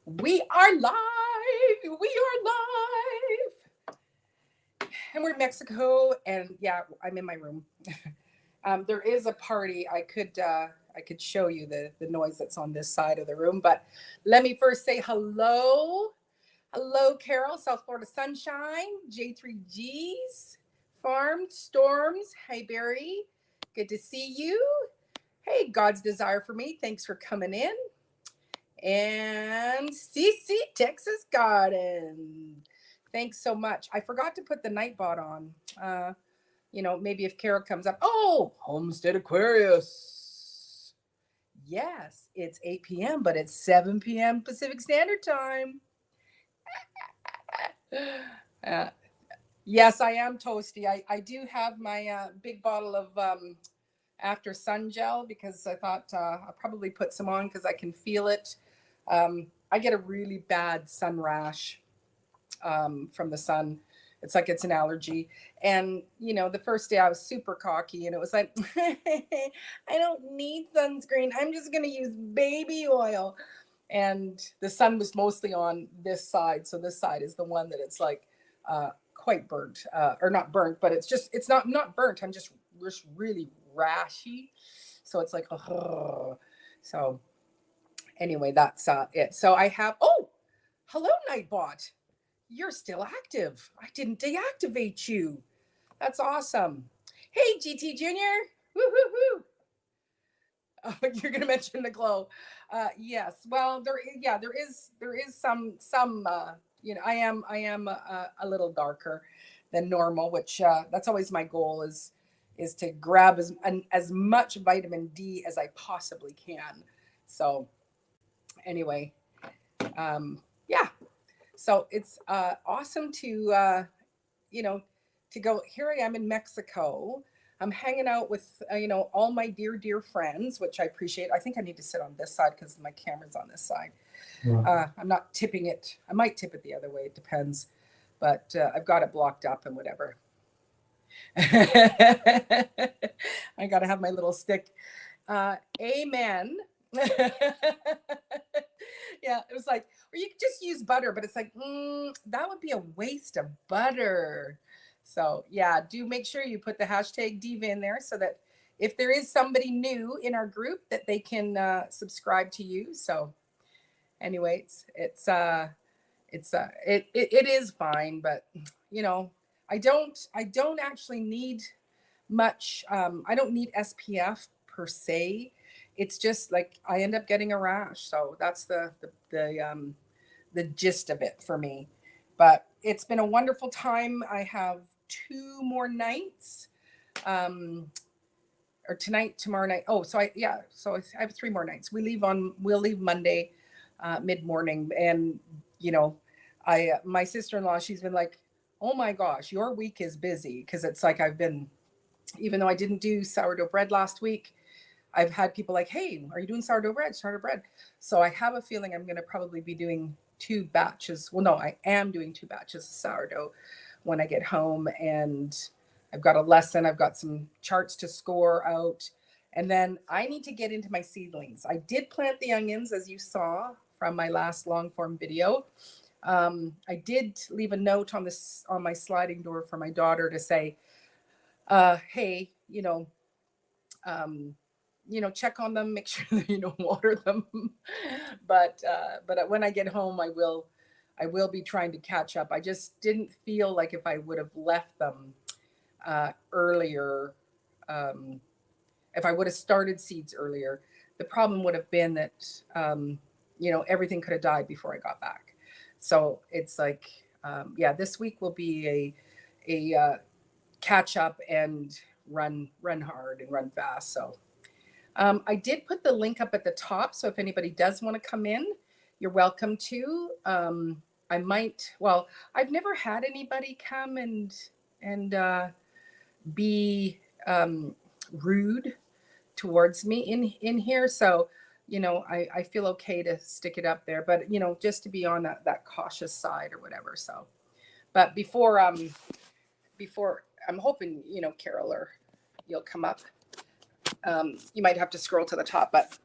We are live. We are live. And we're in Mexico. And yeah, I'm in my room. There is a party. I could show you the noise that's on this side of the room. But let me first say hello. Hello, Carol, South Florida Sunshine, J3Gs, Farmed, Storms. Hey, Barry. Good to see you. Hey, God's Desire for Me. Thanks for coming in. And CC Texas Garden. Thanks so much. I forgot to put the Nightbot on. Maybe if Carol comes up. Oh, Homestead Aquarius. Yes, it's 8 p.m., but it's 7 p.m. Pacific Standard Time. Uh, yes, I am toasty. I do have my big bottle of After Sun Gel because I thought I'll probably put some on because I can feel it. I get a really bad sun rash from the sun. It's like it's an allergy. And, the first day I was super cocky and it was like, I don't need sunscreen. I'm just going to use baby oil. And the sun was mostly on this side. So this side is the one that it's like quite burnt or not burnt, but it's not burnt. I'm just really rashy. So it's like, ugh. So anyway, that's it. So I have, oh, hello, Nightbot. You're still active. I didn't deactivate you. That's awesome. Hey, GT Junior. Woo hoo hoo. Oh, you're gonna mention the glow. Yes. Well, there is some. I am a little darker than normal, which that's always my goal is to grab as much vitamin D as I possibly can. So anyway, yeah. So it's awesome you know, to go. Here I am in Mexico. I'm hanging out with, all my dear friends, which I appreciate. I think I need to sit on this side because my camera's on this side. I'm not tipping it. I might tip it the other way. It depends. But I've got it blocked up and whatever. I got to have my little stick. Amen. Yeah, it was like, or you could just use butter, but it's like, that would be a waste of butter. So yeah, do make sure you put the hashtag diva in there so that if there is somebody new in our group that they can subscribe to you. So anyway, it is fine, but you know, I don't actually need much. I don't need SPF per se. It's just like I end up getting a rash, so that's the gist of it for me. But it's been a wonderful time. I have 2 more nights, um, or tonight, tomorrow night. Oh, so I have 3 more nights. We'll leave Monday, mid morning, and you know, I my sister in law, she's been like, oh my gosh, your week is busy because it's like I've been, even though I didn't do sourdough bread last week, I've had people like, hey, are you doing sourdough bread? Sourdough bread. So I have a feeling I'm going to probably be doing 2 batches. Well, no, I am doing 2 batches of sourdough when I get home. And I've got a lesson, I've got some charts to score out. And then I need to get into my seedlings. I did plant the onions, as you saw from my last long form video. I did leave a note on my sliding door for my daughter to say, hey, um, check on them, make sure that you don't water them. But when I get home, I will be trying to catch up. I just didn't feel like if I would have left them earlier, um, if I would have started seeds earlier, the problem would have been that everything could have died before I got back. So it's like, yeah, this week will be a catch up and run hard and run fast. So I did put the link up at the top, so if anybody does want to come in, you're welcome to. I might. Well, I've never had anybody come and be rude towards me in here, so I feel okay to stick it up there, but just to be on that cautious side or whatever. So, but before I'm hoping Carol or you'll come up. You might have to scroll to the top, but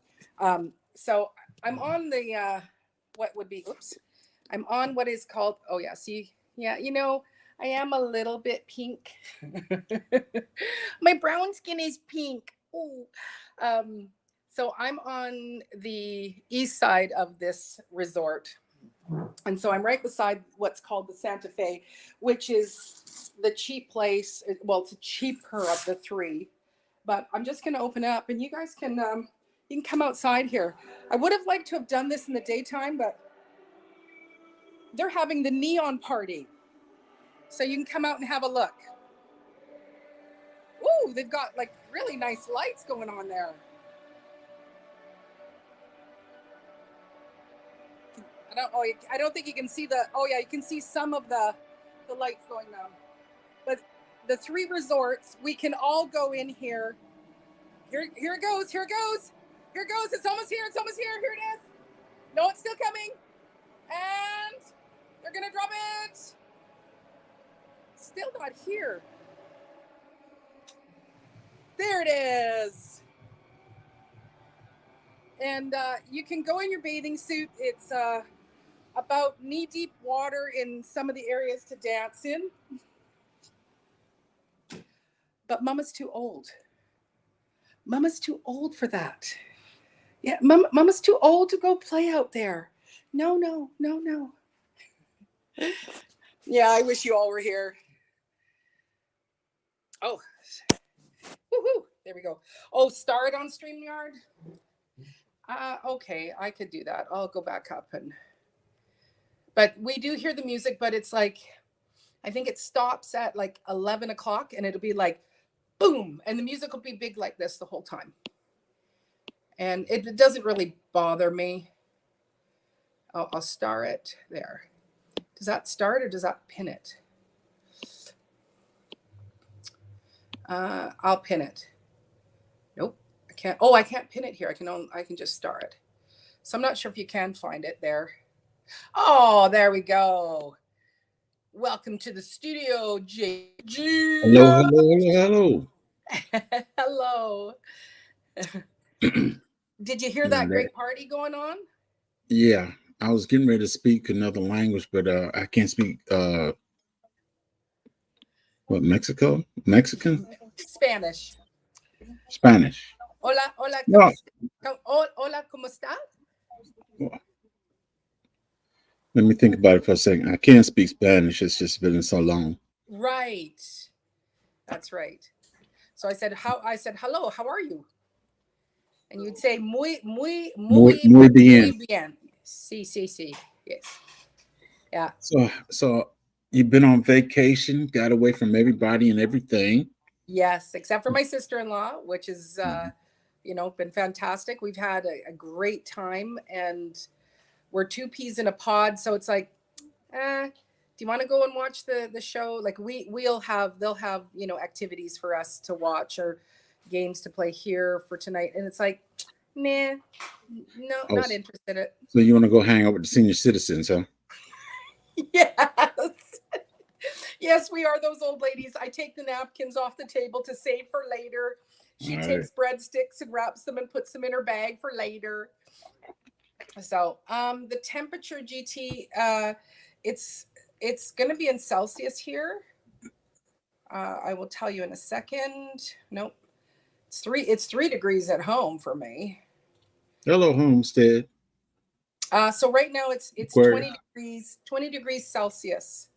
so I'm on what would be, oops, I'm on what is called, oh yeah, see, yeah, you know, I am a little bit pink. My brown skin is pink. Ooh. Um, so I'm on the east side of this resort. And so I'm right beside what's called the Santa Fe, which is the cheap place. Well, it's a cheaper of the three. But I'm just going to open it up, and you can come outside here. I would have liked to have done this in the daytime, but they're having the neon party, so you can come out and have a look. Ooh, they've got like really nice lights going on there. I don't think you can see the. Oh yeah, you can see some of the lights going down. But the three resorts, we can all go in here. Here it goes. Here it goes. Here it goes. It's almost here. It's almost here. Here it is. No, it's still coming. And they're gonna drop it. Still not here. There it is. And you can go in your bathing suit. It's about knee-deep water in some of the areas to dance in. But Mama's too old. Mama's too old for that. Yeah, Mama's too old to go play out there. No, no, no, no. Yeah, I wish you all were here. Oh, woohoo! There we go. Oh, start on StreamYard. Okay, I could do that. I'll go back up but we do hear the music, but it's like, I think it stops at like 11 o'clock and it'll be like, boom. And the music will be big like this the whole time. And it doesn't really bother me. I'll star it there. Does that start or does that pin it? I'll pin it. Nope, I can't. Oh, I can't pin it here. I can just star it. So I'm not sure if you can find it there. Oh, there we go. Welcome to the studio, JG. Hello, hello, Hello. Did you hear that great party going on? Yeah, I was getting ready to speak another language, but I can't speak. What, Mexican? Spanish. Spanish. Hola, hola, No. hola, ¿cómo está? Let me think about it for a second. I can't speak Spanish. It's just been so long. Right. That's right. So I said, hello, how are you? And you'd say, muy bien. Sí. Yes. Yeah. So you've been on vacation, got away from everybody and everything. Yes, except for my sister-in-law, which is, been fantastic. We've had a great time, and we're two peas in a pod. So it's like, do you want to go and watch the show? Like they'll have, activities for us to watch or games to play here for tonight. And it's like, nah, no, not interested in it. So you want to go hang out with the senior citizens, huh? Yes. Yes, we are those old ladies. I take the napkins off the table to save for later. She takes breadsticks and wraps them and puts them in her bag for later. So the temperature, GT, it's going to be in Celsius here. I will tell you in a second. Nope. It's 3 degrees at home for me. Hello, Homestead. So right now it's 20 degrees Celsius.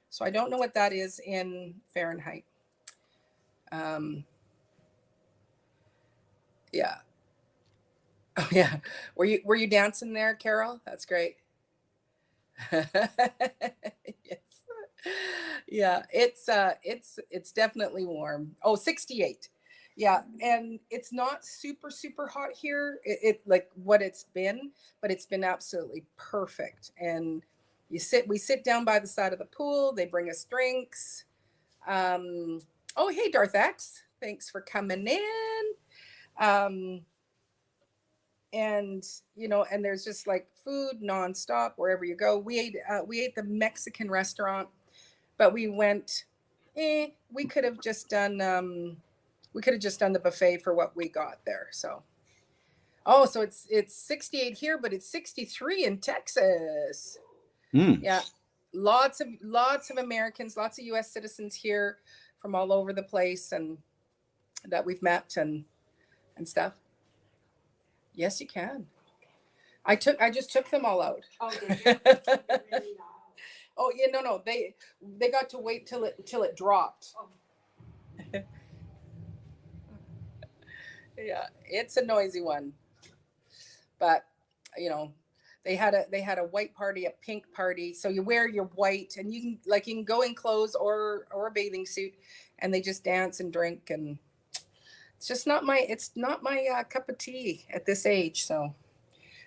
So I don't know what that is in Fahrenheit. Yeah. Oh yeah. Were you dancing there, Carol? That's great. Yes. Yeah, it's definitely warm. Oh, 68. Yeah, and it's not super hot here. It like what it's been, but it's been absolutely perfect. And we sit down by the side of the pool. They bring us drinks. Oh, hey, Darth X, thanks for coming in. And and there's just like food nonstop wherever you go. We ate the Mexican restaurant, but we went. We could have just done the buffet for what we got there. So, Oh, so it's 68 here, but it's 63 in Texas. Hmm. Yeah, lots of Americans, lots of U.S. citizens here from all over the place, and that we've met and stuff. Yes, you can. I just took them all out. Oh, did you? Really not. Oh yeah, no, they got to wait till it dropped. Oh. Yeah, it's a noisy one, but you know, they had a white party, a pink party. So you wear your white, and you can go in clothes or a bathing suit, and they just dance and drink, and it's not my cup of tea at this age. So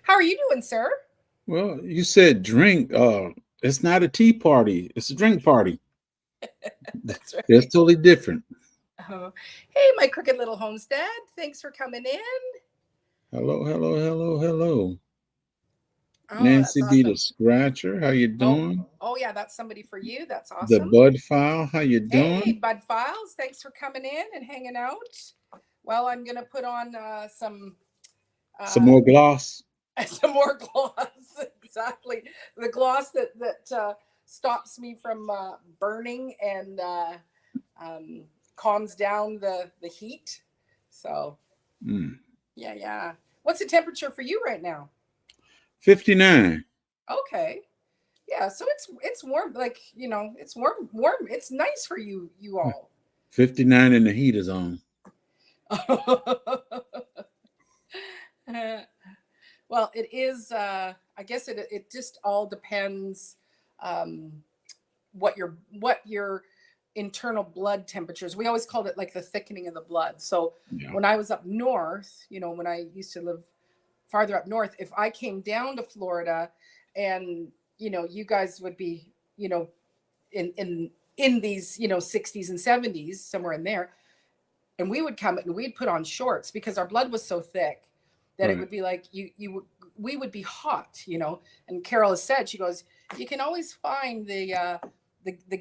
how are you doing, sir? Well, you said drink. It's not a tea party. It's a drink party. That's right. It's totally different. Oh, hey, my crooked little homestead. Thanks for coming in. Hello, hello, hello, hello. Oh, Nancy that's D. the awesome. Scratcher. How you doing? Oh yeah, that's somebody for you. That's The awesome. Bud File. How you Hey, doing? Bud Files. Thanks for coming in and hanging out. Well, I'm gonna put on some Some more gloss. some more gloss. Exactly, the gloss that stops me from burning and calms down the heat. So Mm. yeah. What's the temperature for you right now? 59. Okay. Yeah, so it's warm, like it's warm. It's nice for you all. 59 and the heat is on. Well, it is. I guess it just all depends what your internal blood temperatures. We always called it like the thickening of the blood. So Yeah. when I was up north, when I used to live farther up north, if I came down to Florida, and you guys would be, in these 60s and 70s, somewhere in there, and we would come and we'd put on shorts because our blood was so thick that it Right. would be like we would be hot. And Carol has said, she goes, you can always find the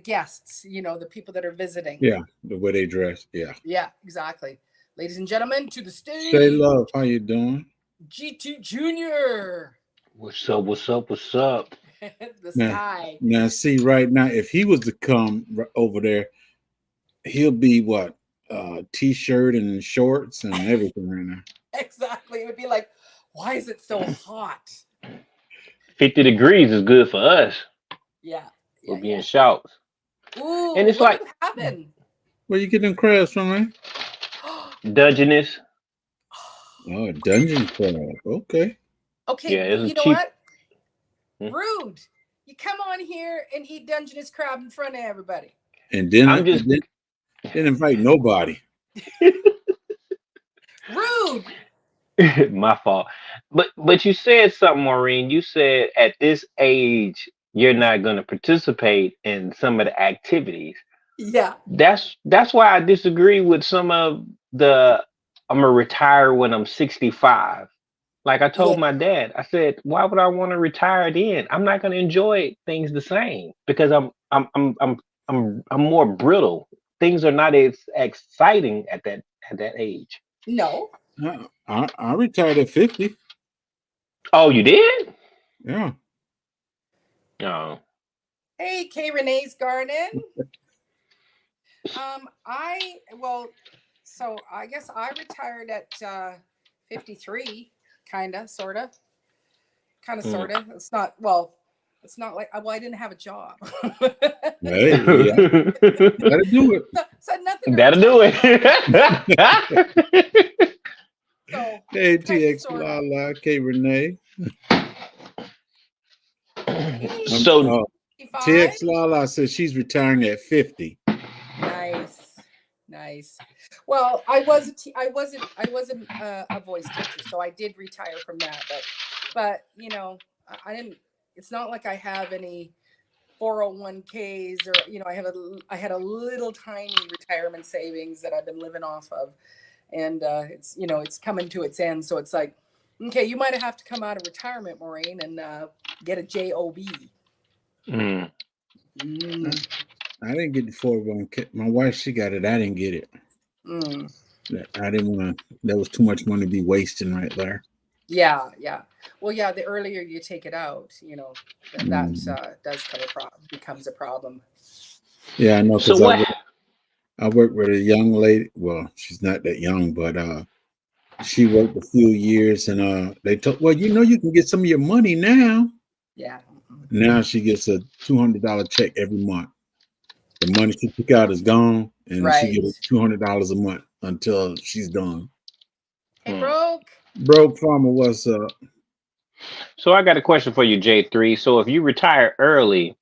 guests, the people that are visiting. Yeah. The way they dress. Yeah. Yeah, exactly. Ladies and gentlemen, to the Say stage, love. How you doing? G2 Junior. What's up? What's up? What's up? The Now, sky. now, see, right now, if he was to come over there, he'll be what? T-shirt and shorts and everything right now. Exactly. It would be like, why is it so hot? 50 degrees is good for us. Yeah. We'll be Yeah. in shouts. Ooh, And it's what like do you having? Where you get them crabs from, man? Dungeness. Oh, dungeon crab. Okay. Okay, Yeah, it's you know cheap. what? Hmm? Rude. You come on here and eat Dungeness crab in front of everybody. And then, I'm just didn't invite nobody. Rude. my fault. But you said something, Maureen. You said at this age you're not gonna participate in some of the activities. Yeah. That's why I disagree with some of the I'm gonna retire when I'm 65. Like I Yeah. told my dad, I said, why would I want to retire then? I'm not gonna enjoy things the same because I'm more brittle. Things are not as exciting at that age. No. I retired at 50. Oh, you did? Yeah. No. Hey, K Renee's Garden. So I guess I retired at 53, sorta. It's not, well, it's not like, well, I didn't have a job. Hey, yeah. Gotta do it. So nothing to That'll do retire. it. So Hey, kinda, TX sorta. La K Renee. Hey, So 55. TX La says she's retiring at 50. Nice. Well, I wasn't a voice teacher, so I did retire from that. But I didn't. It's not like I have any 401ks, or I had a little tiny retirement savings that I've been living off of, and it's coming to its end. So it's like, okay, you might have to come out of retirement, Maureen, and get a job. mm, I didn't get the 401k. My wife, she got it. I didn't get it. Mm. I didn't want to. There was too much money to be wasting right there. Yeah, yeah. Well, yeah, the earlier you take it out, that Mm. does becomes a problem. Yeah, I know So because what? I work with a young lady. Well, she's not that young, but she worked a few years, and they told, well, you can get some of your money now. Yeah. Now she gets a $200 check every month. The money she took out is gone, and she Right. gets $200 a month until she's done. Hey, Hmm. broke. Broke farmer, what's up? So I got a question for you, J3. So if you retire early,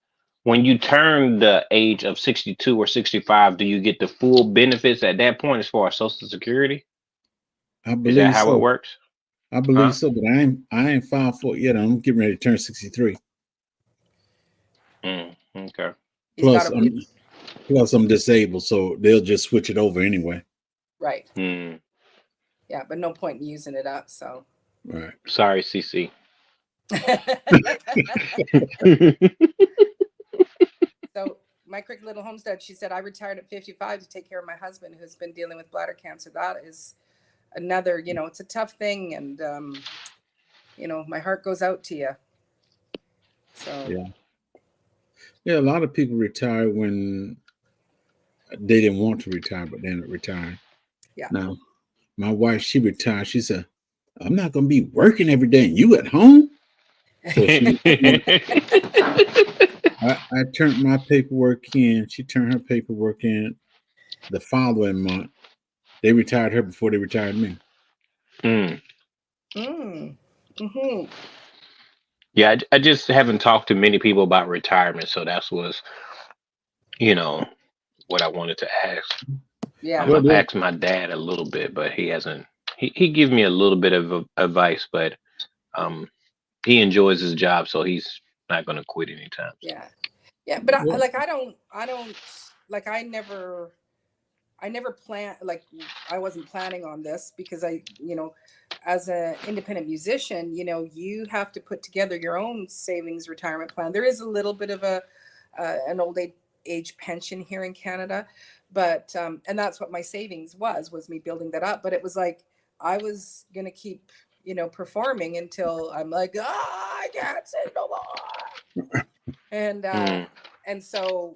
when you turn the age of 62 or 65, do you get the full benefits at that point as far as Social Security? I Is that believe how it so. works? I believe Huh? so, but I ain't filed for it yet. I'm getting ready to turn 63. Okay. He's got Plus, a I'm disabled, so they'll just switch it over anyway. right. Hmm. Yeah, but no point in using it up. So. Right. Sorry, CC. So my cricket little homestead, she said, I retired at 55 to take care of my husband who's been dealing with bladder cancer. That is another, it's a tough thing. And, my heart goes out to you. So, Yeah. Yeah, a lot of people retire when they didn't want to retire, but then retire. yeah. Now, my wife, she retired. She said, I'm not going to be working every day and you at home. So I turned my paperwork in. She turned her paperwork in the following month. They retired her before they retired me. Mm. Mm-hmm. Yeah, I just haven't talked to many people about retirement, so that's was, what I wanted to ask. Yeah. Well, I've asked my dad a little bit, but he hasn't. He gives me a little bit of advice, but um, he enjoys his job, so he's not going to quit anytime soon. Yeah. Yeah. But I well, like, I don't, like, I never plan, like, I wasn't planning on this because as an independent musician, you have to put together your own savings retirement plan. There is a little bit of an old age pension here in Canada, but and that's what my savings was me building that up. But it was like I was gonna keep performing until I'm like, I can't sing no more, and uh, Mm. and so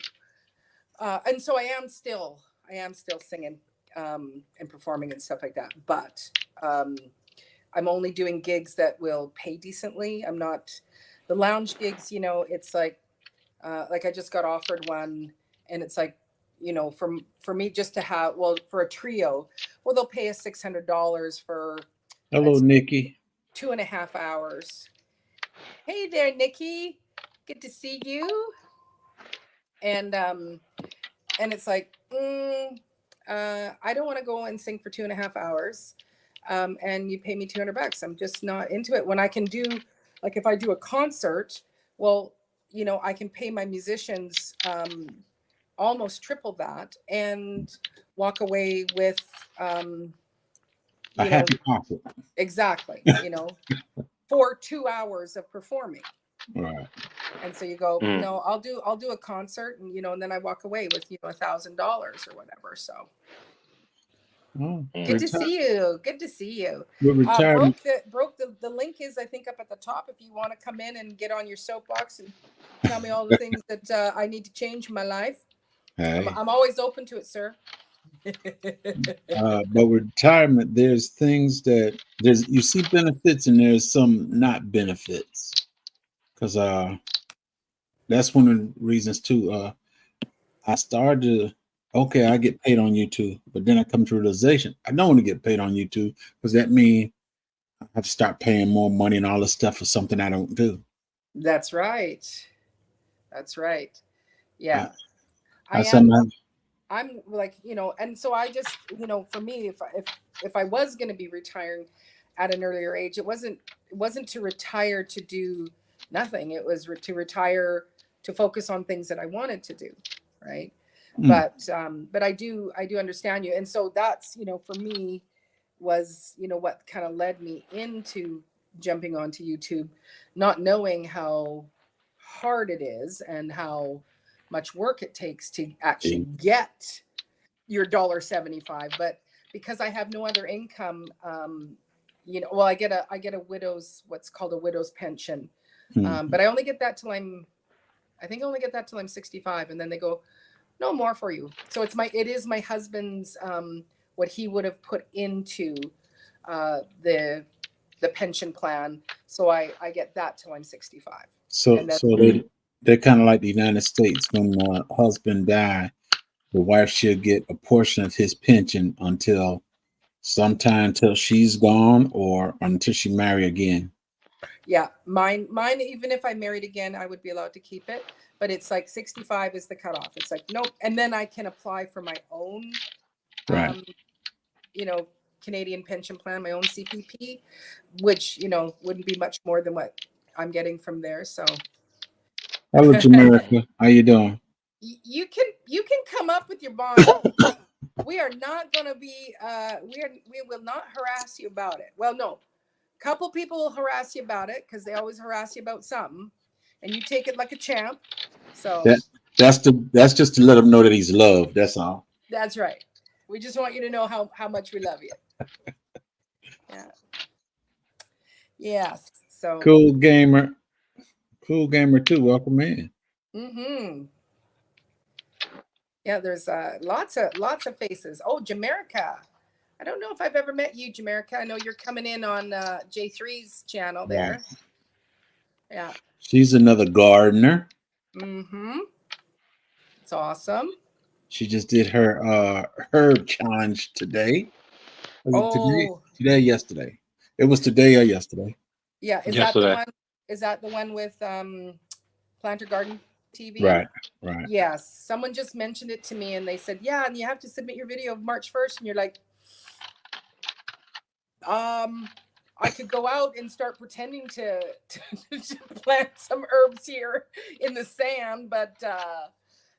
I am still singing and performing and stuff like that. But um, I'm only doing gigs that will pay decently. I'm not the lounge gigs. It's like I just got offered one, and it's like for me just to have for a trio, well they'll pay us $600 for hello, let's Nikki. 2.5 hours. Hey there, Nikki. Good to see you. And it's like, I don't want to go and sing for 2.5 hours, and you pay me $200. I'm just not into it. When I can do, like, if I do a concert, well, I can pay my musicians almost triple that and walk away with, A you know, happy pocket. exactly, for 2 hours of performing. All right. And so you go, Mm. no, I'll do a concert, and then I walk away with $1,000 or whatever. So Oh, good Mm. to see you. Good to see you. with retirement. The link is, I think, up at the top if you want to come in and get on your soapbox and tell me all the things that I need to change in my life. Hey, I'm always open to it, sir. but with retirement, there's things that you see benefits and there's some not benefits. Because that's one of the reasons too. I started to, okay, I get paid on YouTube, but then I come to realization I don't want to get paid on YouTube because that means I have to start paying more money and all this stuff for something I don't do. That's right. That's right. I, Yeah. I I am. sometimes, I'm like, and so I just, for me, if I was going to be retiring at an earlier age, it wasn't to retire to do nothing. It was to retire to focus on things that I wanted to do, right? mm, But I do understand you, and so that's for me was what kind of led me into jumping onto YouTube, not knowing how hard it is and how much work it takes to actually get your $1.75. But because I have no other income, well, I get a widow's, what's called a widow's pension. But I only get that till I think I only get that till I'm 65, and then they go, no more for you. So it is my husband's, what he would have put into the pension plan. So I get that till I'm 65. So And then- they're kind of like the United States. When the husband die, the wife should get a portion of his pension until sometime till she's gone or until she marry again. Yeah, mine, even if I married again, I would be allowed to keep it. But it's like 65 is the cutoff. It's like, nope. And then I can apply for my own, Right. Canadian pension plan, my own CPP, which, wouldn't be much more than what I'm getting from there. So Hello, Jamaica. How you doing? you can come up with your bond. We are not going to be, we will not harass you about it. Well, no, couple people will harass you about it because they always harass you about something, and you take it like a champ. So That's just to let him know that he's loved. That's all. that's right. We just want you to know how much we love you. Yeah. Yes. So Cool gamer too. Welcome in. Mm-hmm. Yeah, there's lots of faces. Oh, Jamaica. I don't know if I've ever met you, Jamaica. I know you're coming in on J3's channel there. Yeah. She's another gardener. Mm-hmm. It's awesome. She just did her herb challenge today. Today, yesterday. It was today or yesterday. Yeah. Is Yesterday. that the one with Planter Garden TV? Right. Yes. Someone just mentioned it to me and they said, yeah, and you have to submit your video of March 1st. And you're like, I could go out and start pretending to plant some herbs here in the sand, but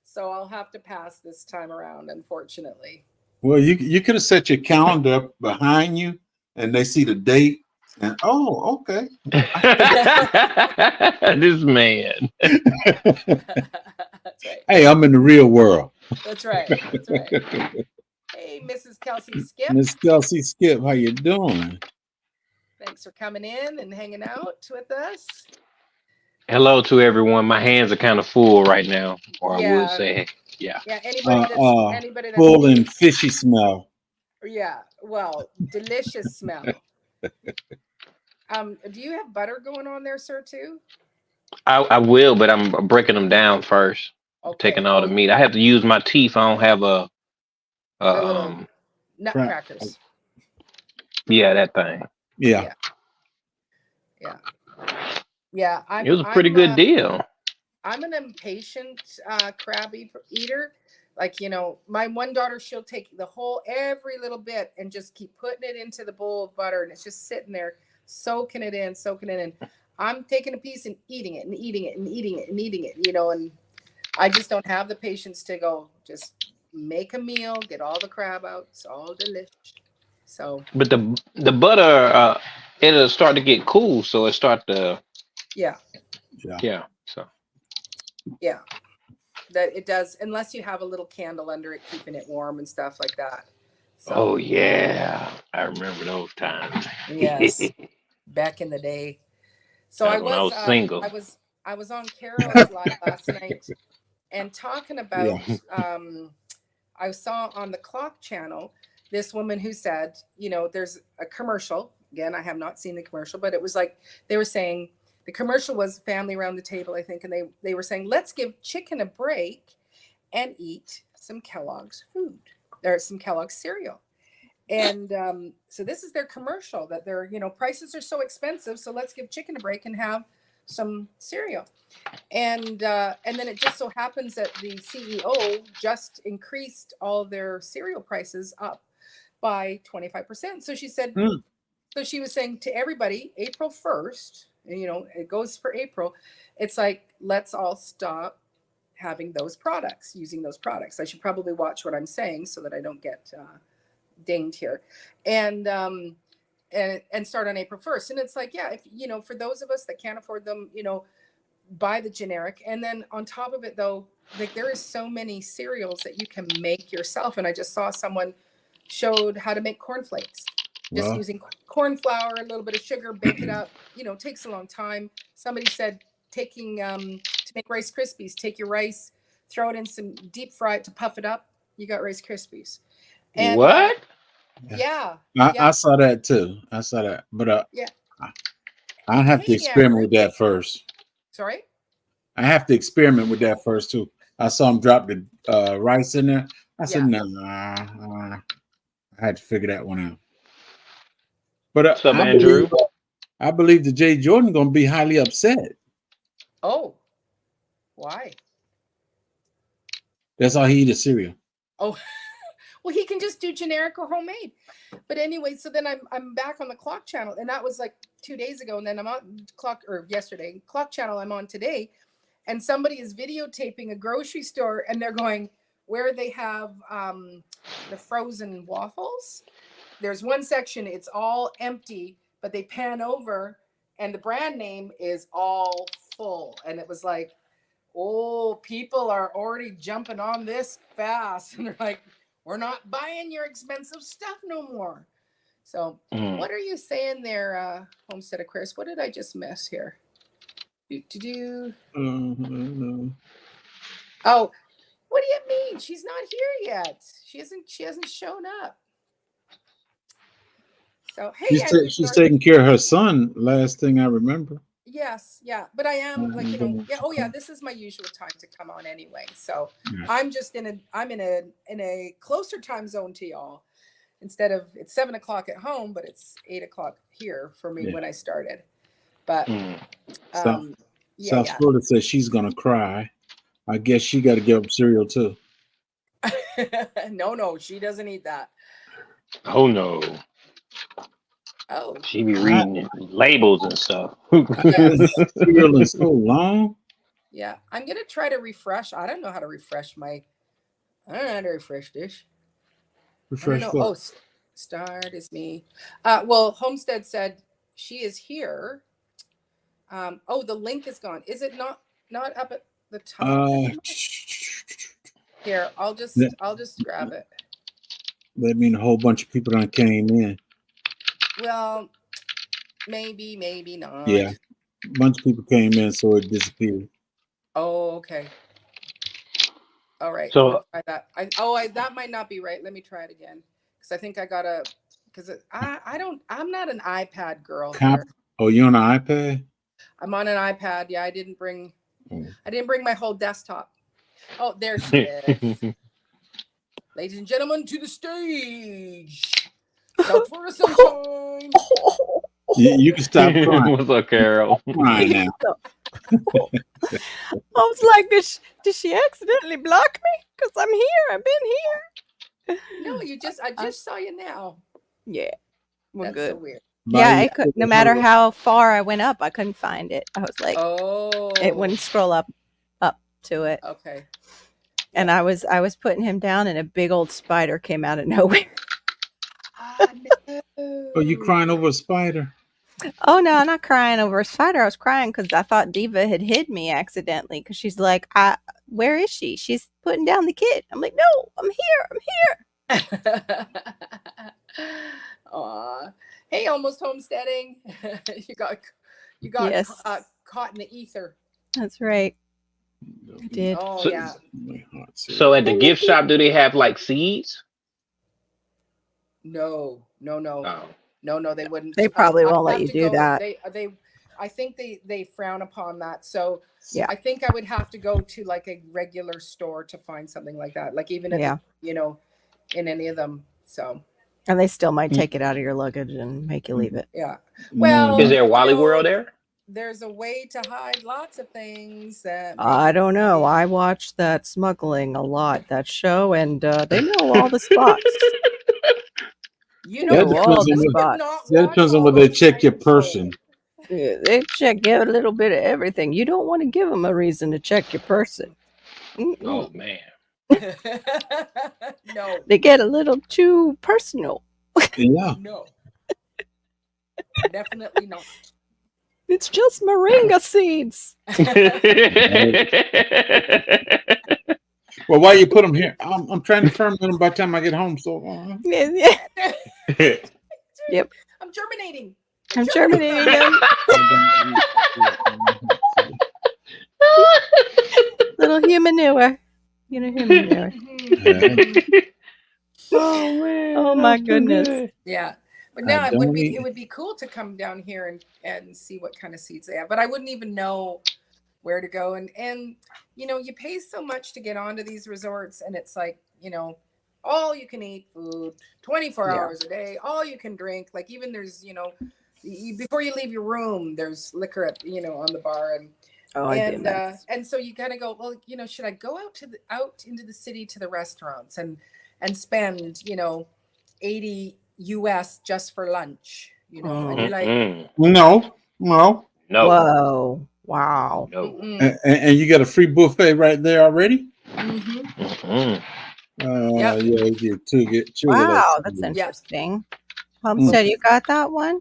so I'll have to pass this time around, unfortunately. Well, you could have set your calendar up behind you and they see the date and okay. This man. That's right. Hey, I'm in the real world. That's right. Hey, Mrs. Kelsey Skip. Miss Kelsey Skip, how you doing? Thanks for coming in and hanging out with us. Hello to everyone. My hands are kind of full right now, or I Yeah. would say, yeah. Yeah, anybody that's Full and fishy smell. yeah, well, delicious smell. Do you have butter going on there, sir, too? I will, but I'm breaking them down first. Okay. Taking all the meat. I have to use my teeth. I don't have The little nutcrackers. yeah, that thing. Yeah. Yeah, It was a pretty good deal. I'm an impatient crab eater. Like, my one daughter, she'll take every little bit and just keep putting it into the bowl of butter, and it's just sitting there, soaking it in. I'm taking a piece and eating it and eating it and eating it and eating it, and I just don't have the patience to go just make a meal, get all the crab out. It's all delicious. So, But the butter, it'll start to get cool, so it start to yeah. So Yeah, that it does, unless you have a little candle under it, keeping it warm and stuff like that. So, oh yeah, I remember those times. yes, back in the day. So Back I when I was was single. I was on Carol's live last night and talking about. I saw on the Clock channel this woman who said, there's a commercial. Again, I have not seen the commercial, but it was like they were saying. The commercial was family around the table, I think, and they were saying, let's give chicken a break and eat some Kellogg's food. There's some Kellogg's cereal. And so this is their commercial that their, prices are so expensive. So let's give chicken a break and have some cereal. And then it just so happens that the CEO just increased all their cereal prices up by 25%. So she said, so she was saying to everybody, April 1st, it goes for April. It's like, let's all stop having those products, using those products. I should probably watch what I'm saying so that I don't get dinged here. And start on April 1st. And it's like, yeah, if, for those of us that can't afford them, buy the generic. And then on top of it, though, like there is so many cereals that you can make yourself. And I just saw someone showed how to make cornflakes. Just Well, using corn flour, a little bit of sugar, bake it up. You know, takes a long time. Somebody said taking to make Rice Krispies, take your rice, throw it in some deep fry it to puff it up. You got Rice Krispies. And What? yeah, I yeah, saw that too. I saw that, but yeah. I have to Hey, experiment with Amber. that first. Sorry. I have to experiment with that first too. I saw him drop the rice in there. I said, Yeah. nah, I had to figure that one out. But What's up, Andrew? I believe the Jay Jordan gonna be highly upset. Oh, why? That's all he eat is cereal. Oh, well, he can just do generic or homemade. But anyway, so then I'm back on the Clock channel, and that was like 2 days ago, and then I'm on yesterday Clock channel. I'm on today, and somebody is videotaping a grocery store, and they're going where they have the frozen waffles. There's one section, it's all empty, but they pan over, and the brand name is all full, and it was like, oh, people are already jumping on this fast. And they're like, we're not buying your expensive stuff no more. So what are you saying there, Homestead Aquarius? What did I just miss here? Oh, what do you mean? She's not here yet. She hasn't shown up. So hey, she's taking care of her son. Last thing I remember. Yes, yeah, but I am like, you know, yeah, oh yeah, this is my usual time to come on anyway. So Yeah. I'm in a closer time zone to y'all. Instead of it's 7 o'clock at home, but it's 8 o'clock here for me when I started. But South Florida says she's gonna cry. I guess she got to give up cereal too. No, she doesn't eat that. Oh no. Oh, She be reading labels and stuff. Cereal is so long. Yeah, I'm gonna try to refresh. I don't know how to refresh my. I don't know how to refresh this. Refresh. Oh, start is me. Well, Homestead said she is here. Oh, the link is gone. Is it not up at the top? Here, I'll just grab it. That mean a whole bunch of people done came in. Well, maybe not. Yeah, a bunch of people came in, so it disappeared. Oh, okay. All right. So try that. That might not be right. Let me try it again, because I think I gotta. Because I'm not an iPad girl. Oh, you're on an iPad? I'm on an iPad. Yeah, I didn't bring my whole desktop. Oh, there she is. Ladies and gentlemen, to the stage. South Florida Sunshine. You can stop crying. What's up, Carol? Crying now. I was like, did she accidentally block me? Because I'm here. I've been here. No, I just saw you now. Yeah, we're That's good. so weird. Yeah, no matter how far I went up, I couldn't find it. I was like, oh, it wouldn't scroll up to it. Okay. And I was putting him down, and a big old spider came out of nowhere. No. Oh, you crying over a spider? Oh no, I'm not crying over a spider. I was crying because I thought Diva had hid me accidentally. Because she's like, where is she? She's putting down the kid. I'm like, no, I'm here. Aw. Hey, almost homesteading. you got yes. Caught in the ether. That's right. I did. Oh So- yeah. So at the gift shop, do they have like seeds? No. Oh. No, they wouldn't. They probably I'd won't let have you to do go- that. I think they frown upon that. So Yeah. I think I would have to go to like a regular store to find something like that. Like even if in any of them. So And they still might take it out of your luggage and make you leave it. yeah. Well, Is there a Wally you know, World there? There's a way to hide lots of things that I don't know. I watch that smuggling a lot, that show, and they know all the spots. you That know all depends the on spots. That depends on whether they check your person. Yeah, they check a little bit of everything. You don't want to give them a reason to check your person. Oh man. No. They get a little too personal. Yeah. No. Definitely not. It's just moringa seeds. Well, why you put them here? I'm trying to ferment them by the time I get home. So Yeah. Yep. I'm germinating. I'm terminating them. Little human manure. Human manure. Oh man. Oh, my that's too goodness. good. Yeah. But I now it would don't be eat- it would be cool to come down here and see what kind of seeds they have. But I wouldn't even know where to go. And you pay so much to get onto these resorts, and it's like, all you can eat food 24 Yeah. hours a day, all you can drink. Like even there's, before you leave your room, there's liquor at on the bar and Oh, I do. and so you gotta go, well, should I go out into the city to the restaurants and spend, 80 US just for lunch, and you're like, Mm-mm. No. No. Whoa. Wow. No. mm-mm, And you got a free buffet right there already? mhm. Mm-mm. Yep. Yeah, you get two. Wow, that's interesting. Homestead, you got that one?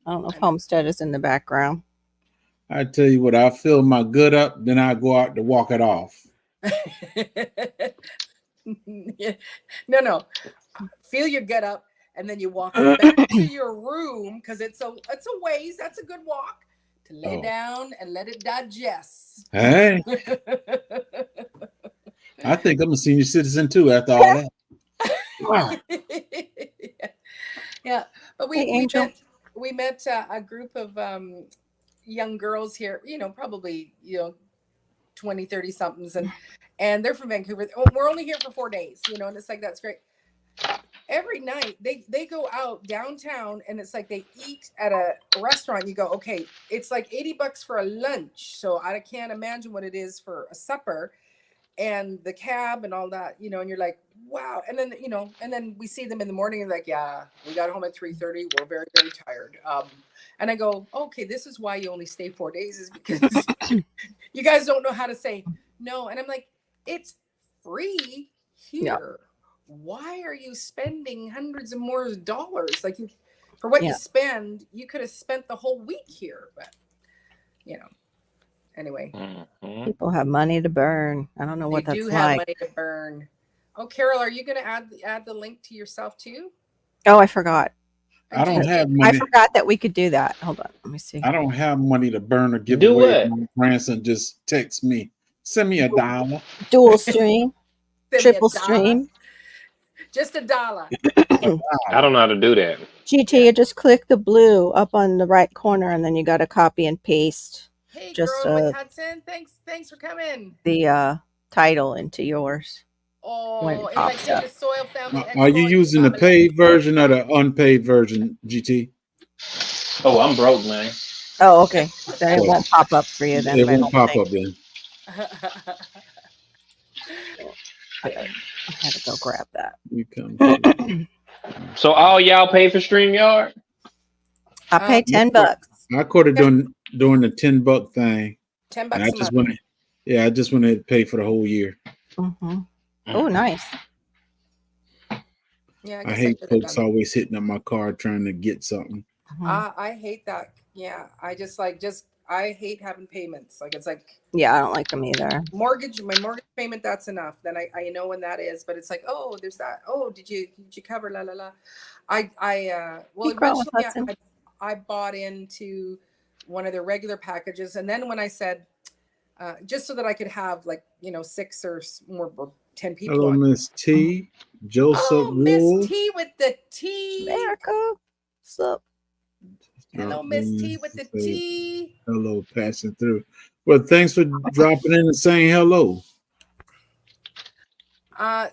I don't know if Homestead is in the background. I tell you what, I fill my gut up, then I go out to walk it off. Yeah. No. Feel your gut up, and then you walk back to your room because it's a ways. That's a good walk to lay Oh. down and let it digest. Hey, I think I'm a senior citizen too after all that. Wow. Yeah, but Hey, Angel. we met a group of young girls here, probably 20, 30 somethings, and they're from Vancouver. We're only here for 4 days, and it's like, that's great. Every night they go out downtown, and it's like they eat at a restaurant. You go, okay, it's like $80 for a lunch, so I can't imagine what it is for a supper and the cab and all that, and you're like, wow. And then and then we see them in the morning and like, yeah, we got home at 3:30, we're very, very tired. And I go, okay, this is why you only stay 4 days, is because you guys don't know how to say no. And I'm like, it's free here. Yeah. Why are you spending hundreds of more dollars? Like, for what you spend, you could have spent the whole week here. But anyway, Mhm. People have money to burn. I don't know what they that's do have like. money to burn. Oh, Carol, are you going to add the link to yourself too? Oh, I forgot. I don't have I money. forgot that we could do that. Hold on. Let me see. I don't have money to burn or give Do away. what? My grandson just text me, send me $1. Dual stream, Send me triple $1. stream. Just $1. I don't know how to do that. GT, you just click the blue up on the right corner, and then you got to copy and paste Hey, Just, girl with Hudson, thanks for coming. the title into yours. When it Oh, if I pops take up. the Soil Family Are you Expo, using the I'm a- paid version or the unpaid version, GT? Oh, I'm broke, man. Oh, okay. Then it won't pop up for you then. It I won't don't pop think. up then. I had to go grab that. You come. So all y'all pay for StreamYard? I paid Um, $10. I caught it during the $10 thing. $10 And a I just month. I just went ahead and paid for the whole year. Mm-hmm. Oh, nice. Yeah, I guess hate could've folks done it. always hitting up my car trying to get something. Mhm. I hate that. Yeah, I just I hate having payments. Like, it's like Yeah, I don't like them either. my mortgage payment, that's enough. Then I know when that is, but it's like, oh, there's that. Oh, did you cover la la la? Well, Hey, girl with originally Hudson. I bought into one of their regular packages, and then when I said just so that I could have 6 or more or 10 people Hello, on. Miss T. Joseph Oh, Miss Wool. T with the T. America. What's up? Hello, Miss T with the T. Hello, passing through. Well, thanks for dropping in and saying hello.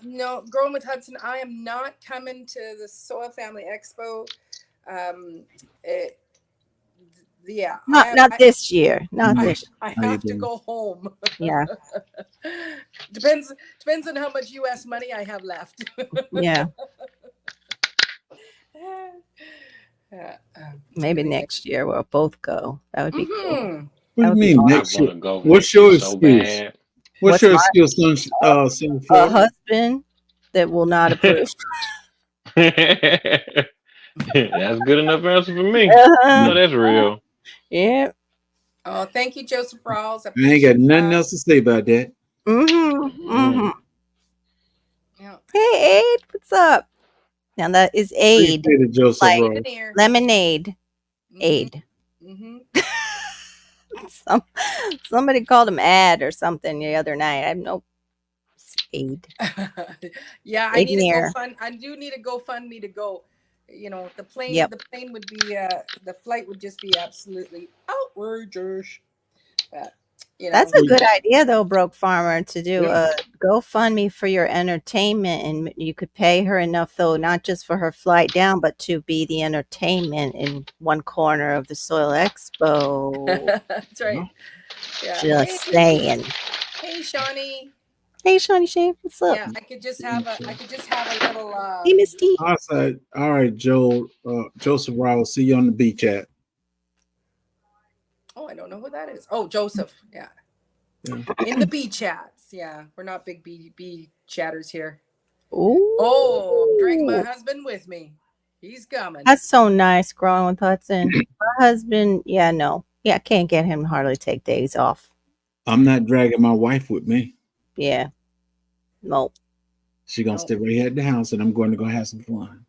No, Growing with Hudson, I am not coming to the Soil Family Expo. Not this year. Not this. I How you have to doing? go home. Yeah. Depends on how much US money I have left. Yeah. Maybe anyway. next year we'll both go. That would be cool. Mhm. What That would do be you mean awesome. next I year? want to go. What's your so excuse? bad. What's What's your my- excuse, son? A Ford? husband that will not approve. That's good enough answer for me. Uh-huh. No, that's real. Yeah. Oh, thank you, Joseph Rawls. I ain't got nothing else to say about that. Mm-hmm. Mm-hmm. Yeah. Hey, Aid, what's up? Now that is aid, Appreciate it, Joseph like Rowe. Souvenir. lemonade aid. Mm-hmm. Somebody called him ad or something the other night. I have no aid. Yeah, I need a Ignier. I do need a GoFundMe to go. You know, the plane Yep. the plane would be the flight would just be absolutely outrageous. But, you know, That's a good idea, though, Broke Farmer, to do Yeah. a GoFundMe for your entertainment, and you could pay her enough, though, not just for her flight down, but to be the entertainment in one corner of the Soil Expo. that's right. Yeah. Just saying. Hey, Shawnee. Hey, Shawnee Shane, what's up? Yeah, I could just have a little Hey, Misty. I said, all right, Joe, Joseph Rowe, see you on the beach at. Oh, I don't know who that is. Oh, Joseph. Yeah. Yeah. In the bee chats. Yeah. We're not big bee chatters here. Ooh. Oh, I'm dragging my husband with me. He's coming. That's so nice, growing with Hudson. My husband, I can't get him to hardly take days off. I'm not dragging my wife with me. Yeah. No. She's gonna stay right here at the house, and I'm going to go have some fun.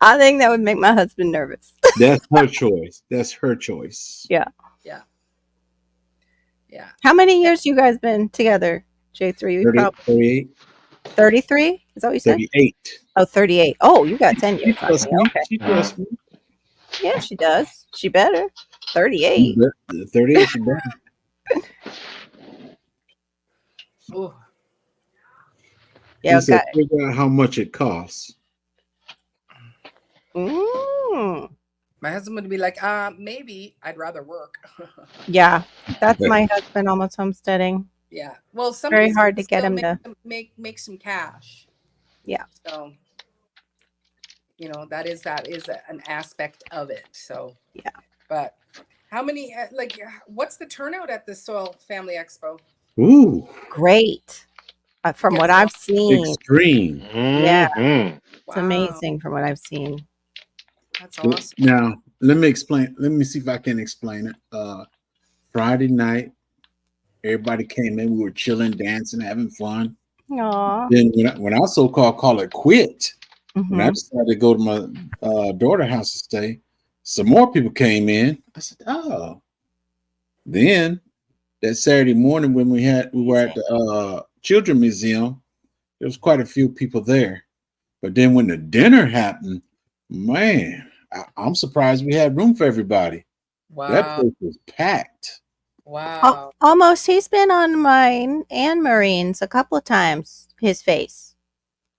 I think that would make my husband nervous. That's her choice. That's her choice. Yeah. Yeah. Yeah. How many years you guys been together, J3? 38. 33? Is that what you said? 38. Oh, 38. Oh, you got 10 She years. on trusts me. me. Okay. She trusts me. Yeah, she does. She better. 38. 38. She better. Ooh. Yeah, He said, okay. figure out how much it costs. Mm. My husband would be like, maybe I'd rather work. Yeah, that's my husband almost homesteading. Yeah. Well, Very hard to get still him to. make some cash. Yeah. So, you know, that is an aspect of it. So, Yeah. But how many, what's the turnout at the Soil Family Expo? Ooh, Great. From what I've seen, extreme. Yeah. Mhm. it's amazing from what I've seen. That's awesome. Now, let me explain. Let me see if I can explain it. Friday night, everybody came in. We were chilling, dancing, having fun. Aw. Then when I so-called call it quit, when I Mhm. decided to go to my daughter's house to stay, some more people came in. I said, "Oh." Then that Saturday morning when we were at the Children's Museum, there was quite a few people there. But then when the dinner happened, man, I'm surprised we had room for everybody. That Wow. place was packed. Wow. Almost. He's been on mine and Marine's a couple of times. His face.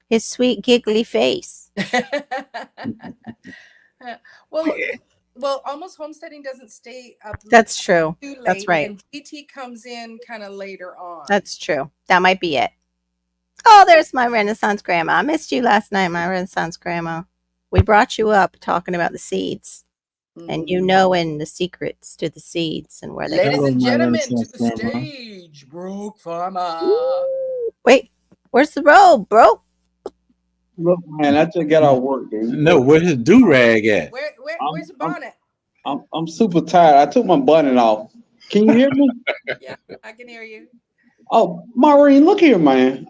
His sweet, giggly face. well, almost homesteading doesn't stay up That's true. too late. That's right. And GT comes in kind of later on. That's true. That might be it. Oh, there's my Renaissance grandma. I missed you last night, my Renaissance grandma. We brought you up talking about the seeds and you knowing the secrets to the seeds and where they Ladies go. and my gentlemen, to Renaissance the grandma. stage, Broke Farmer. Wait, where's the robe, bro? Look, man, I just got out work, dude. No, where's his do-rag at? Where's the bonnet? I'm super tired. I took my bonnet off. Can you hear me? Yeah, I can hear you. Oh, Maureen, look here, man.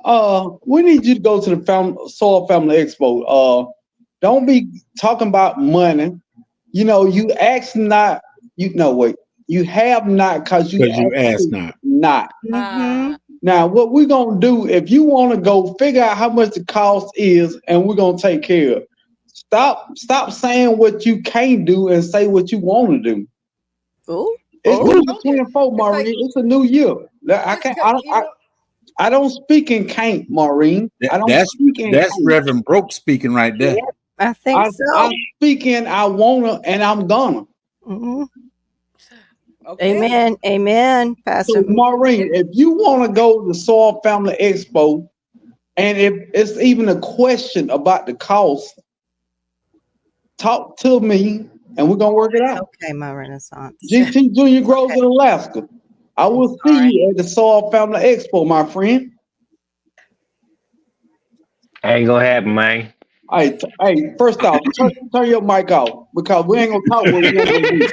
We need you to go to the Soil Family Expo. Don't be talking about money. You know, you ask not. Wait. You have not because you asked not. Not. Mm-hmm. Now, what we're gonna do, if you want to go figure out how much the cost is, and we're gonna take care of it. Stop saying what you can't do and say what you want to do. Ooh. It's Oh. 2024, Maureen. It's a new year. I don't speak in can't, Maureen. I don't speak in That's can't. Reverend Broke speaking right there. I think so. I'm speaking. I wanna, and I'm gonna. Mhm. Okay. Amen. Amen, Pastor. So, Maureen, if you want to go to the Soil Family Expo, and if it's even a question about the cost, talk to me, and we're gonna work it out. Okay, my Renaissance. GT Junior Grows in Alaska. I will see you at the Soil Family Expo, my friend. Ain't gonna happen, man. Hey, first off, turn your mic off because we ain't gonna talk what we ain't gonna do.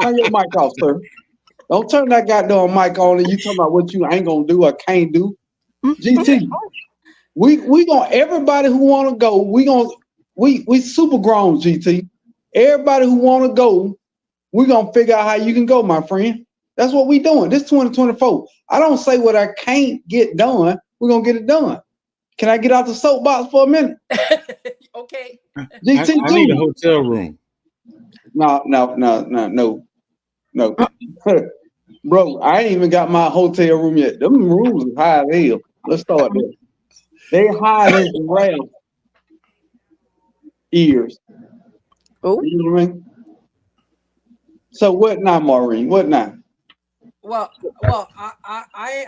Turn your mic off, sir. Don't turn that goddamn mic on and you talking about what you ain't gonna do or can't do. GT, We gonna everybody who want to go. We super grown, GT. Everybody who want to go, we gonna figure out how you can go, my friend. That's what we doing. This 2024. I don't say what I can't get done. We're gonna get it done. Can I get out the soapbox for a minute? Okay. GT, I need a hotel room. No. Bro, I ain't even got my hotel room yet. Them rooms is high as hell. Let's start there. They high as the rail ears. Oh, You know what I mean? So what now, Maureen? What now? Well, I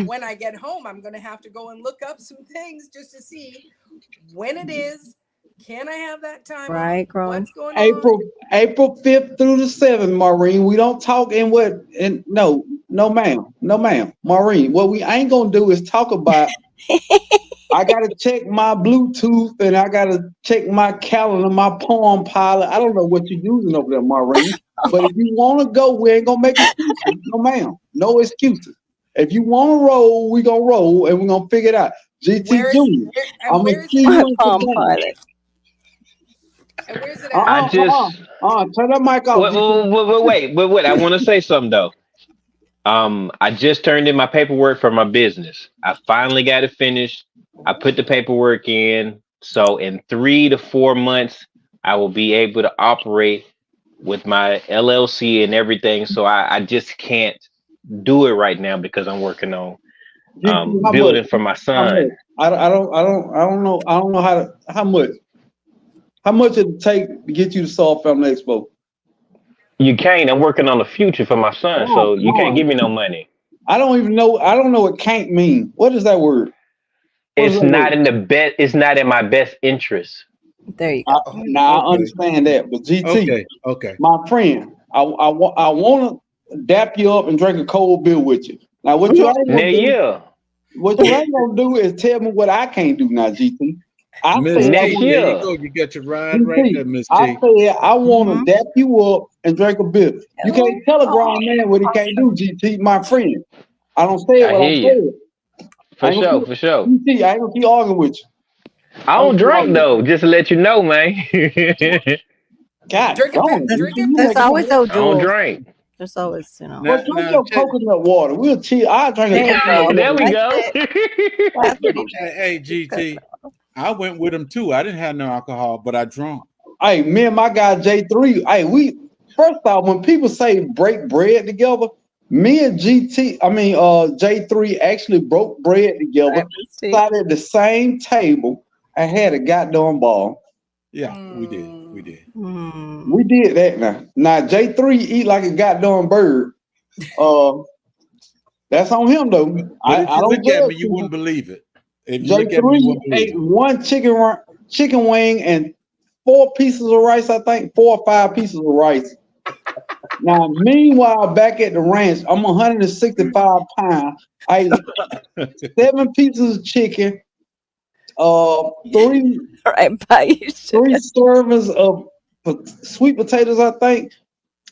when I get home, I'm gonna have to go and look up some things just to see when it is. Can I have that time? right, Chrome. What's going on? April 5th through the 7th, Maureen. We don't talk in what and no, ma'am. Maureen, what we ain't gonna do is talk about I gotta check my Bluetooth and I gotta check my calendar, my Palm Pilot. I don't know what you're using over there, Maureen. But if you want to go, we ain't gonna make excuses. No, ma'am. No excuses. If you want to roll, we gonna roll and we're gonna figure it out. GT Where is- Junior. where- and I'm gonna where's keep it at? you Palm in Pilot. And where's it Uh-uh. at? I just Turn that mic off. wait. I want to say something though. I just turned in my paperwork for my business. I finally got it finished. I put the paperwork in. So in 3 to 4 months, I will be able to operate with my LLC and everything. So I just can't do it right now because I'm working on GT, how building much? for my How son. much? I don't know how much. How much it take to get you to Soul Family Expo? You can't. I'm working on the future for my son, so you can't give me no money. I don't even know. I don't know what can't mean. What is that word? What is It's that not word? in the best. It's not in my best interest. There you go. Now I Okay. understand that, but GT, Okay. my friend, I want to dap you up and drink a cold beer with you. Now what you ain't gonna do? Yeah. What you ain't gonna do is tell me what I can't do now, GT. I Miss said I Next T, want there year. you go. You got your ride right there, GT. Miss I T. said I want to Mhm. dap you up and drink a beer. You can't tell a grown man what he can't do, GT, my friend. I don't say I what I hear you. said. For I ain't sure. gonna For sure. GT, I ain't gonna keep arguing with you. I I don't ain't drink arguing. though. Just to let you know, man. God Drink a darn, drink GT, a you There's making always me- those I don't jewels. drink. There's always, you know. Well, Now, drink now your check. coconut water. We'll chill. I'll drink a There you coconut go. There we water. That's go. it. That's what he did. Hey, GT. I went with him too. I didn't have no alcohol, but I drunk. Hey, me and my guy J3. Hey, we first off, when people say break bread together, me and J3 actually broke bread together, Right, Miss T. sat at the same table, and had a goddamn ball. Yeah, we did. We did. Hmm. We did that now. Now J3 eat like a goddamn bird. That's on him though. But I if you don't look at judge me, you people. wouldn't believe it. If you look at me, you J3 wouldn't believe ate it. one chicken wing and 4 pieces of rice, I think, 4 or 5 pieces of rice. Now, meanwhile, back at the ranch, I'm 165 pounds. I ate 7 pieces of chicken, 3 Right by you. servings of sweet potatoes, I think,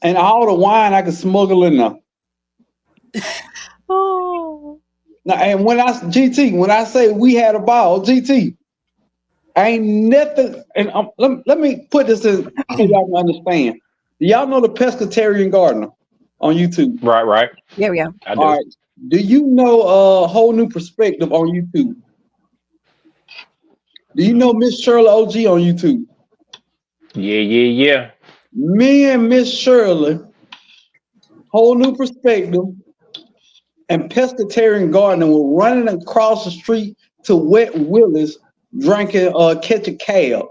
and all the wine I could smuggle in there. Oh. Now, and when I say we had a ball, GT, ain't nothing. And let me put this in so y'all can understand. Do y'all know the Pescatarian Gardener on YouTube? Right. Here we go. I do. All right. Do you know a whole new perspective on YouTube? Do you know Miss Shirley OG on YouTube? Yeah. Me and Miss Shirley, whole new perspective, and Pescatarian Gardener were running across the street to Wet Willis drinking Catch a Cab.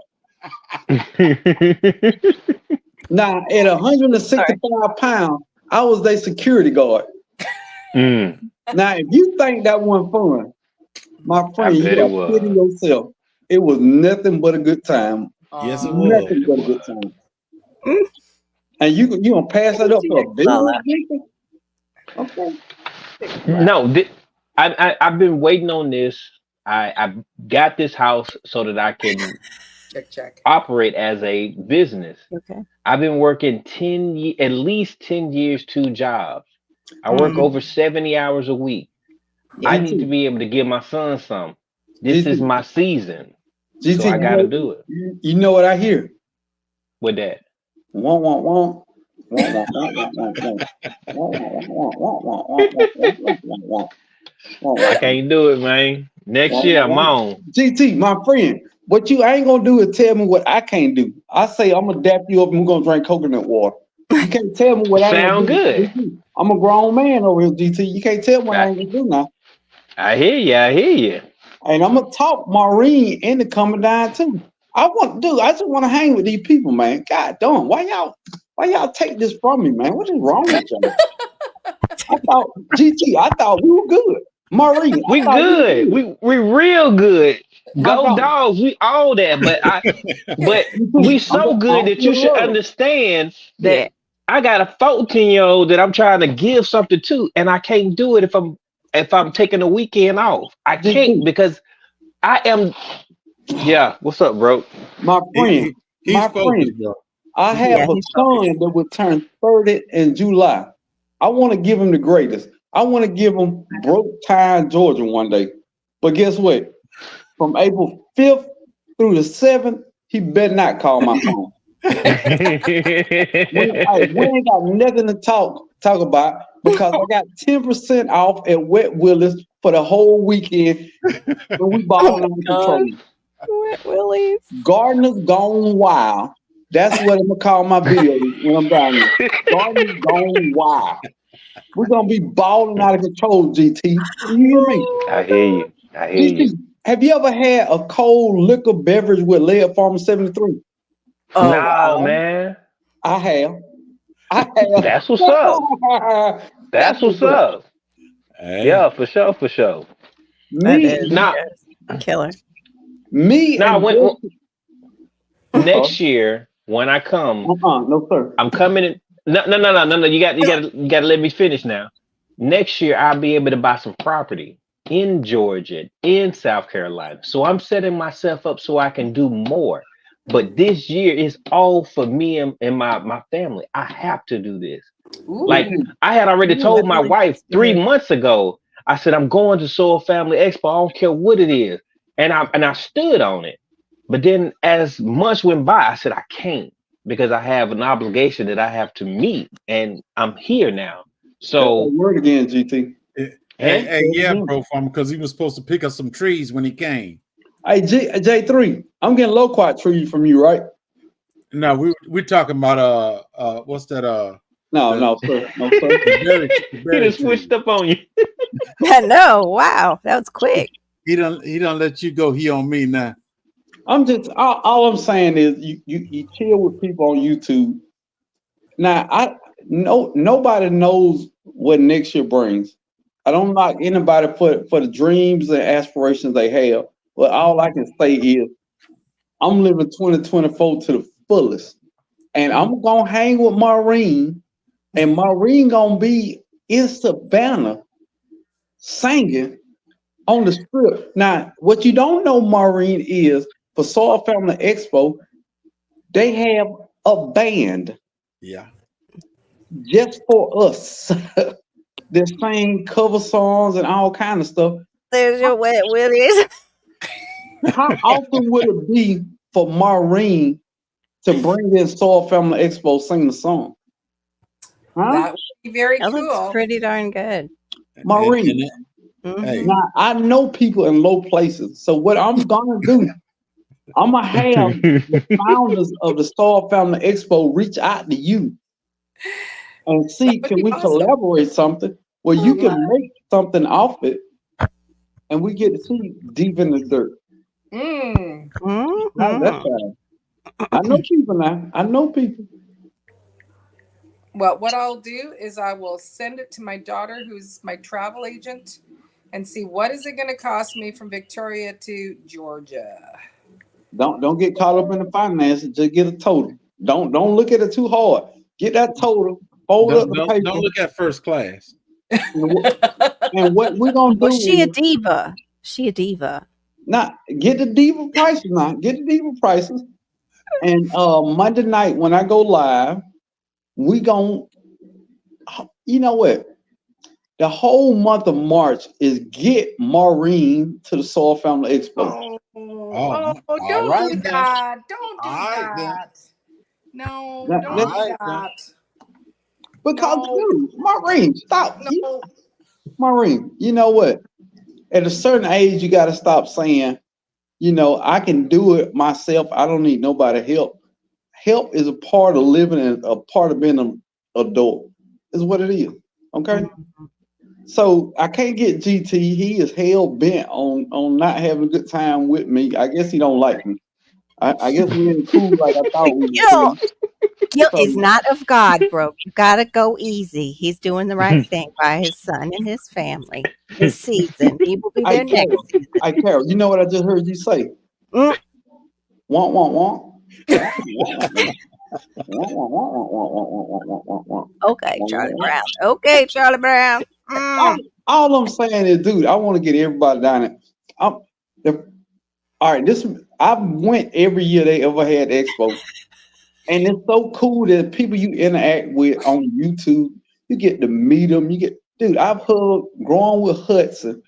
Now, at 165 pounds, I was their security guard. Mm, Now, if you think that wasn't fun, my friend, bet you it are was. kidding yourself. It was nothing but a good time. Yes, it Nothing was. but a good time. Mm. And you gonna pass that up to a business Lola. people? Okay. No, I've been waiting on this. I got this house so that I can Check. operate as a business. Okay. I've been working at least 10 years, 2 jobs. I work Mm. over 70 hours a week. I Me need to too. be able to give my son some. This is GT, my season, GT, so I gotta do it you know what I hear? with that. Wah, wah, wah. Wah, wah, wah, wah, wah, wah. Wah, wah, wah, wah, wah, wah, wah, wah, wah, wah. Wah, wah, I can't do it, man. Next wah, year wah, I'm wah. on. GT, my friend, what you ain't gonna do is tell me what I can't do. I say I'm gonna dap you up and we're gonna drink coconut water. You can't tell me what I ain't Sound gonna do. good. GT, I'm a grown man over here, GT. You can't tell me what I I, ain't gonna do now. I hear you. I hear you. And I'm gonna talk Maureen into coming down too. I just want to hang with these people, man. God damn, why y'all take this from me, man? What is wrong with y'all? I thought I thought we were good. Maureen, I We thought we were good. good. We real good. My Go dog. dogs. We all that. But we so good that you should understand that Yeah. I got a 14-year-old that I'm trying to give something to, and I can't do it if I'm taking a weekend off. I can't because I am. Yeah. What's up, bro? My friend, He's my focused, friend, bro. I have Yeah, a he's son that will turn 30 in July. I want to give him the greatest. I want to give him Broke Time, Georgia one day. But guess what? From April 5th through the 7th, he better not call my phone. We ain't got nothing to talk about because I got 10% off at Wet Willis for the whole weekend and we balling out of control. Wet Willies. Gardeners Gone Wild. That's what I'm gonna call my video when I'm down there. Gardeners Gone Wild. We're gonna be balling out of control, GT. You hear me? I hear you. I hear GT, you. have you ever had a cold liquor beverage with Lead Farmer 73? Oh, No, wow. man. I have. That's what's up. That's what's up. Hey. Yeah, for sure, for sure. That Me, is Now, killer. me now and when Jesse- next year when I come, no sir. I'm coming in. No. You got to let me finish now. Next year I'll be able to buy some property in Georgia, in South Carolina. So I'm setting myself up so I can do more. But this year is all for me and my family. I have to do this. Ooh. Like I had already Ooh, told that my really wife feels 3 good. months ago. I said I'm going to Soul Family Expo. I don't care what it is, and I stood on it. But then as months went by, I said I can't because I have an obligation that I have to meet, and I'm here now. So Word again, GT. Hey, yeah, Pro Farmer, because he was supposed to pick up some trees when he came. Hey, J3, I'm getting loquat trees from you, right? No, we're talking about what's that? No, sir. No, sir. he just switched up on you. No, wow, that was quick. He don't let you go. He on me now. I'm just all I'm saying is you chill with people on YouTube. Now nobody knows what next year brings. I don't knock anybody for the dreams and aspirations they have. But all I can say is I'm living 2024 to the fullest. And I'm gonna hang with Maureen, and Maureen gonna be in Savannah singing on the strip. Now, what you don't know, Maureen, is for Soul Family Expo, they have a band Yeah. just for us. They sing cover songs and all kind of stuff. There's your Wet Willies. How often would it be for Maureen to bring in Soul Family Expo sing the song? Huh? That would be very That looks cool. pretty darn good. Maureen. Hey. Mhm. Now I know people in low places. So what I'm gonna do, I'm gonna have the founders of the Soul Family Expo reach out to you and see, That would can be we awesome. collaborate something where you can make something off it and we get to see deep in the dirt. Mm. Not that Mhm. bad. I know people now. I know people. Well, what I'll do is I will send it to my daughter, who's my travel agent, and see what is it going to cost me from Victoria to Georgia. Don't get caught up in the finances. Just get a total. Don't look at it too hard. Get that total. Fold up the paper. Don't look at first class. And what we're gonna do Well, she a is diva. She a diva. not get the diva prices now. Get the diva prices. And Monday night when I go live, we gon' you know what? The whole month of March is get Maureen to the Soul Family Expo. Oh, all don't right do then. that. Don't do All right then. that. No, That- don't that's- do All right then. that. Because No. dude, Maureen, stop. No. Maureen, you know what? At a certain age, you got to stop saying, you know, I can do it myself. I don't need nobody help. Help is a part of living and a part of being an adult. Is what it is. Okay. So I can't get GT. He is hell bent on not having a good time with me. I guess he don't like me. I guess we ain't cool like I thought we Guilt, were. guilt So- is not of God, bro. You gotta go easy. He's doing the right thing by his son and his family. This season, he will be Hey, there next Carol, season. hey, Carol, you know what I just heard you say? Mm. Want, want, want. Want. Okay, Charlie Brown. Okay, Charlie Brown. All I'm saying is, dude, I want to get everybody down there. All right, I went every year they ever had Expo, and it's so cool that people you interact with on YouTube, you get to meet them. Dude, I've grown with Hudson.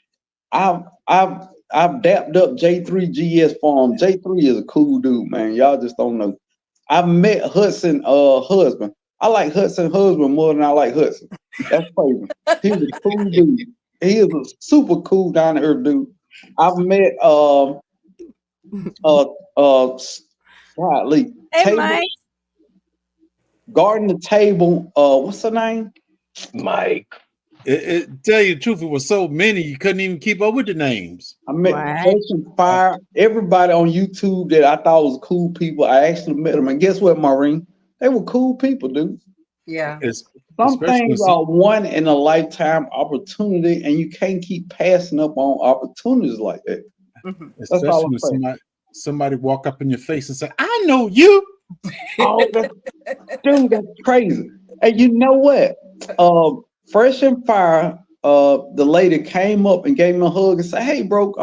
I've dapped up J3GS Farm. J3 is a cool dude, man. Y'all just don't know. I've met Hudson husband. I like Hudson husband more than I like Hudson. That's crazy. He's a cool dude. He is a super cool down to earth dude. I've met Lee. Hey, Mike. Garden the Table. What's her name? Mike. Tell you the truth, it was so many you couldn't even keep up with the names. I met Right. Fresh and Fire. Everybody on YouTube that I thought was cool people, I actually met them. And guess what, Maureen? They were cool people, dude. Yeah. Some Especially things with are one in a lifetime opportunity, and you can't keep passing up on opportunities like that. Mhm. That's all Especially I'm when saying. somebody walk up in your face and say, "I know you." Oh, dude, that's crazy. And you know what? Fresh and Fire, the lady came up and gave me a hug and said, "Hey, bro,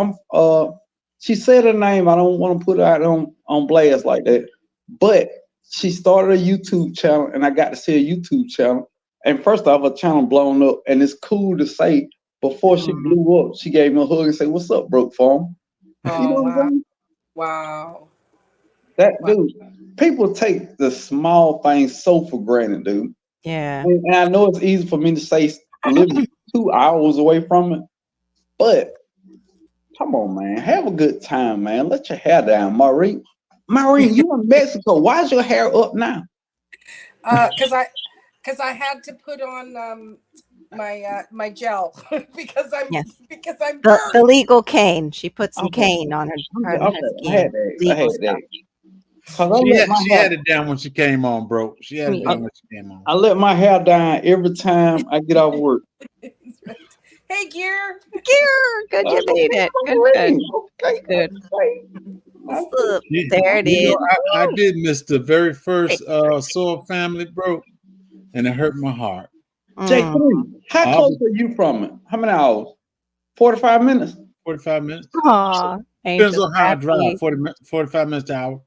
she said her name. I don't want to put her out on blast like that, but she started a YouTube channel, and I got to see a YouTube channel. And first off, her channel blown up, and it's cool to say before she blew up, she gave me a hug and said, "What's up, Broke Farm?" You know Oh, what I'm wow. saying? Wow. That Wow. dude, people take the small things so for granted, dude. Yeah. And I know it's easy for me to say living 2 hours away from it, but come on, man, have a good time, man. Let your hair down, Maureen. Maureen, you in Mexico? Why is your hair up now? Because I had to put on my gel because I'm Yes. I'm The burnt. legal cane. She put some Okay. cane on her Okay, I skin. had that. Legal stuff. Cause She had it down when she came on, bro. She had it Yeah. down when she came on. I let my hair down every time I get off work. Hey, Gear. Good, you made it. Good. Maureen, okay, Good. Look, You- there it you is. know, I did miss the very first Soul Family, bro, and it hurt my heart. J3, how I'll close are you from it? How many hours? 45 minutes? 45 minutes. Aw, Depends Angel on how I Happy. drive. 45 minutes to hour.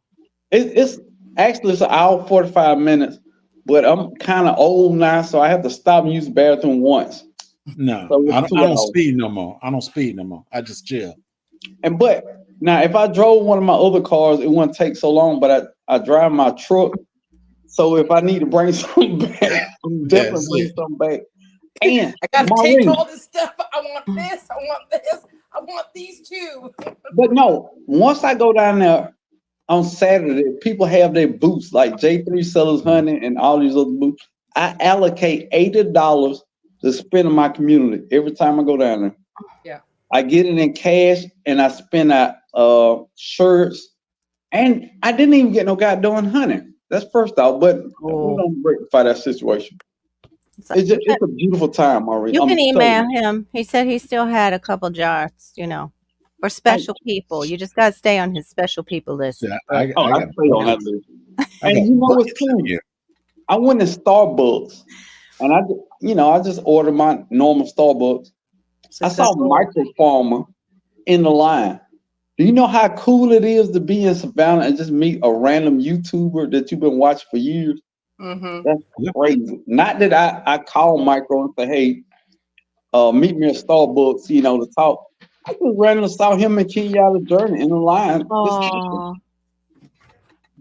It's actually it's an hour 45 minutes, but I'm kind of old now, so I have to stop and use the bathroom once. No, So it's I 2 don't hours. speed no more. I don't speed no more. I just chill. But now if I drove one of my other cars, it wouldn't take so long, but I drive my truck. So if I need to bring something back, I'm definitely Yes. bring something back. And I gotta Maureen, take all this stuff. I want this. I want this. I want these two. but no, once I go down there on Saturday, people have their booths like J3 Sellers Honey and all these other booths. I allocate $80 to spend in my community every time I go down there. Yeah. I get it in cash and I spend out shirts. And I didn't even get no goddamn honey. That's first off, but we don't rectify that situation. So It's a beautiful time, Maureen. you I'm can telling email him. He said he still had a couple jars, for special people. You just got to stay on his special people list. Yeah, I can stay on that list. And you know what's cool? I went to Starbucks and I just ordered my normal Starbucks. I saw Micro Farmer in the line. Do you know how cool it is to be in Savannah and just meet a random YouTuber that you've been watching for years? Mm-hmm. That's crazy. Not that I call Micro and say, hey, meet me at Starbucks, you know, to talk. I just randomly saw him and Kenyatta Journey in the line. Oh,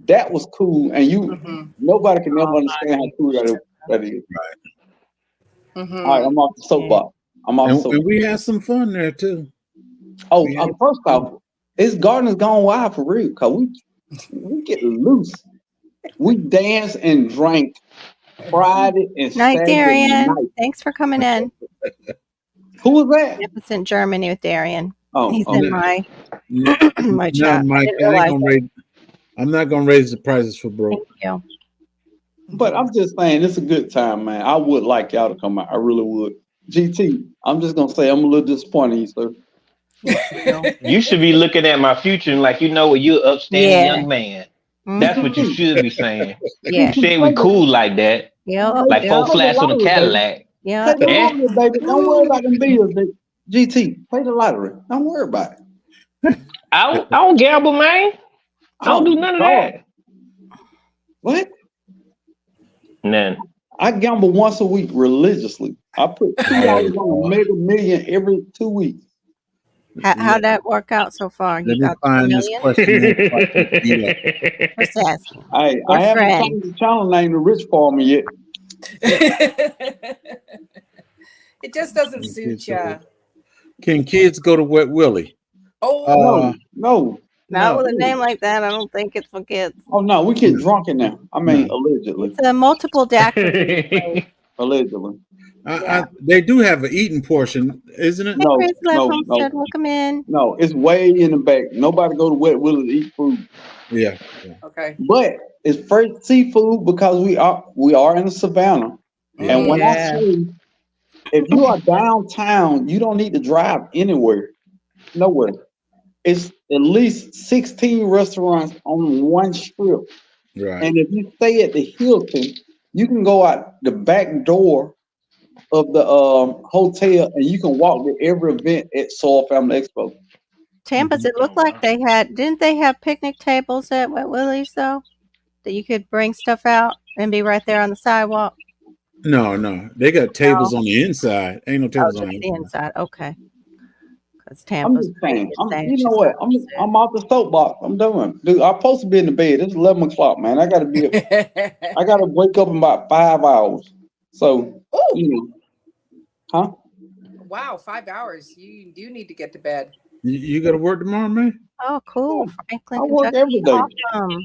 That was cool, and Mhm. nobody can never understand how cool that is. Mhm. All right, I'm off the soapbox. I'm off the And soapbox. we had some fun there too. Oh, Yeah. first off, this garden has gone wild for real, cause we get loose. We danced and drank Friday and night, Saturday Darian. night. Thanks for coming in. Who was that? Magnificent Germany with Darian. Oh, He's okay. in my No, chat. I Mike, didn't realize it. I'm not gonna raise the prices for broke. Thank you. But I'm just saying, it's a good time, man. I would like y'all to come out. I really would. GT, I'm just gonna say I'm a little disappointed, in you, sir. You should be looking at my future and like, you know what, you're an upstanding Yeah. young man. Mhm. That's what you should be saying. Yeah. You saying we cool like that, Yep. like Yep. 4 flats on a Lottery, baby. Cadillac. Play Yep. the Eh? lottery, baby. Don't worry about them bills, baby. GT, play the lottery. Don't worry about it. I don't gamble, man. I don't do none of that. What? None. I gamble once a week religiously. I put $2 on a Mega Million every 2 weeks. How'd that work out so far? Let You me got 2 find this million? question. Just asking. I Or haven't friend. changed the channel name to Rich Farmer yet. It just doesn't suit you. Can kids go to Wet Willie? Oh, No. Not with a name like that. I don't think it's for kids. Oh no, we get drunk in there. I mean, allegedly. It's a multiple daiquiri. Allegedly. They do have an eating portion, isn't it? No, Chris left no, Homestead. no. Welcome in. No, it's way in the back. Nobody go to Wet Willie to eat food. Yeah. okay. But it's first seafood because we are in the savannah. And when I Yeah. say if you are downtown, you don't need to drive anywhere. Nowhere. It's at least 16 restaurants on one strip. Right. And if you stay at the Hilton, you can go out the back door of the hotel and you can walk to every event at Soul Family Expo. Tampa's, it looked like didn't they have picnic tables at Wet Willie's though? That you could bring stuff out and be right there on the sidewalk? No. They got tables on the inside. Ain't no Oh, tables just on the the inside. Okay. Because I'm Tampa's just saying, saying you she's know what? not interested. I'm off the soapbox. I'm done. Dude, I'm supposed to be in the bed. It's 11 o'clock, man. I gotta wake up in about 5 hours. So, Oh, you know, huh? wow, 5 hours. You do need to get to bed. You got to work tomorrow, man? Oh, cool. Franklin, I work Kentucky. every day. Awesome.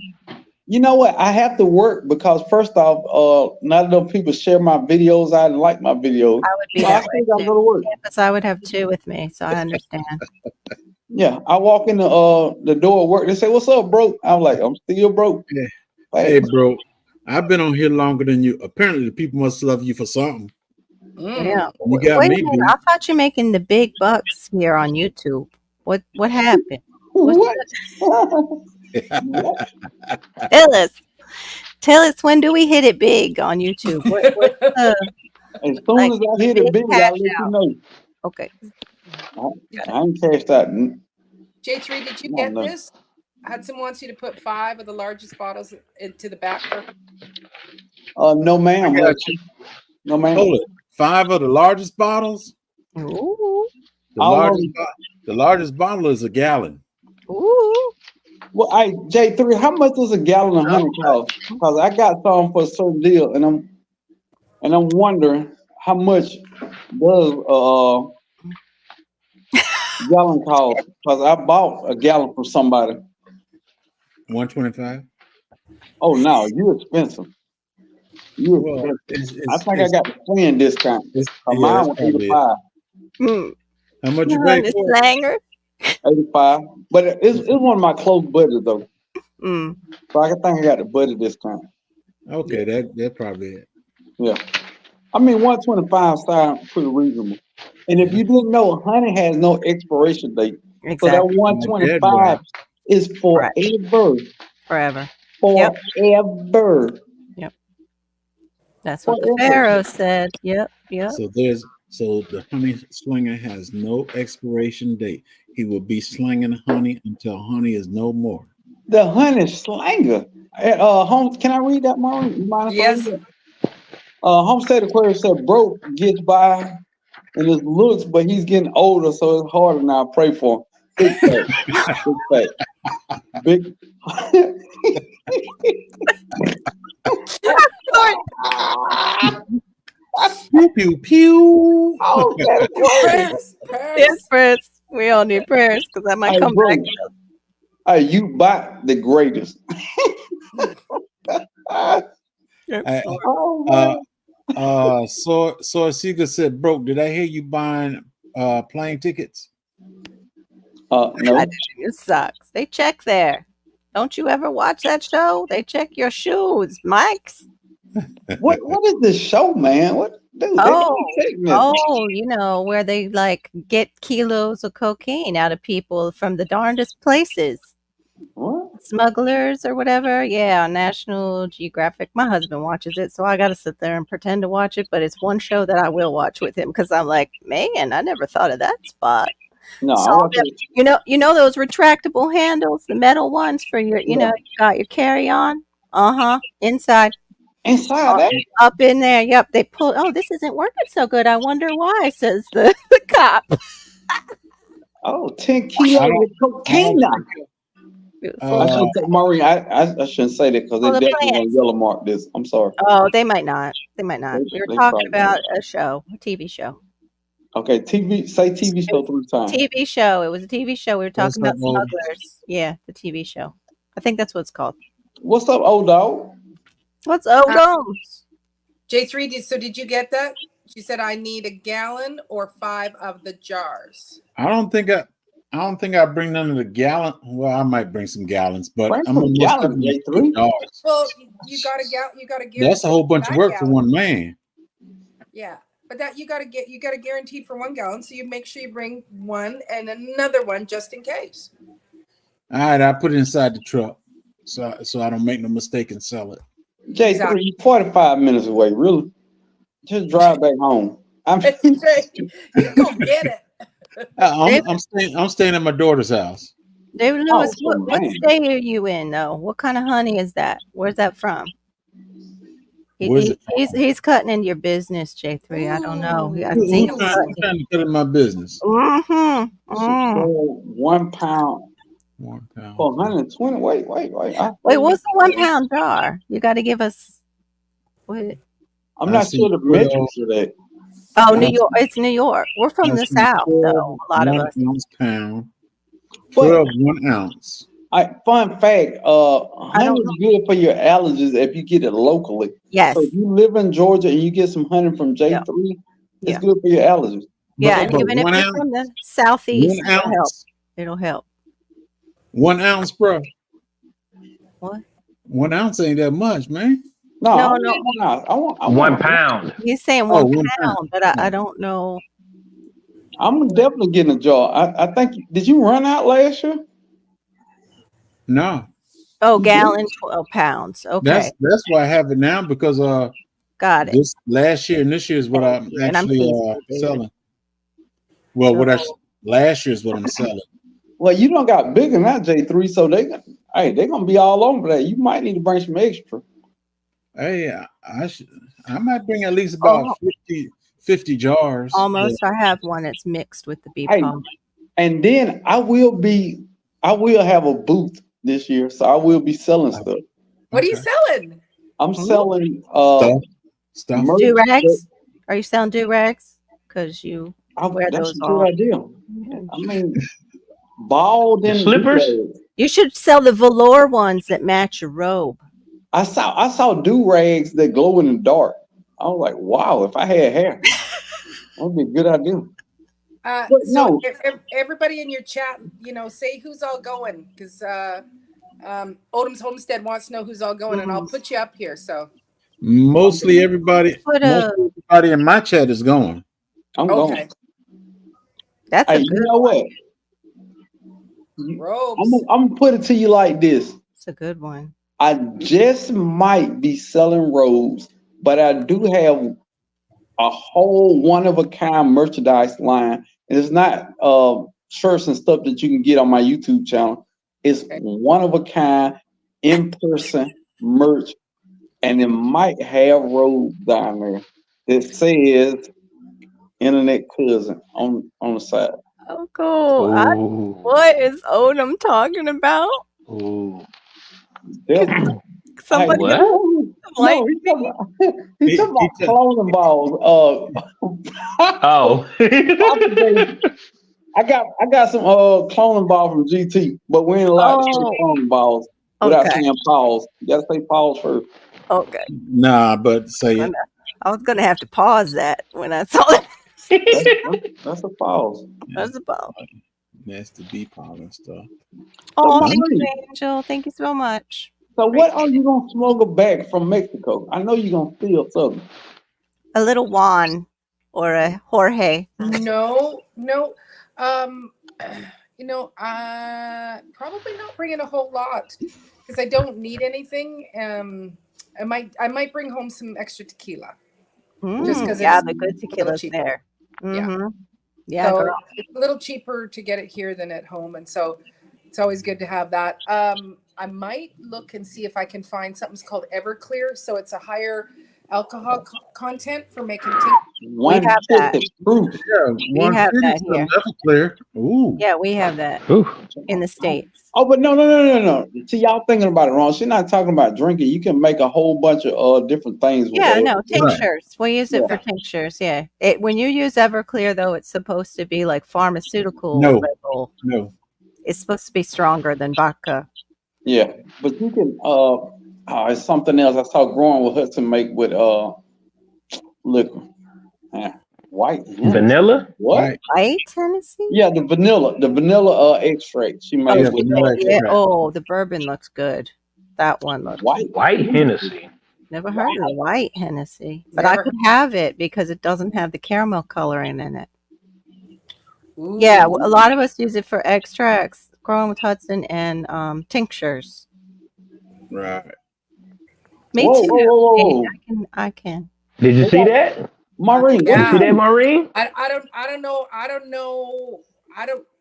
You know what? I have to work because first off, not enough people share my videos. I like my videos. I would be So I that still way gotta go too. to work. Tampa's, I would have 2 with me, so I understand. Yeah, I walk in the door of work. They say, "What's up, bro?" I'm like, "I'm still broke." Yeah. Hey, Hey, bro, I've been on here longer than you. Apparently, the people must love you for something. Yeah. You got Wait me a minute. beat. I thought you're making the big bucks here on YouTube. What happened? what? Tell us when do we hit it big on YouTube? What's the As soon Like, as I hit it big, cash I'll let you know. okay? I ain't cashed out. J3, did you No, get no. this? Hudson wants you to put 5 of the largest bottles into the back. No, ma'am. I got you. No, ma'am. Hold it. 5 of the largest bottles. Ooh, The largest bottle is a gallon. ooh. Well, J3, how much does a gallon of honey cost? Because I got some for a certain deal, and I'm wondering how much does gallon cost? Because I bought a gallon from somebody. 125. Oh no, you expensive. You Well, expensive. I think I got the plan discount. it's, Mine that's was probably it. 85. Mm. How much you You're pay on the for it? slanger. 85. But it's one of my close buddies though. Mm. So I think I got the budget discount. Okay, that's probably it. Yeah. I mean 125 sounds pretty reasonable. And if you didn't know, honey has no expiration date. So that Exactly. 125 right. is forever. Forever. Forever. That's what the Forever. Pharaoh said. Yep. So the honey slinger has no expiration date. He will be slinging honey until honey is no more. The honey slanger. Holmes, can I read that, Maureen? You mind if I Yes. read that? Homestead Aquarius said, broke gets by in his looks, but he's getting older, so it's harder now. I pray for him. Big fact. Big fact. Big. Pew pew pew. Oh, that's great. Yes, prayers. We all need prayers because I might Hey, come bro. back. Hey, you bought the greatest. Yes, I- Oh, Uh, man. so Sika said, "Broke, did I hear you buying plane tickets?" No. It sucks. They check there. Don't you ever watch that show? They check your shoes, Mike's. What is this show, man? What, dude? They Oh, don't take nothing. Oh, you know, where they like get kilos of cocaine out of people from the darndest places. What? Smugglers or whatever. Yeah, on National Geographic. My husband watches it, so I got to sit there and pretend to watch it. But it's one show that I will watch with him because I'm like, man, I never thought of that spot. No, I So watch it. you know those retractable handles, the metal ones for your, you know, you got your carry on. Inside, Inside that. up in there. Yep, they pull. Oh, this isn't working so good. I wonder why. Says the cop. Oh, 10 kilos I don't- of cocaine. Now. I shouldn't say, Maureen, I shouldn't say that because they Oh, the definitely want plants. to yellow mark this. I'm sorry. Oh, they might not. They might not. We were They talking probably about a show, a TV show. Okay, say TV show 3 times. TV show. It was a TV show. We were What's talking about up, old? smugglers. Yeah, the TV show. I think that's what it's called. What's up, old dog? What's Odoms? J3, did you get that? She said I need a gallon or 5 of the jars. I don't think I bring none of the gallon. Well, I might bring some gallons, but Bring I'm some gonna gallons, J3. dollars. Well, you got to guarantee. That's a whole bunch of that work for gallon. one man. Yeah, but that you got to guaranteed for 1 gallon, so you make sure you bring one and another one just in case. All right, I put it inside the truck, so I don't make no mistake and sell it. J3, Exactly. you 45 minutes away, really? Just drive back home. You go get it. I'm staying at my daughter's house. David Lewis, Oh, what man. state are you in though? What kind of honey is that? Where's that from? Where's it He's cutting into your business, J3. I don't know. I Ooh. see I'm him trying to cut in my business. Mm-hmm. So 1 pound 1 pound. for 120. Wait. Wait, what's the 1 pound jar? You got to give us. What? I'm I not see sure the 12. metrics of that. Oh, New York. It's New York. We're from I the see South, 12 though. A lot of 1 us. ounce pound. But- 12 1 ounce. Fun fact, honey don't is good for your allergies if you get it locally. Yes. So if you live in Georgia and you get some honey from J3, it's Yeah. good for your allergies. Yeah, and But even if 1 you're ounce, from the Southeast, 1 it'll help. ounce, It'll help. 1 ounce, bro. What? 1 ounce ain't that much, man. No, No, I no. want- I want 1 pound. He's saying Oh, 1 1 pound, but I don't know. I'm definitely getting a jar. I think. Did you run out last year? No, Oh, gallon, 12 pounds. Okay, that's why I have it now because got it. this last year and this year is what I'm And I'm actually teasing you, David. selling. Well, last year is what I'm selling. Well, you don't got bigger than that, J3. So they're gonna be all over that. You might need to bring some extra. Hey, I might bring at least about 50 jars. Almost. I have one that's mixed with the bee Hey. pollen. And then I will have a booth this year, so I will be selling stuff. What are you Okay. selling? I'm selling Stuff. merch. Do rags? Are you selling do rags? Because you wear That's those a good all. idea. I mean, bald and Slippers? You should sell the velour ones that match your robe. I saw do rags that glow in the dark. I was like, wow, if I had hair, that would be a good idea. But So no. everybody in your chat, say who's all going, because Odom's Homestead wants to know who's all going, and I'll put you up here. So Mostly everybody in my chat is going. I'm okay, going. That's a Hey, good you know what? robes. I'm gonna put it to you like this. It's a good one. I just might be selling robes, but I do have a whole one-of-a-kind merchandise line. And it's not shirts and stuff that you can get on my YouTube channel. It's one-of-a-kind, in-person merch. And it might have robes down there that says, internet cousin on the side. Oh, cool. Ooh. What is Odom talking about? Ooh. Definitely. Somebody What? like No, me? he talking about He- cloning balls. Oh. I got some cloning ball from GT, but we ain't allowed to say Oh, cloning balls without okay. saying pause. You gotta say pause first. Okay. Nah, but say it. I was gonna have to pause that when I saw it. That's a pause. That's a pause. Nasty bee pollen stuff. Oh, So, thank you, Marie, Angel. Thank you so much. so what are you gonna smuggle back from Mexico? I know you're gonna steal something. A little Juan or a Jorge. No, no. Um, probably not bringing a whole lot because I don't need anything. I might bring home some extra tequila. Just 'cause Yeah, it's the good a little tequila's cheaper. there. Yeah. Mm-hmm. Yeah, So girl. it's a little cheaper to get it here than at home, and so it's always good to have that. I might look and see if I can find something's called Everclear, so it's a higher alcohol content for making One have that. proof. Yeah, We have that here. Everclear. Ooh. Yeah, we have that Ooh. in the States. Oh, but no. See, y'all thinking about it wrong. She's not talking about drinking. You can make a whole bunch of different things with Yeah, that. no, tinctures. We use it Yeah. for tinctures. Yeah. When you use Everclear, though, it's supposed to be like pharmaceutical No. level. No. It's supposed to be stronger than vodka. Yeah, but you can it's something else I saw growing with Hudson make with liquor. White Vanilla? What? Right. White Tennessee? Yeah, the vanilla extract she made Yeah, with vanilla Yeah. extract. Oh, the bourbon looks good. That one looks white. White Hennessy. Never heard of white Hennessy. But I Never- could have it because it doesn't have the caramel coloring in it. Ooh. Yeah, a lot of us use it for extracts, growing with Hudson, and tinctures. Right. Me Whoa, too. whoa. I can. Did you see that? Maureen, Did you see that, Maureen? I don't know.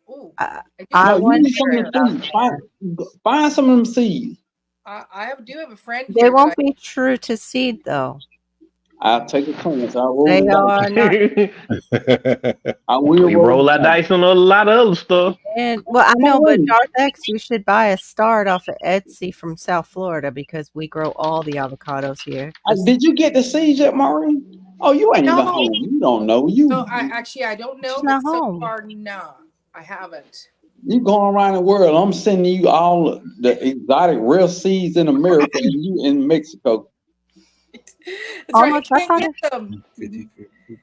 Ooh. I No, you want need some of them seeds. Find some of them seeds. I do have a friend They here. won't be true to seed though. I'll take a chance. I'll roll They the are not. I will We roll our dice on a lot of other stuff. And, well, I know, but Maureen. Darth X, you should buy a start off of Etsy from South Florida because we grow all the avocados here. Did you get the seeds yet, Maureen? Oh, you ain't No. even home. You don't know. No, I don't know. She's But not so home. far, no, I haven't. You going around the world. I'm sending you all the exotic rare seeds in America and you in Mexico. That's Almost, right. I I thought can't get them.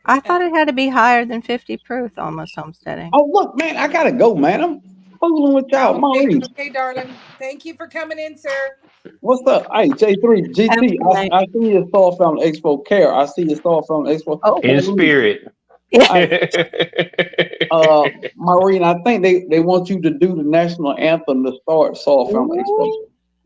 I thought it had to be higher than 50 proof, almost homesteading. Oh, look, man, I gotta go, man. I'm fooling with y'all. Maureen, Okay, darling. Thank you for coming in, sir. what's up? Hey, J3, Have a GT, good night. I see your Soul Fountain Expo care. I see your Soul Fountain Expo. Oh, In spirit. Maureen, I think they want you to do the national anthem to start Soul Fountain Expo.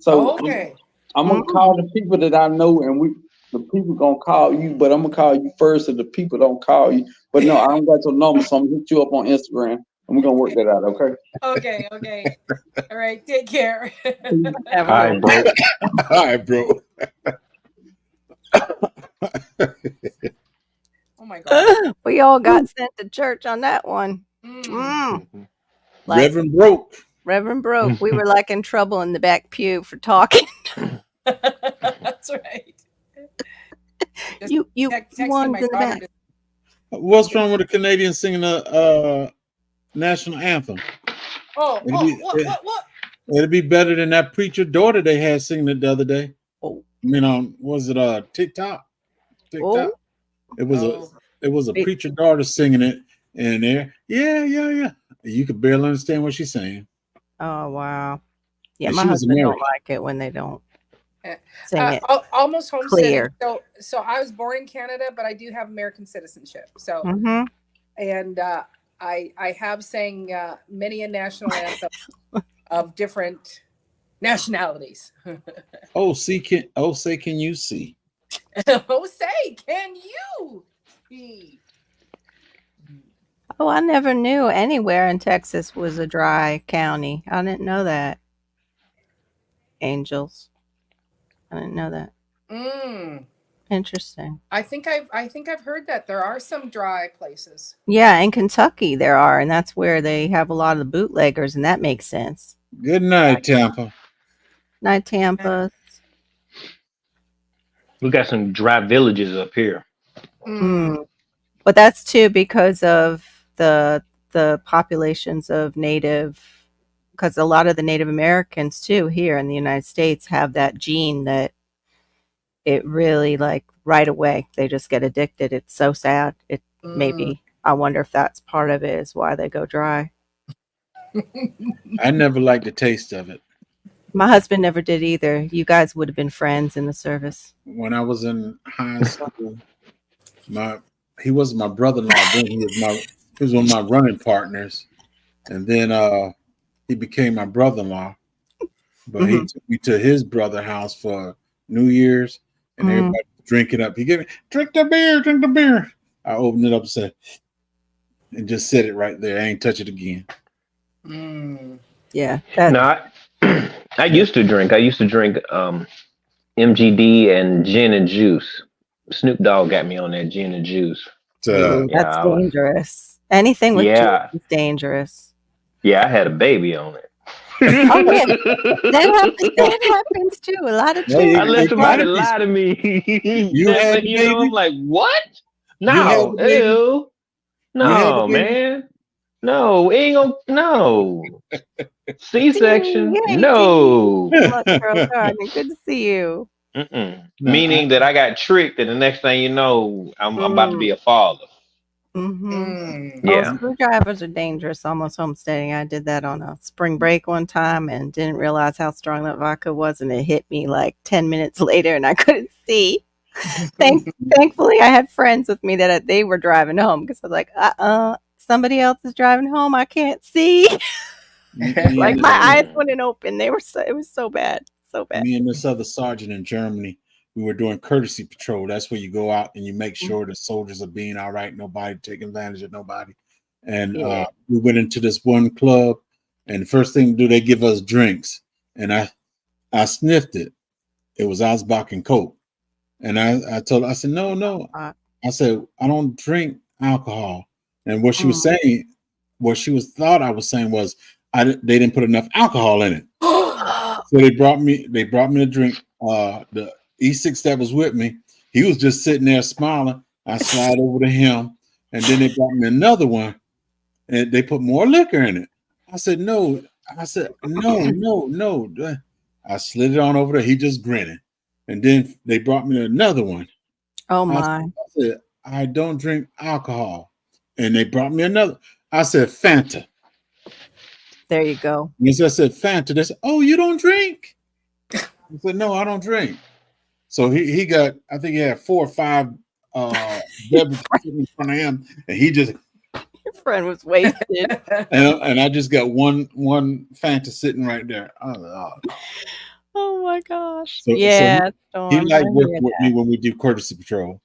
So Okay. I'm gonna call the people that I know, and the people gonna call you, but I'm gonna call you first, so the people don't call you. But no, I don't got your number, so I'm gonna hit you up on Instagram, and we're gonna work that out. Okay. Okay. All right. Take care. Have a All right, bro. All right, bro. Oh my God. We all got sent to church on that one. Mm. Like Reverend Broke. Reverend Broke. We were like in trouble in the back pew for talking. That's right. Just You texting ones my in the daughter. back. What's wrong with the Canadians singing the national anthem? What? It'd be better than that preacher daughter they had singing it the other day. Oh. I mean, was it TikTok? Oh. It was Oh. a preacher daughter singing it, and there, yeah. You could barely understand what she's saying. Oh wow. Yeah, And my she was husband don't American. like it when they don't Eh, sing it. Almost homesteading. Clear. So I was born in Canada, but I do have American citizenship. So Mm-hmm. and I have sang many a national anthem of different nationalities. Say, can you see? Oh, say, can you see? Oh, I never knew anywhere in Texas was a dry county. I didn't know that. Angels. I didn't know that. Mm. Interesting. I think I've heard that there are some dry places. Yeah, in Kentucky there are, and that's where they have a lot of the bootleggers, and that makes sense. Good night, Tampa. Night Tampa. We got some dry villages up here. Mm. But that's too because of the populations of native, because a lot of the Native Americans too here in the United States have that gene that it really like right away they just get addicted. It's so sad. It maybe I wonder if that's part of it is why they go dry. I never liked the taste of it. My husband never did either. You guys would have been friends in the service. When I was in high school, he was my brother-in-law. Then he was one of my running partners, and then he became my brother-in-law. But he took me to his brother's house for New Year's, and everybody was drinking up. He gave me drink the beer. I opened it up and said, and just said it right there. I ain't touch it again. Yeah. No, I used to drink. MGD and gin and juice. Snoop Dogg got me on that gin and juice. That's Yeah, dangerous. Anything with Yeah. juice is dangerous. Yeah, I had a baby on it. Oh yeah, that happens too. A lot of Yeah, juice. I let somebody might be- lie to me. You had a You know, baby? I'm like, what? You had No, a baby? ew. You had No, a baby? man. No, we ain't gonna, no. C-section, Yay, no. Look, Girl Garden, good to see you. Mm-mm. No, Meaning that I got tricked, and the next thing you know, I'm about to be a father. Mm-hmm. Yeah. Screwdrivers are dangerous. Almost homesteading. I did that on a spring break one time and didn't realize how strong that vodka was, and it hit me like 10 minutes later, and I couldn't see. Thankfully, I had friends with me that they were driving home because I was like, somebody else is driving home. I can't see. Like my eyes wouldn't open. It was so bad, so bad. Me and this other sergeant in Germany, we were doing courtesy patrol. That's where you go out and you make sure the soldiers are being all right, nobody taking advantage of nobody. And we went into this one club, and the first thing to do, they give us drinks, and I sniffed it. It was Osbach and Coke, and I told her, I said, no. I said, I don't drink alcohol. And what she was saying, what she thought I was saying was, they didn't put enough alcohol in it. So they brought me a drink. The E6 that was with me, he was just sitting there smiling. I slide over to him, and then they brought me another one, and they put more liquor in it. I said, no. I said, no. I slid it on over there. He just grinning. And then they brought me another one. Oh my. I said, I don't drink alcohol. And they brought me another. I said, Fanta. There you go. Yes, I said Fanta. They said, oh, you don't drink? I said, no, I don't drink. So he got, I think he had 4 or 5 beverages in front of him, and he just, Your friend was wasted. and I just got one Fanta sitting right there. Oh my gosh. So Yeah. he liked working with me when we do courtesy patrol.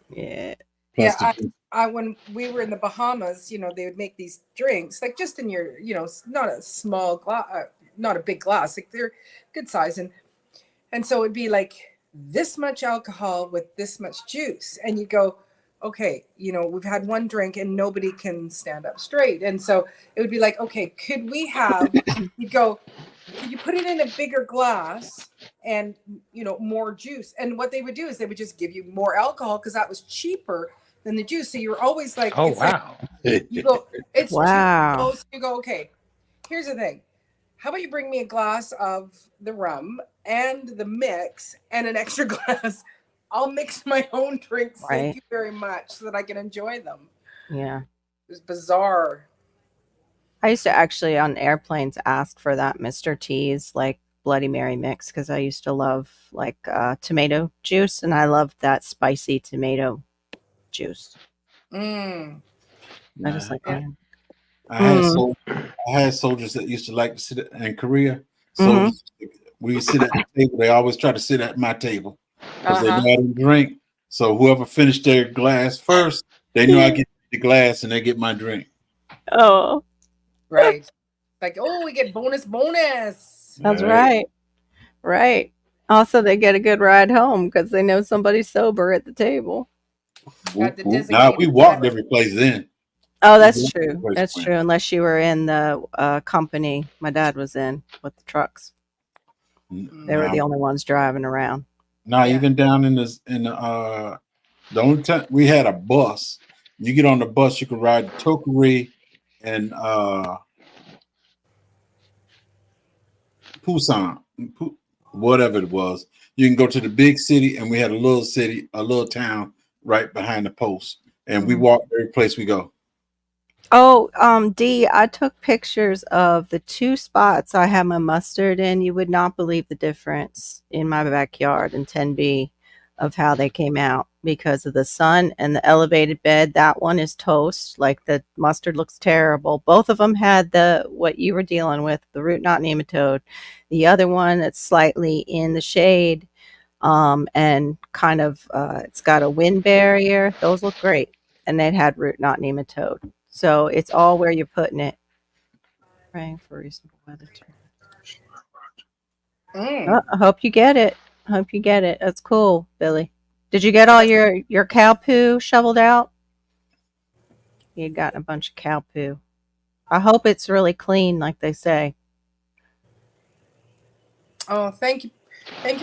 Yeah. Plus Yeah, I when we were in the Bahamas, they would make these drinks like just in your, not a small glass, not a big glass, like they're good size, and so it'd be like this much alcohol with this much juice, and you go, okay, we've had one drink and nobody can stand up straight, and so it would be like, okay, could we have? You'd go, could you put it in a bigger glass and more juice? And what they would do is they would just give you more alcohol because that was cheaper than the juice. So you're always like, Oh, it's wow. like, you go, it's Wow. too close. You go, okay, here's the thing. How about you bring me a glass of the rum and the mix and an extra glass? I'll mix my own drinks. Right. Thank you very much, so that I can enjoy them. Yeah. It was bizarre. I used to actually on airplanes ask for that Mr. T's like Bloody Mary mix because I used to love like tomato juice, and I loved that spicy tomato juice. I just like that. I had soldiers that used to like to sit in Korea. So we sit at the table. They always try to sit at my table because they know I don't drink. So whoever finished their glass first, they know I get the glass and they get my drink. Oh, Right. Like, we get bonus. that's right. Right. Also, they get a good ride home because they know somebody's sober at the table. Got the Nah, we designated walked driver. every place then. Oh, We that's walked every true. place That's went. true. Unless you were in the company my dad was in with the trucks. They were Nah, the only ones driving around. nah, Yeah. even down in the only time we had a bus. You get on the bus, you could ride to Tokari and Busan, whatever it was. You can go to the big city, and we had a little town right behind the post, and we Mhm. walked every place we go. Oh, D, I took pictures of the two spots I had my mustard in. You would not believe the difference in my backyard in 10B of how they came out because of the sun and the elevated bed. That one is toast. Like the mustard looks terrible. Both of them had what you were dealing with, the root knot nematode. The other one that's slightly in the shade, and kind of it's got a wind barrier. Those look great, and it had root knot nematode. So it's all where you're putting it. Praying for reasonable weather. I hope you get it. I hope you get it. That's cool, Billy. Did you get all your cow poo shoveled out? You had gotten a bunch of cow poo. I hope it's really clean, like they say. Oh, thank you,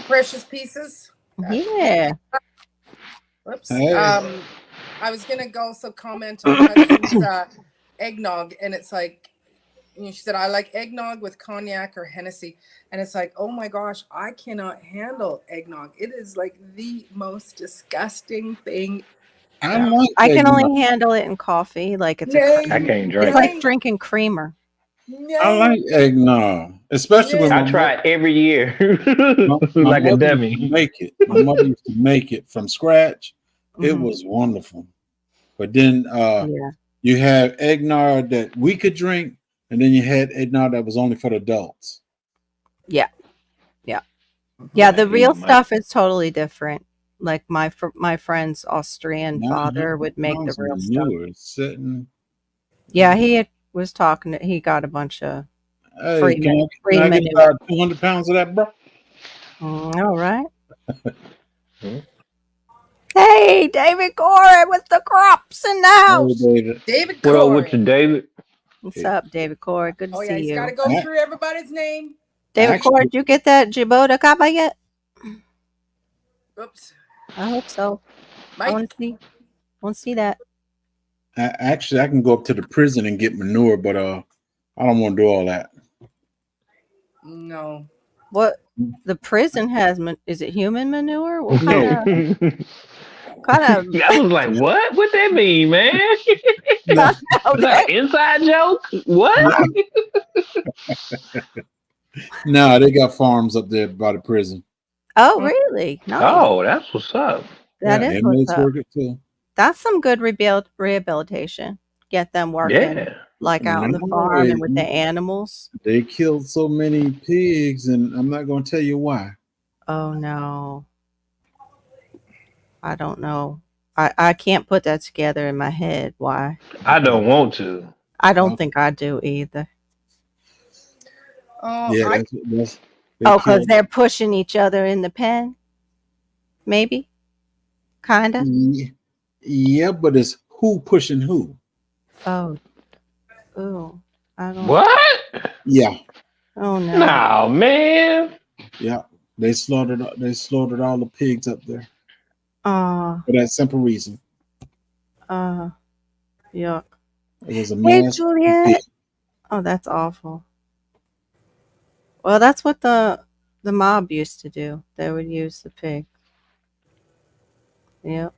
precious pieces. Yeah. Whoops. Hey. I was gonna go also comment on Hudson's eggnog, and it's like, she said, I like eggnog with cognac or Hennessy, and it's like, oh my gosh, I cannot handle eggnog. It is like the most disgusting thing. I like I can eggnog. only handle it in coffee, like it's Nay, a I can't it's drink. like drinking creamer. I like eggnog, especially when Yeah. I try it every year, my like a mother used to dummy. make it. My mother used to make it from scratch. It Mhm. was wonderful. But then Yeah. you have eggnog that we could drink, and then you had eggnog that was only for the adults. Yeah. Yeah, the I real eat my- stuff is totally different. Like my friend's Austrian Now, father would make the pounds real of stuff. manure sitting. Yeah, was talking. He got a bunch of Hey, free can free I get manure. about 200 pounds of that, bro? All right. Hmm? Hey, David Corey with the crops in the Hey, house. David. David What up with Corey. you, David? What's up, David Corey? Good to Oh yeah, see he's got to you. go I- through everybody's name. David Corey, did you get that Jibota Kappa yet? Oops. I hope so. I Mike. want to see that. Actually, I can go up to the prison and get manure, but I don't want to do all that. No. What the prison has? Is it human manure? What No. kind of? I was like, what? What that mean, man? No. Is that an inside joke? What? No, they got farms up there by the prison. Oh, really? Nice. Oh, that's what's up. That is what's inmates up. work it too. That's some good rehabilitation. Get them working Yeah. like out on the No, farm and with the animals. They killed so many pigs, and I'm not going to tell you why. Oh no. I don't know. I can't put that together in my head. Why? I don't want to. I don't think I do either. Oh, Yeah, I, that's Oh, because they're pushing each other in the pen? Maybe? Kinda? Yeah, but it's who pushing who. Oh. Ooh. I don't What? Yeah, Oh no. No, man. yeah. They slaughtered all the pigs up there Uh for that simple reason. yuck. It was a Hey mass. Juliet. Oh, that's awful. Well, that's what the mob used to do. They would use the pig. Yep.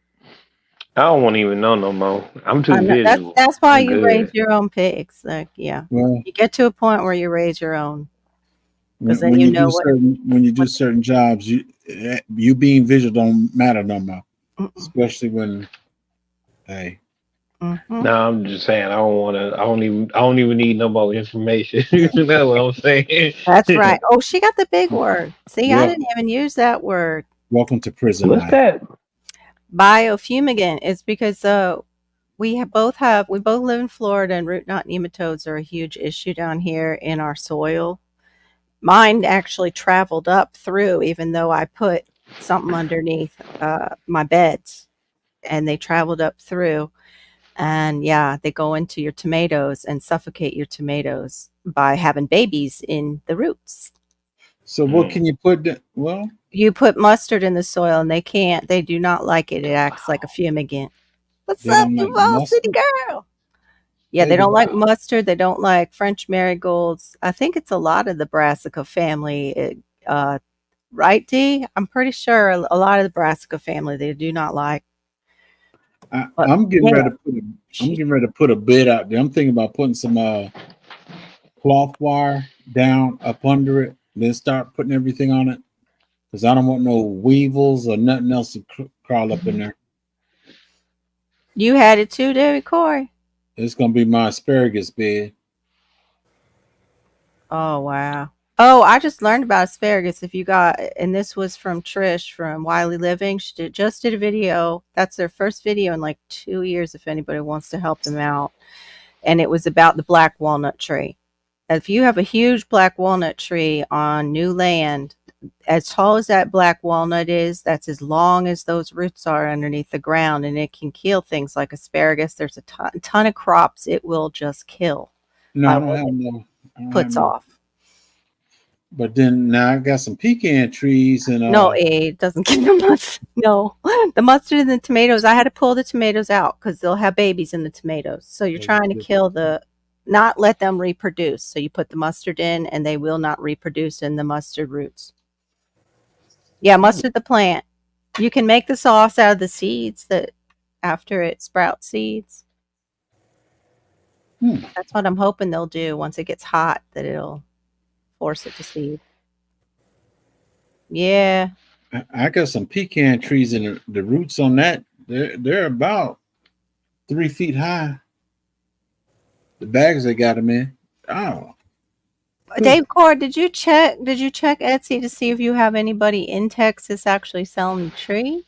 I don't want to even know no more. I'm too I know. visual. That's why I'm you good. raise your own pigs. Like, yeah. Well, You get to a point where you raise your own. Because then when you you know do what. when you do certain jobs, you being visual don't matter no more. Mm-mm. Especially when, hey, Mhm. No, I'm just saying I don't want to. I don't even need no more information. You know what I'm saying? That's right. Oh, she got the big word. See, I Yeah. didn't even use that word. welcome to prison What's life. that? Biofumigant is because we both live in Florida, and root knot nematodes are a huge issue down here in our soil. Mine actually traveled up through, even though I put something underneath my beds, and they traveled up through. And yeah, they go into your tomatoes and suffocate your tomatoes by having babies in the roots. So what can you put? Well, You put mustard in the soil, and they do not like it. It acts like a fumigant. What's they up, don't like Duval City mustard. girl? Yeah, Hey, they don't like Duval. mustard. They don't like French marigolds. I think it's a lot of the brassica family. Right, D? I'm pretty sure a lot of the brassica family they do not like. But I'm getting yeah, ready to put. I'm getting ready to put a bid out there. I'm thinking about putting some cloth wire down up under it, then start putting everything on it, because I don't want no weevils or nothing else to crawl up in there. you had it too, Derry Corey. It's gonna be my asparagus bed. Oh wow. Oh, I just learned about asparagus. If you got, and this was from Trish from Wiley Living. She just did a video. That's their first video in like 2 years. If anybody wants to help them out, and it was about the black walnut tree. If you have a huge black walnut tree on new land, as tall as that black walnut is, that's as long as those roots are underneath the ground, and it can kill things like asparagus. There's a ton of crops it will just kill No, by I don't what have it no. I don't have puts no. off. But then now I got some pecan trees and No, it doesn't kill the mustard. No, the mustard and the tomatoes. I had to pull the tomatoes out because they'll have babies in the tomatoes. So you're trying to kill not let them reproduce. So you put the mustard in, and they will not reproduce in the mustard roots. Yeah, mustard the plant. You can make the sauce out of the seeds that after it sprouts seeds. That's what I'm hoping they'll do once it gets hot, that it'll force it to seed. Yeah. I got some pecan trees and the roots on that they're about 3 feet high. The bags they got them in. Oh, Dave Cord, did you check Etsy to see if you have anybody in Texas actually selling the tree?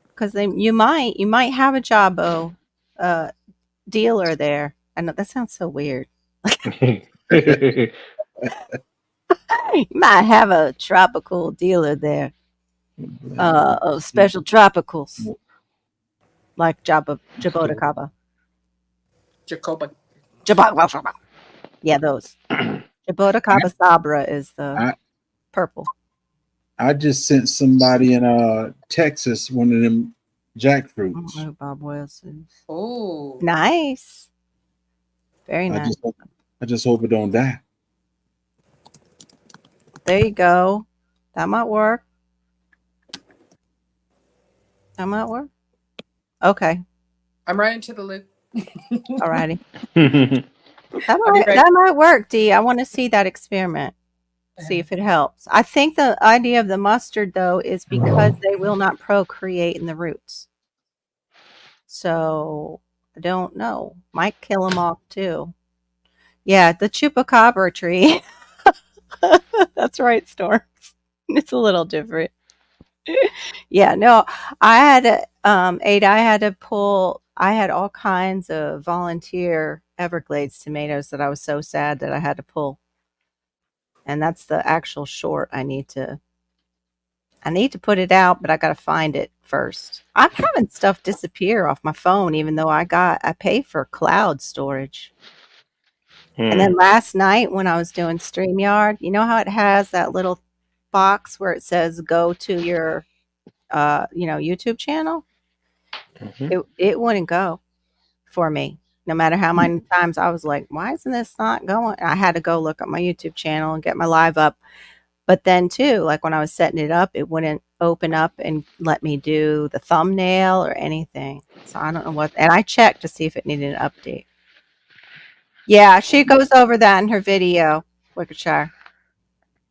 Because you might have a Jabo dealer there. I know that sounds so weird. You might have a tropical dealer there. Of special tropicals. Like Jabota Caba. Jacoba. Yeah, those. Jabota Caba Sabra is the purple. I just sent somebody in Texas one of them jackfruits. Oh, Bob Wilson. Oh, Nice. Very I nice. just hope it don't die. There you go. That might work. Okay. I'm right into the loop. Alrighty. I'll be right- That might work, Dee. I want to see that experiment. See if it helps. I think the idea of the mustard, though, is because they will not procreate in the roots. So I don't know. Might kill them off too. Yeah, the chupacabra tree. That's right, Storm. It's a little different. Yeah, no, I had Ada, I had all kinds of volunteer Everglades tomatoes that I was so sad that I had to pull. And that's the actual short I need to put it out, but I got to find it first. I'm having stuff disappear off my phone, even though I pay for cloud storage. And then last night when I was doing StreamYard, you know how it has that little box where it says go to your YouTube channel? It wouldn't go for me. No matter how many times I was like, why isn't this not going? I had to go look at my YouTube channel and get my live up. But then too, like when I was setting it up, it wouldn't open up and let me do the thumbnail or anything. So I don't know what, and I checked to see if it needed an update. Yeah, she goes over that in her video, Wickershire.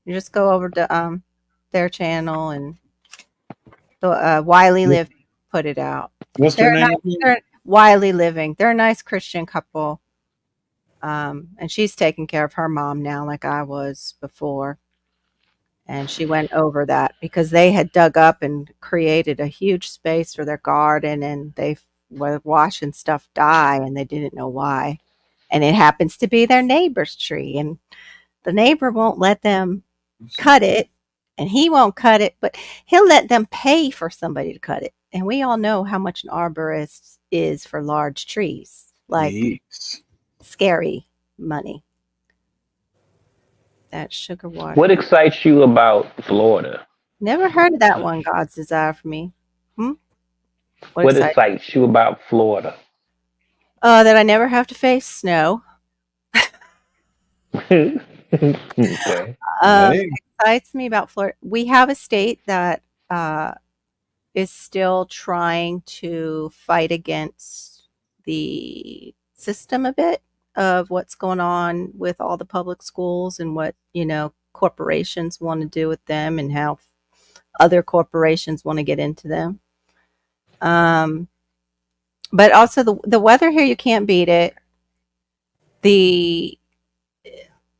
You just go over to their channel, and Wiley Live put it out. What's their name? They're Wiley Living. They're a nice Christian couple. And she's taking care of her mom now, like I was before. And she went over that because they had dug up and created a huge space for their garden, and they were watching stuff die, and they didn't know why. and it happens to be their neighbor's tree, and the neighbor won't let them cut it, and he won't cut it, but he'll let them pay for somebody to cut it. And we all know how much an arborist is for large trees, like Yes. scary money. That sugar water. What excites you about Florida? Never heard of that one, God's Desire for Me. What excites- excites you about Florida? that I never have to face snow. Okay. Hey. Excites me about Florida. We have a state that is still trying to fight against the system a bit of what's going on with all the public schools and what, corporations want to do with them and how other corporations want to get into them. But also the weather here, you can't beat it.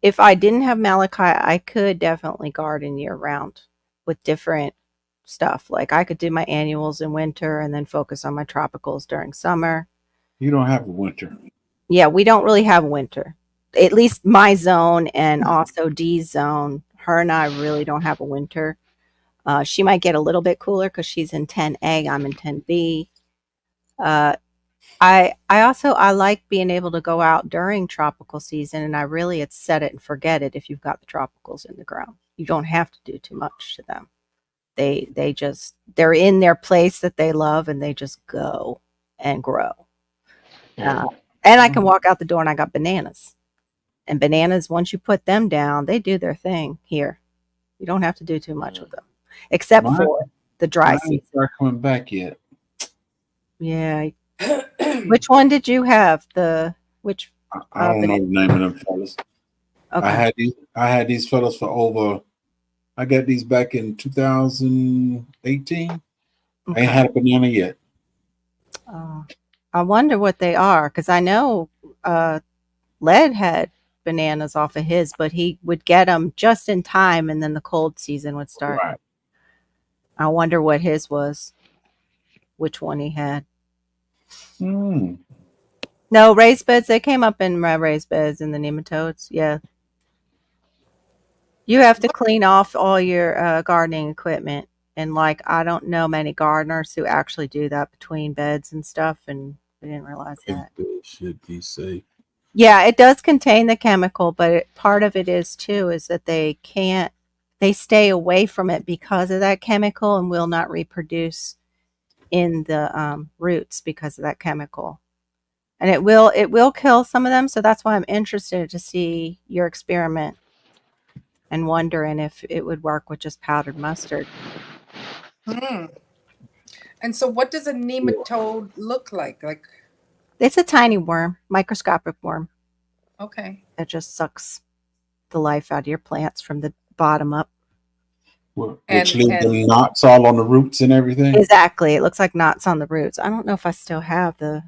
If I didn't have Malachi, I could definitely garden year round with different stuff. Like I could do my annuals in winter and then focus on my tropicals during summer. You don't have a winter. Yeah, we don't really have winter. At least my zone and also Dee's zone. Her and I really don't have a winter. She might get a little bit cooler because she's in 10A. I'm in 10B. I like being able to go out during tropical season, and it's set it and forget it if you've got the tropicals in the ground. You don't have to do too much to them. They're in their place that they love, and they just go and grow. And I can walk out the door and I got bananas. And bananas, once you put them down, they do their thing here. You don't have to do too much with them, except Mine- for the dry I season. ain't start coming back yet. Yeah. Which one did you have? I don't know the name of them fellas. Okay. I had these fellas for over. I got these back in 2018. I Okay. ain't had a banana yet. I wonder what they are, because I know Led had bananas off of his, but he would get them just in time, and then the cold season would start. Right. I wonder what his was, which one he had. Mm. No, raised beds. They came up in my raised beds in the nematodes. Yeah. You have to clean off all your gardening equipment. And I don't know many gardeners who actually do that between beds and stuff. And we didn't realize that. It should be safe. Yeah, it does contain the chemical, but part of it is that they stay away from it because of that chemical and will not reproduce in the roots because of that chemical. And it will kill some of them. So that's why I'm interested to see your experiment and wondering if it would work with just powdered mustard. And so what does a nematode look like? It's a tiny worm, microscopic worm, Okay. that just sucks the life out of your plants from the bottom up. Which leave the knots all on the roots and everything. Exactly. It looks like knots on the roots. I don't know if I still have the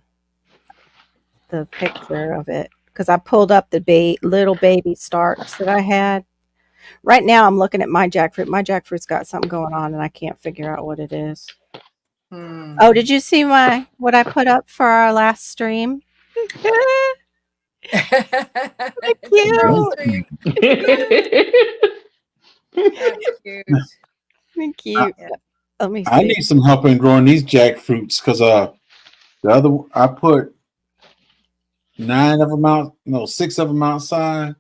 picture of it because I pulled up the little baby starts that I had. Right now I'm looking at my jackfruit. My jackfruit's got something going on and I can't figure out what it is. Oh, did you see what I put up for our last stream? Thank you. That's cute. Thank you. Let me see. I need some help in growing these jackfruits because I put 6 of them outside,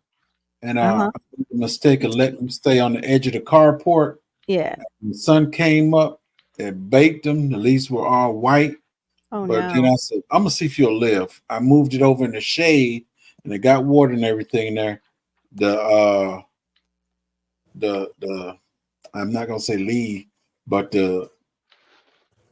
and I made the mistake of letting them stay on the edge of the carport. Yeah. The sun came up, it baked them. The leaves were all white. Oh But no. then I said, I'm gonna see if you'll live. I moved it over in the shade, and it got water and everything in there. The I'm not gonna say leaf, but that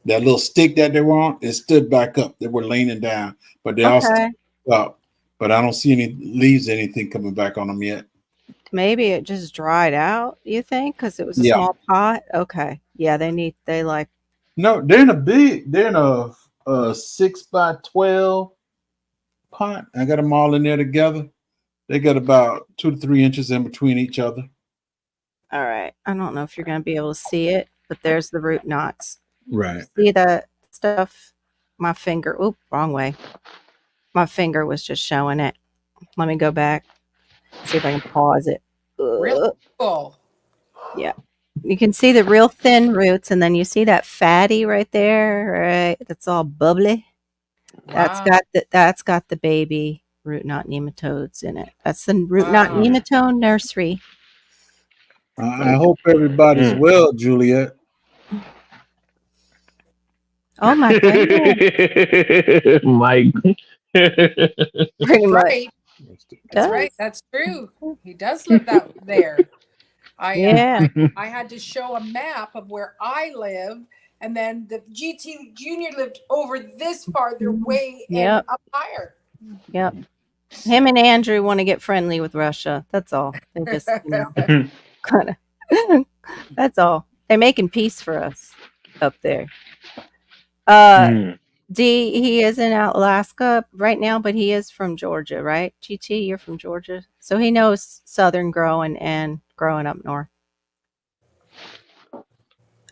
little stick that they were on, it stood back up. They were leaning down, but they all stood up. But I don't see any leaves, anything coming back on them yet. Maybe it just dried out, you think? Because it was a Yeah. small pot? Okay. Yeah, they like. No, they're in a 6x12 pot. I got them all in there together. They got about 2 to 3 inches in between each other. All right. I don't know if you're going to be able to see it, but there's the root knots. Right. See the stuff? My finger. Oop, wrong way. My finger was just showing it. Let me go back. See if I can pause it. Real cool. You can see the real thin roots, and then you see that fatty right there, right? That's all bubbly. Wow. That's got the baby root knot nematodes in it. That's the root knot Wow. nematode nursery. I hope everybody's well, Juliet. Oh my goodness. Mike. Pretty much. Right. That's Does. right. That's true. He does live that there. Yeah. I had to show a map of where I live, and then the GT Junior lived over this farther way and Yep. up higher. Yep. Him and Andrew want to get friendly with Russia. That's all. They just, kind of. That's all. They're making peace for us up there. D, he is in Alaska right now, but he is from Georgia, right? GT, you're from Georgia. So he knows Southern growing and growing up north.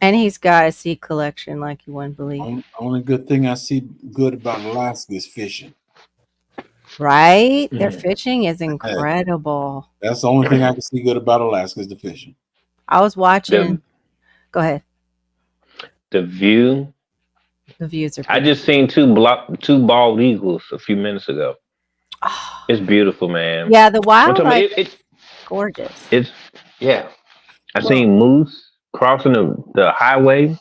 And he's got a seed collection like you wouldn't believe. Only good thing I see good about Alaska is fishing. Right? Their fishing is incredible. That's the only thing I can see good about Alaska is the fishing. I was watching. Go ahead. The view. The views are I just seen two bald eagles a few minutes ago. Oh, It's beautiful, man. yeah, the I'm talking about wildlife it's gorgeous. it's yeah. I seen moose crossing the highway.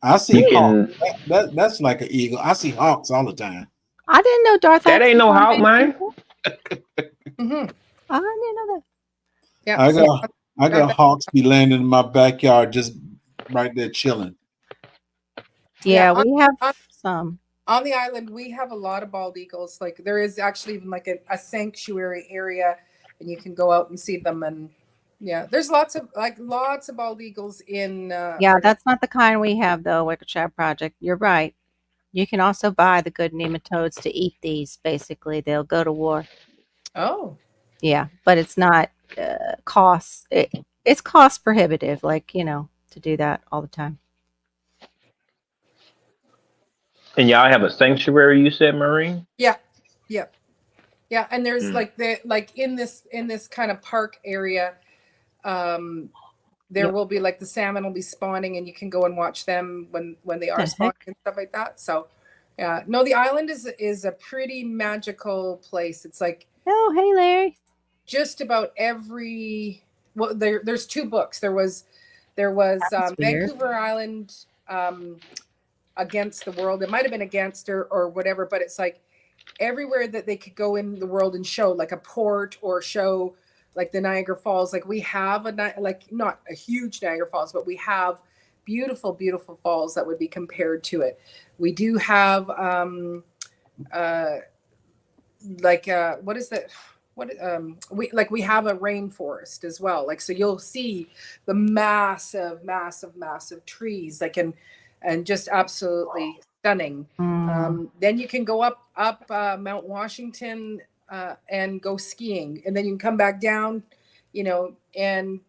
I see You hawks. can. That's like an eagle. I see hawks all the time. I didn't know Darth. That ain't no Vader hawk, was man. Mhm. I didn't know that. Yeah. I got hawks be landing in my backyard just right there chilling. Yeah, Yeah, we have some. On the island, we have a lot of bald eagles. Like there is actually even like a sanctuary area, and you can go out and see them. And yeah, there's lots of bald eagles in. Yeah, that's not the kind we have though. Wicked Shad Project. You're right. You can also buy the good nematodes to eat these. Basically, they'll go to war. Oh. Yeah, but it's not cost. It's cost prohibitive. Like to do that all the time. And y'all have a sanctuary, you said, Maureen? Yeah. And there's in this kind of park area, there will be like the salmon will be spawning, and you can go and watch them when they are spawning and stuff like that. So, no, the island is a pretty magical place. It's like, oh, hey, Larry. Just about every there's two books. There was Vancouver Island Against the World. It might have been Against or whatever, but it's like everywhere that they could go in the world and show like a port or show like the Niagara Falls. Like we have not a huge Niagara Falls, but we have beautiful, beautiful falls that would be compared to it. We do have what is that? We have a rainforest as well. Like, so you'll see the massive trees, like, and just absolutely stunning. Then you can go up Mount Washington and go skiing, and then you can come back down, and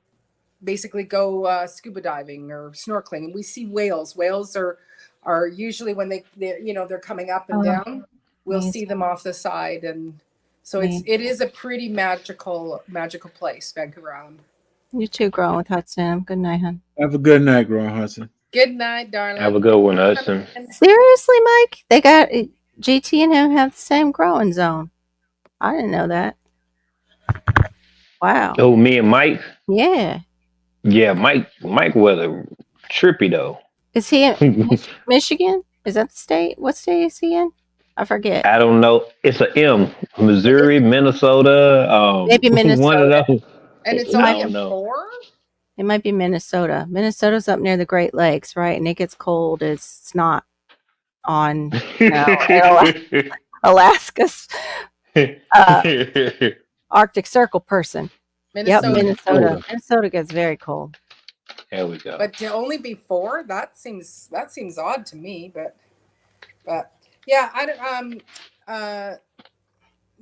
basically go scuba diving or snorkeling. And we see whales. Whales are usually when they're coming up and down. We'll see them off the side, and so it is a pretty magical place, Vancouver Island. You too, growing with Hudson. Good night, hon. Have a good night, growing Hudson. Good night, darling. Have a good one, Hudson. Seriously, Mike? They got GT and him have the same growing zone. I didn't know that. Wow. Oh, me and Mike? Yeah. Yeah, Mike weather trippy though. Is he in Michigan? Is that the state? What state is he in? I forget. I don't know. It's a M. Missouri, Minnesota. Maybe Minnesota. One of those. And it's I only don't know. 4? It might be Minnesota. Minnesota's up near the Great Lakes, right? And it gets cold as snot on Alaska's Arctic Circle person. Minnesota. Yep, Minnesota. Minnesota gets very cold. There we go. But to only be 4, that seems odd to me. But yeah,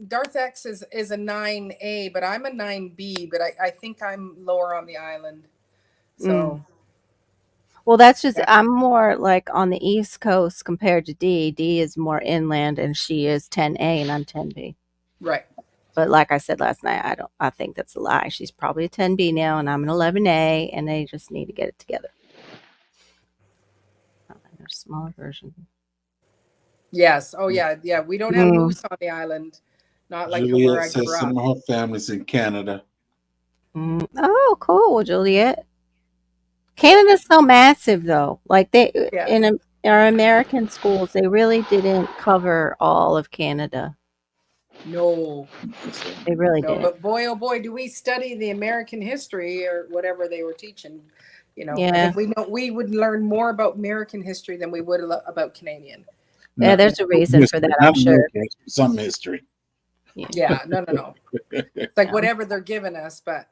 Darth X is a 9A, but I'm a 9B. But I think I'm lower on the island. So. Well, that's just I'm more like on the East Coast compared to D. D is more inland, and she is 10A, and I'm 10B. Right. But like I said last night, I think that's a lie. She's probably a 10B now, and I'm an 11A, and they just need to get it together. There's a smaller version. Yes. Oh yeah. Yeah. We don't have Mm. moose on the island. Not like where Juliet I says grew some up. of her family's in Canada. Oh, cool, Juliet. Canada's so massive, though. Like Yeah. in our American schools, they really didn't cover all of Canada. No. They really No. didn't. But boy, oh boy, do we study the American history or whatever they were teaching. You know, I Yeah. think we would learn more about American history than we would about Canadian. Yeah, there's a reason for that, I'm sure. Some history. Yeah. No. It's like whatever they're giving us, but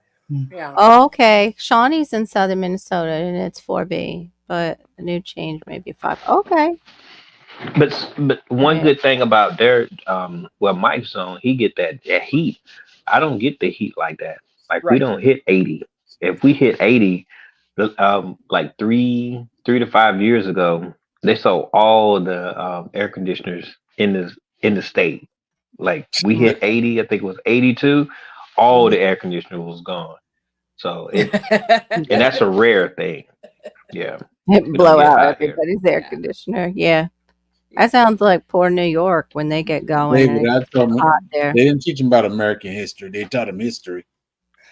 yeah. Oh, okay. Shawnee's in southern Minnesota, and it's 4B, but the new change may be 5. Okay. But one Yeah. good thing about their well, Mike's zone, he get that heat. I don't get the heat like that. Like we Right. don't hit 80. If we hit 80, like 3 to 5 years ago, they sold all the air conditioners in the state. Like we hit 80, I think it was 82. All the air conditioner was gone. So and that's a rare thing. Yeah. Blow get out hot here. everybody's air Yeah. conditioner. Yeah. That sounds like poor New York when they get going. David, and I told them, hot there. they didn't teach them about American history. They taught them history.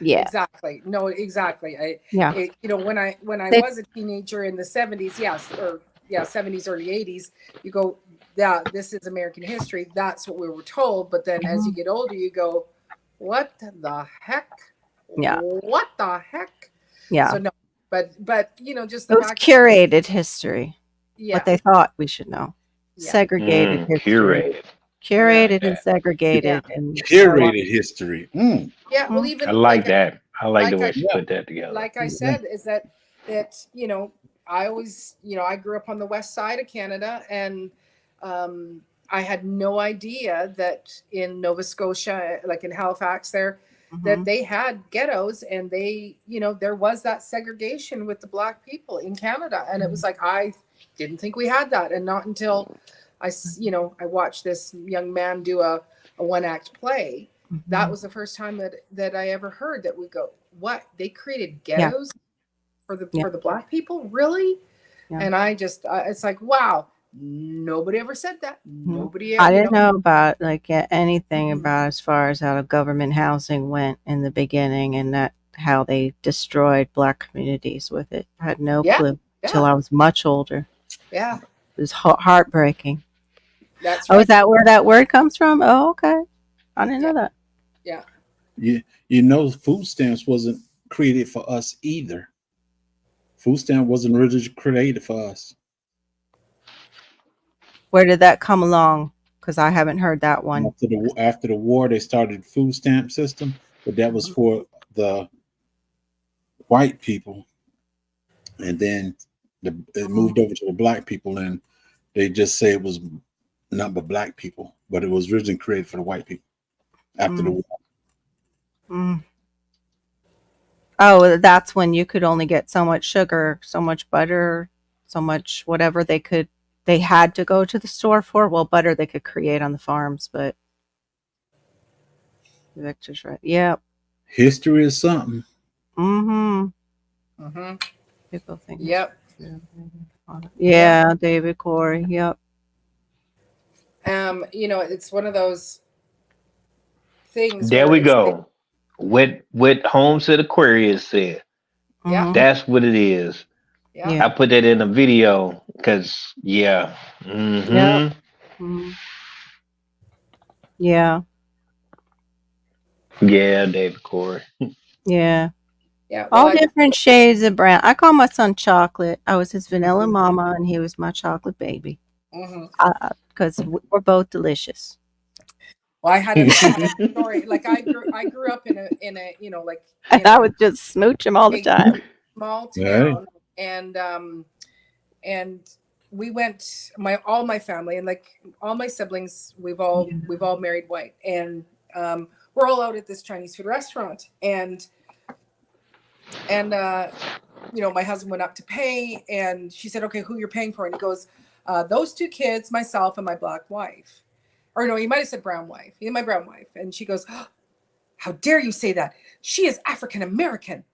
Yeah. Exactly. No, exactly. Yeah. You know, when I They- was a teenager in the 70s, yes, or yeah, 70s, early 80s, you go, yeah, this is American history. That's what we were told. But then as you get older, you go, what the heck? Yeah. What the heck? Yeah. So no, but you know, just the It was fact, curated history. yeah, What they thought we should know. Yeah. Segregated history. Curated. Curated Yeah. and segregated. And Curated history. yeah. Well, even I like that. I like the like way I- she put that together. like I said, is that you know, I always, you know, I grew up on the west side of Canada, and I had no idea that in Nova Scotia, like in Halifax, there, that they had ghettos, and they, you know, there was that segregation with the black people in Canada, and it was like I didn't think we had that, and not until I watched this young man do a one-act play. That was the first time that I ever heard that we go, what, they created ghettos for the black people, really? Yeah. And I just it's like, wow, nobody ever said that. Nobody I you didn't know about anything about as far as how government housing went in the beginning, and that how they destroyed black communities with it. I had no clue till I was much older. Yeah, It was heartbreaking. that's Oh, right. is that where that word comes from? Oh, okay. I didn't know that. You know, food stamps wasn't created for us either. Food stamp wasn't originally created for us. Where did that come along? Because I haven't heard that one. After the war, they started food stamp system, but that was for the white people, and then it moved over to the black people, and they just say it was not but black people, but it was originally created for the white people after the war. Mm. Oh, that's when you could only get so much sugar, so much butter, so much whatever they had to go to the store for. Well, butter they could create on the farms, but Victor's right. Yep. History is something. Mm-hmm. People think. Yep. Yeah, David Corey. Yep. You know, it's one of those things. There where we it's go. What Homestead Aquarius said. Yeah. Mhm. That's what it is. Yeah. Yeah. I put that in a video because Yep. Mm-hmm. Mhm. Yeah. Yeah, David Corey. Yeah. Yeah. All Well, different shades of brown. I call my son Chocolate. I was his vanilla mama, and he was my chocolate baby. mhm. Because we're both delicious. Well, I had a story. Like I grew up in a you know, like And in I a would just smooch him all the time. small Right. town, and we went, all my family, and like all my siblings, we've all married white, and we're all out at this Chinese food restaurant, and you know, my husband went up to pay, and she said, okay, who you're paying for? And he goes, those two kids, myself, and my black wife. or no, he might have said brown wife. He's my brown wife. And she goes, oh, how dare you say that? She is African American.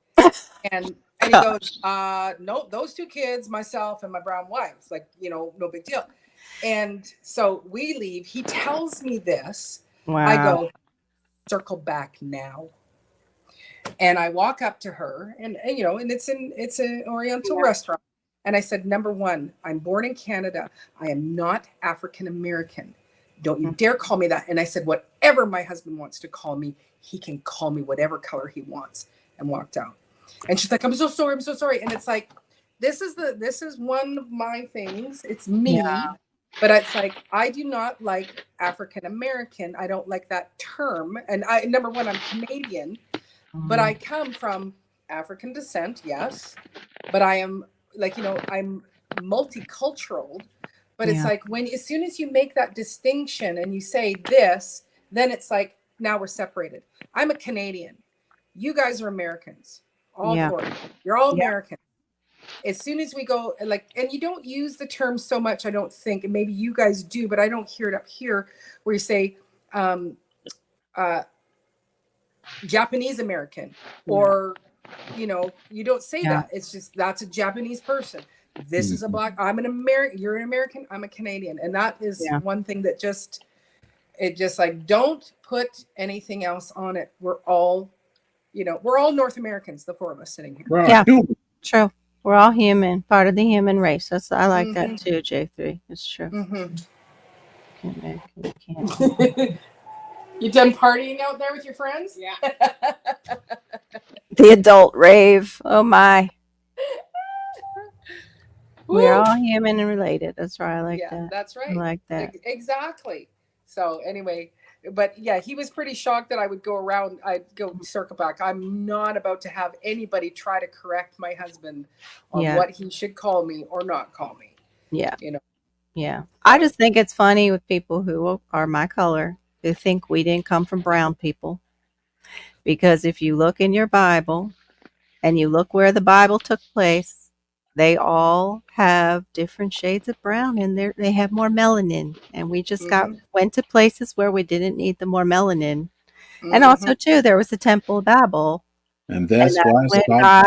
And he goes, no, those two kids, myself and my brown wife, like, you know, no big deal. And so we leave. He tells me this. Wow. I go, circle back now. And I walk up to her, and you know, and it's an Oriental restaurant. And I said, number one, I'm born in Canada. I am not African American. Don't you dare call me that. And I said, whatever my husband wants to call me, he can call me whatever color he wants. And walked out. And she's like, I'm so sorry. I'm so sorry. And it's like, this is one of my things. It's me. Yeah. But it's like, I do not like African American. I don't like that term. And number one, I'm Canadian, but I come from African descent. Yes. But I am like, you know, I'm multicultural, but it's like as soon as you make that distinction and you say this, then it's like, now we're separated. I'm a Canadian. You guys are Americans. All four. You're all American. As soon as we go like, and you don't use the term so much, I don't think, and maybe you guys do, but I don't hear it up here where you say Japanese American, or, you know, you don't say that. It's just, that's a Japanese person. This is a black, I'm an American, you're an American, I'm a Canadian. And that is one thing that it just like, don't put anything else on it. We're all, you know, we're all North Americans, the four of us sitting here. Right. Yeah. True. We're all human, part of the human race. I like that too, J3. It's true. You done partying out there with your friends? Yeah. The adult rave. Oh my. We're all human and related. That's right. I like that. That's right. I like that. Exactly. So anyway, but yeah, he was pretty shocked that I would go around. I'd go circle back. I'm not about to have anybody try to correct my husband on what he should call me or not call me. Yeah. You know? Yeah. I just think it's funny with people who are my color who think we didn't come from brown people. Because if you look in your Bible and you look where the Bible took place, they all have different shades of brown, and they have more melanin. And we just went to places where we didn't need the more melanin. And also, too, there was the Temple of Babel. And that's why where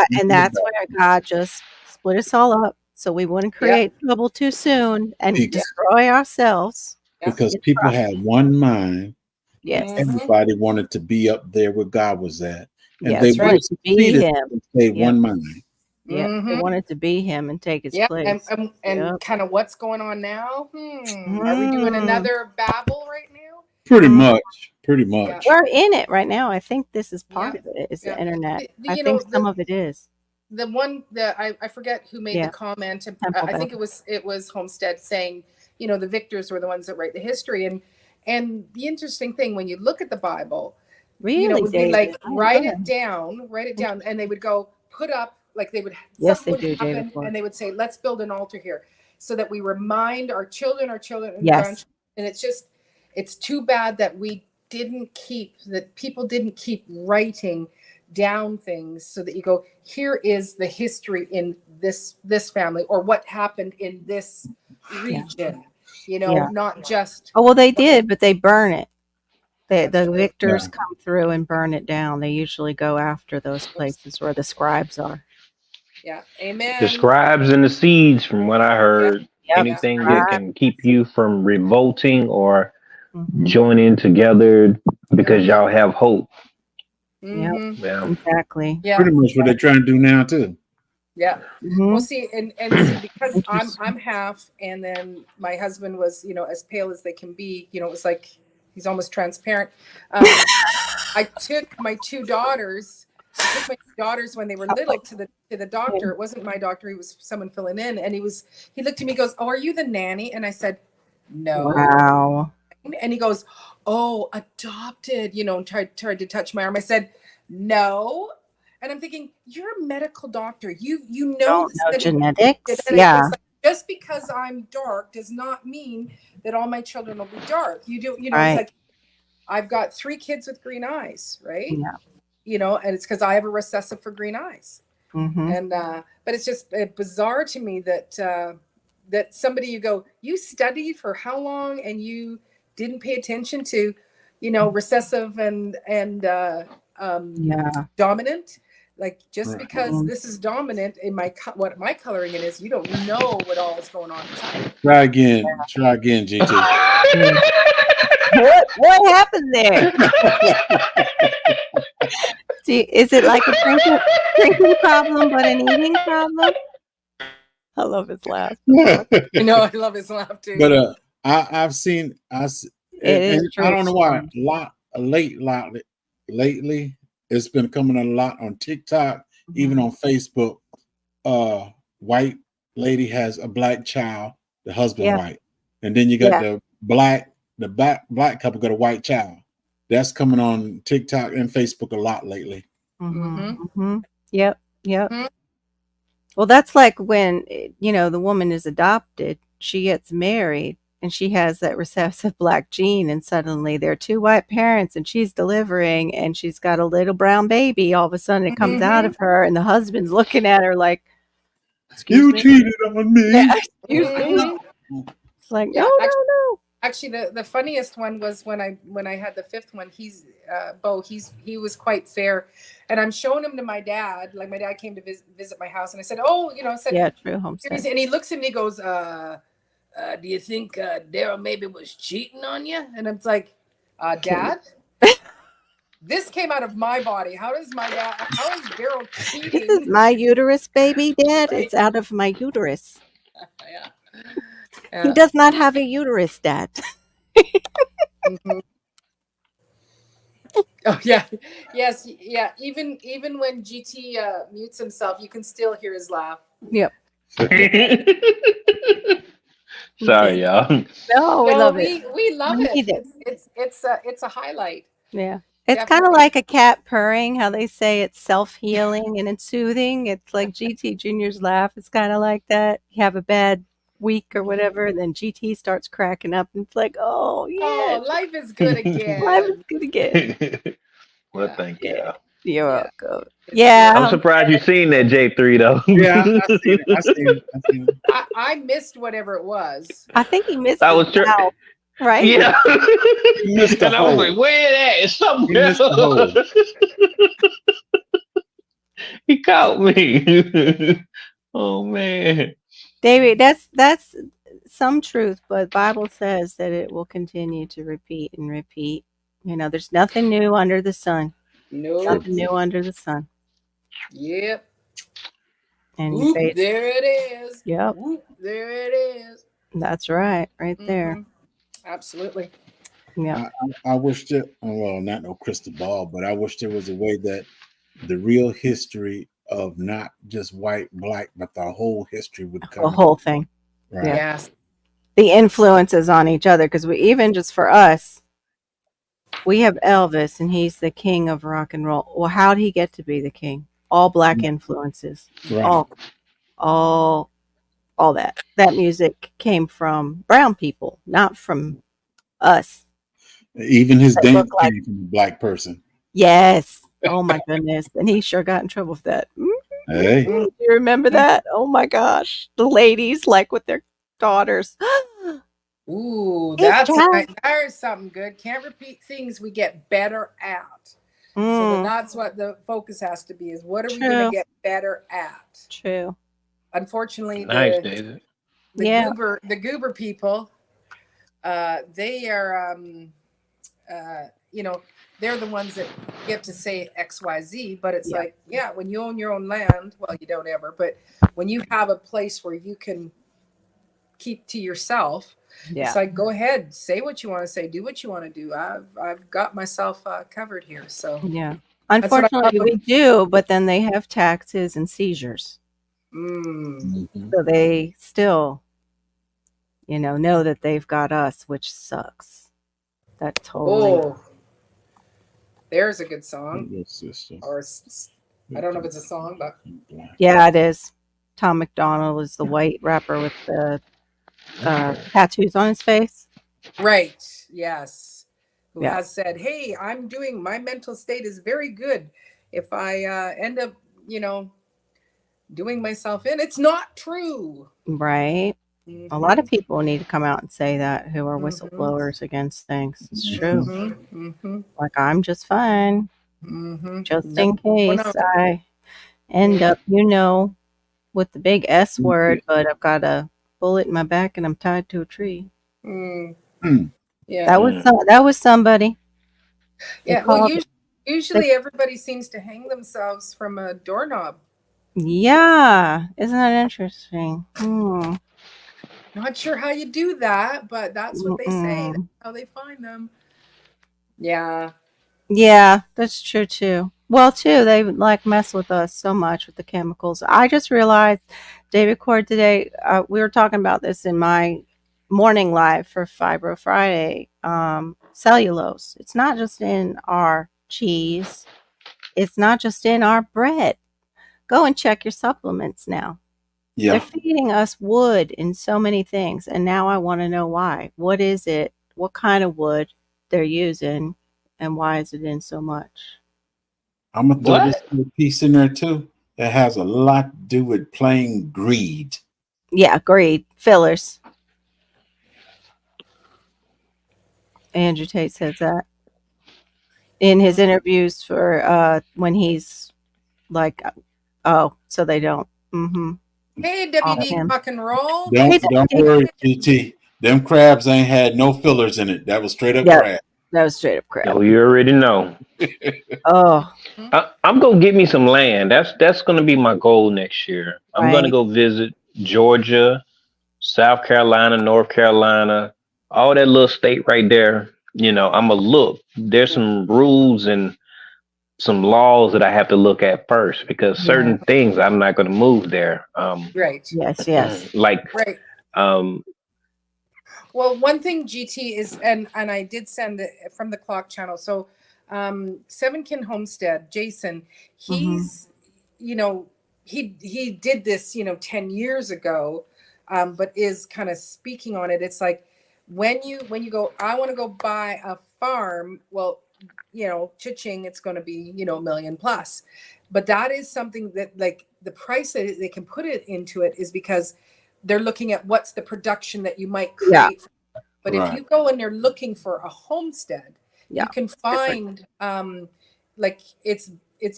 God just split us all up so we wouldn't create trouble too soon and destroy ourselves. Because people had one mind. Yes. Everybody wanted to be up there where God was at. And they wanted to be him. And stay one mind. Yeah, they wanted to be him and take his place. And kind of what's going on now? Are we doing another Babel right now? Pretty much. Yeah. We're in it right now. I think this is part of it. It's the internet. I think some of it is. The one that I forget who made the comment. I think it was Homestead saying, you know, the victors were the ones that write the history. And the interesting thing, when you look at the Bible, really, you know, it would be like, write it down, and they would go put up, like they would, happen, and they would say, let's build an altar here so that we remind our children, and grandchildren. And it's too bad that people didn't keep writing down things so that you go, here is the history in this family, or what happened in this region, you know, not just. Oh, well, they did, but they burn it. The victors come through and burn it down. They usually go after those places where the scribes are. Yeah. Amen. The scribes and the seeds, from what I heard, anything that can keep you from revolting or joining together because y'all have hope. Yeah, exactly. Yeah. Pretty much what they're trying to do now too. Yeah. Well, see, and see, because I'm half, and then my husband was, you know, as pale as they can be. You know, it was like he's almost transparent. I took my two daughters when they were little to the doctor. It wasn't my doctor; he was someone filling in, and he looked at me, goes, "Oh, are you the nanny?" And I said, "No." Wow. And he goes, "Oh, adopted," you know, and tried to touch my arm. I said, "No." And I'm thinking, you're a medical doctor. You know genetics. Like, just because I'm dark does not mean that all my children will be dark. You do, you know, It's like I've got 3 kids with green eyes, right? Yeah. You know, and it's because I have a recessive for green eyes. And but it's just bizarre to me that somebody, you go, you studied for how long and you didn't pay attention to, recessive and Yeah. dominant. Like just Right. because this is dominant in what my coloring it is, you don't know what all is going on inside. Try again, GT. What happened there? See, is it like a drinking problem, but an eating problem? I love his laugh. I love his laugh too. But I've seen is I don't know true. why lately it's been coming a lot on TikTok, even on Facebook. White lady has a black child, the husband Yeah. white, and then you got the black couple got a white child. That's coming on TikTok and Facebook a lot lately. Yep. Mhm. Well, that's like when the woman is adopted, she gets married, and she has that recessive black gene, and suddenly there are two white parents, and she's delivering, and she's got a little brown baby. All of a sudden, it comes out of her, and the husband's looking at her like, "Excuse You me?" cheated on me. Yeah, excuse me. Mhm. It's like, Yeah, no. Actually, the funniest one was when I had the fifth one. He's Bo. He was quite fair, and I'm showing him to my dad. Like my dad came to visit my house, and I said, "Oh, I said, Yeah, true homestead. and he looks at me, and he goes, do you think Daryl maybe was cheating on you?" And it's like, Dad, this came out of my body. How is Daryl This is cheating? my uterus, baby, Dad. Right. It's out of my uterus. Yeah. He does not have a uterus, Dad. Mhm. Oh yeah, yes, yeah. Even when GT mutes himself, you can still hear his laugh. Yep. Sorry, y'all. No, we love it. We love We it. need it. It's a highlight. Yeah. It's kind of Definitely. like a cat purring, how they say it's self-healing and it's soothing. It's like GT Jr.'s laugh. It's kind of like that. You have a bad week or whatever, and then GT starts cracking up, and it's like, oh, yeah, Oh, life is good again. life is good again. Well, Yeah. thank you. You're Yeah. welcome. It's Yeah. I'm surprised you've seen that J3 though. Yeah, I seen it. I missed whatever it was. I think he missed I his was sure. mouth, right? Yeah. You missed the And I was hole. like, where that? It's somewhere. You missed the He caught me. Oh man. David, that's some truth, but Bible says that it will continue to repeat and repeat. There's nothing new under the sun. No. Nothing new under the sun. Yep. And Whoop, there it is. Yep, Whoop, there it is. that's right there. Mhm. Absolutely. Yeah. I wish that, well, not no crystal ball, but I wish there was a way that the real history of not just white, black, but the whole history would come. The whole thing. Right. Yeah. Yes. The influences on each other, because even just for us, we have Elvis, and he's the king of rock and roll. Well, how did he get to be the king? All black influences. Right. All that. That music came from brown people, not from us. Even his That dance look like- came from a black person. Yes. Oh my goodness. And he sure got in trouble for that. Hey. You remember that? Oh my gosh. The ladies, like with their daughters. Ooh, It's there's something good. Can't repeat things we get better at. So Mm, that's what the focus has to be: is what are we True. going to get better at? true. Unfortunately, Nice, David. Yeah. the goober people, they are, they're the ones that get to say XYZ, but it's Yeah. like, yeah, when you own your own land, well, you don't ever, but when you have a place where you can keep to yourself, Yeah. it's like, go ahead, say what you want to say, do what you want to do. I've got myself covered here. So, Yeah. what I Unfortunately, love. we do, but then they have taxes and seizures. mm, Mhm. So they still, know that they've got us, which sucks. That totally. oh, there's a good song. Your sister. Or I don't know if it's a song, but Black. Yeah, it is. Tom McDonald is the white rapper with the tattoos on his face. right, yes, who Yeah. has said, "Hey, my mental state is very good. If I end up, doing myself in, it's not true." Right. A lot of people need to come out and say that who are Mhm. whistleblowers against things. It's Mhm. true. Mm-hmm. Like, I'm just fine, Mm-hmm. just No, in case no. I end up, with the big S word, but I've got a bullet in my back and I'm tied to a tree. Mm, Mm. yeah. That was somebody. They Yeah. Well, called. They, usually everybody seems to hang themselves from a doorknob. yeah, isn't that interesting? Hmm. Not sure how you do that, but that's what they say. That's Mm-mm. how they find them. Yeah. Yeah, that's true too. Well, too, they like mess with us so much with the chemicals. I just realized, David Cord, today we were talking about this in my morning live for Fibro Friday. Cellulose. It's not just in our cheese. It's not just in our bread. Go and check your supplements now. They're Yeah. feeding us wood in so many things, and now I want to know why. What is it? What kind of wood they're using, and why is it in so much? I'm gonna throw this What? little piece in there too. That has a lot to do with plain greed. Yeah, agreed. Fillers. Andrew Tate says that in his interviews for when he's like, oh, so they don't. Mm-hmm. Hey, Off WD him. Rock and Roll. Hey, Don't Dusty. worry, GT. Them crabs ain't had no fillers in it. That was straight up Yep, crab. that was straight up crap. Oh, you already know. Oh, I'm gonna get me some land. That's gonna be my goal next year. I'm gonna right. go visit Georgia, South Carolina, North Carolina, all that little state right there. I'm gonna look. There's some rules and some laws that I have to look at first because Yeah. certain things I'm not gonna move there. Right. Yes. Yes. Like Right. um, Well, one thing GT is, and I did send it from the Clock Channel. So, Sevenkin Homestead, Jason, Mm-hmm. he's, you know, he did this, 10 years ago, but is kind of speaking on it. It's like when you go, I want to go buy a farm. Well, cha-ching, it's going to be a million plus, but that is something that, like, the price that they can put it into it is because they're looking at what's the production that you might Yeah. create. But if Right. you go and you're looking for a homestead, Yeah. you can find like it's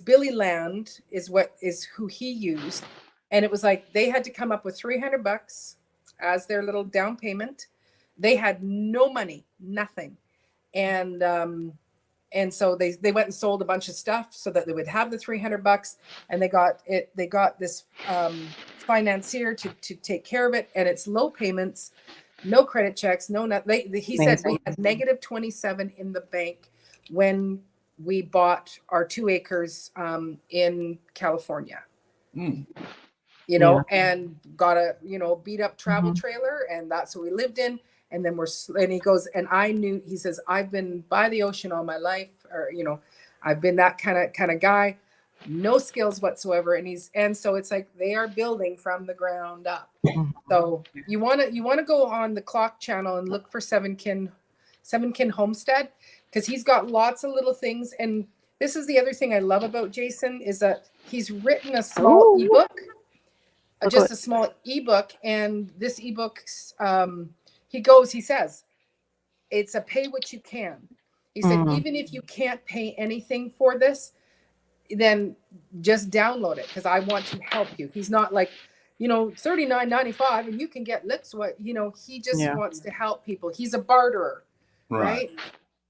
Billy Land is who he used, and it was like they had to come up with $300 as their little down payment. They had no money, nothing, and so they went and sold a bunch of stuff so that they would have the $300, and they got this financier to take care of it, and it's low payments, no credit checks, no not he said we Amazing. had negative 27 in the bank when we bought our 2 acres in California, Mm. Yeah. and got a beat up travel Mhm. trailer, and that's what we lived in. And then and he goes, and he says, I've been by the ocean all my life, or I've been that kind of guy, no skills whatsoever. And so it's like they are building from the ground up. Mhm. So you want to go on the Clock Channel and look for Sevenkin Homestead, because he's got lots of little things. And this is the other thing I love about Jason is that he's written a small Ooh. ebook, Look just what- a small ebook, and this ebook, he says, it's a pay what you can. He said, Mm. even if you can't pay anything for this, then just download it because I want to help you. He's not like, $39.95 and you can get lips. He just Yeah. wants to help people. He's a barterer, Right.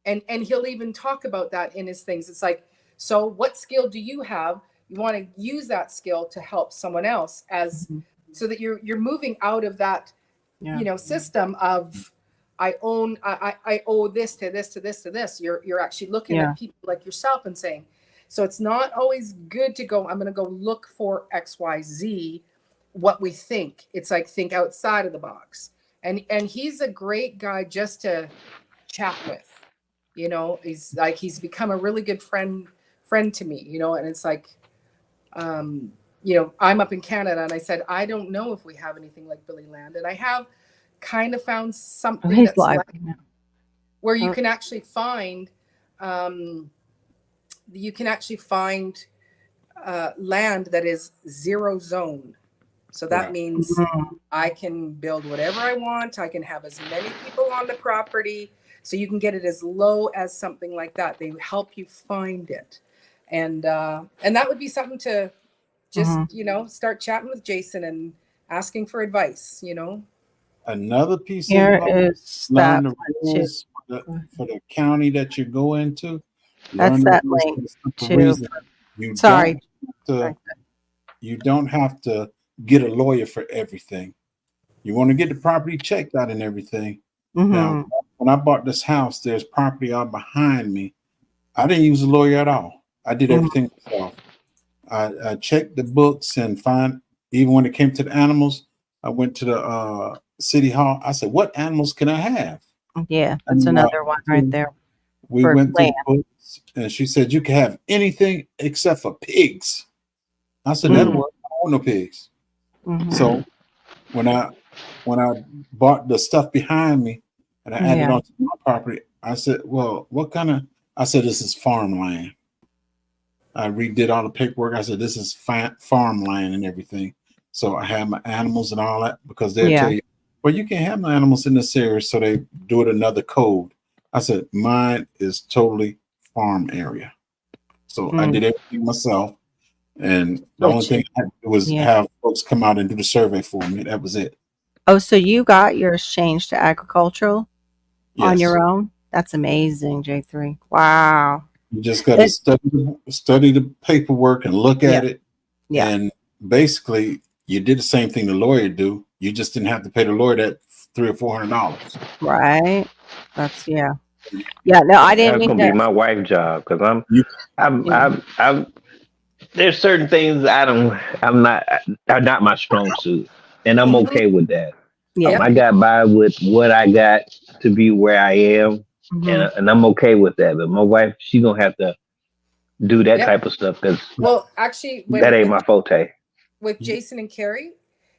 right? And he'll even talk about that in his things. It's like, so what skill do you have? You want to use that skill to help someone else Mhm. so that you're moving out of that, Yeah. system of I owe this to this to this to this. You're actually looking Yeah. at people like yourself and saying, so it's not always good to go, I'm going to go look for XYZ, what we think. It's like, think outside of the box. And he's a great guy just to chat with. He's become a really good friend to me, and it's like, I'm up in Canada, and I said, I don't know if we have anything like Billy Land. And I have kind of found Oh, something he's that's live like right now. where you Oh. can actually find land that is zero zone. So that Right. means Mhm. I can build whatever I want. I can have as many people on the property. So you can get it as low as something like that. They help you find it. And that would be something to just, Mhm. start chatting with Jason and asking for advice, Another piece of Here advice, is learn that the one too. rules for the county that you go into. That's Learn the that rules link for the simple too. reason you Sorry. don't have to, you don't have to get a lawyer for everything. You want to get the property checked out and everything. Now, Mhm. when I bought this house, there's property out behind me. I didn't use a lawyer at all. I did Mhm. everything myself. I checked the books and even when it came to the animals, I went to the city hall. I said, "What animals can I have?" Yeah, that's And another one right there we for went through land. the books, and she said, "You can have anything except for pigs." I said, "That'll Mm. work. I don't want no pigs." Mhm. So when I bought the stuff behind me and I added Yeah. on to my property, I said, "Well, what kind of?" I said, "This is farmland." I redid all the paperwork. I said, "This is farmland and everything." So I have my animals and all that because they'll Yeah. tell you, "Well, you can't have no animals in this area." So they do it another code. I said, "Mine is totally farm area." So I Mm. did everything myself. And the only Which thing I had to do was yeah. have folks come out and do the survey for me. That was it. Oh, so you got yours changed to agricultural on Yes. your own? That's amazing, J3. Wow. You just got to It, study the paperwork and look yeah. at it. Yeah. And basically, you did the same thing the lawyer do. You just didn't have to pay the lawyer that $300 or $400. Right. That's yeah. Yeah. No, I didn't That's mean gonna be to. my wife's job because You Yeah. I'm. There's certain things I'm not, are not my strong suit, and I'm Mhm. okay with that. Yeah. Yep. I got by with what I got to be where I am, Hmm. and I'm okay with that. But my wife, she gonna have to do that Yep. type of stuff because Well, actually, that ain't with my forte. Jason and Carrie,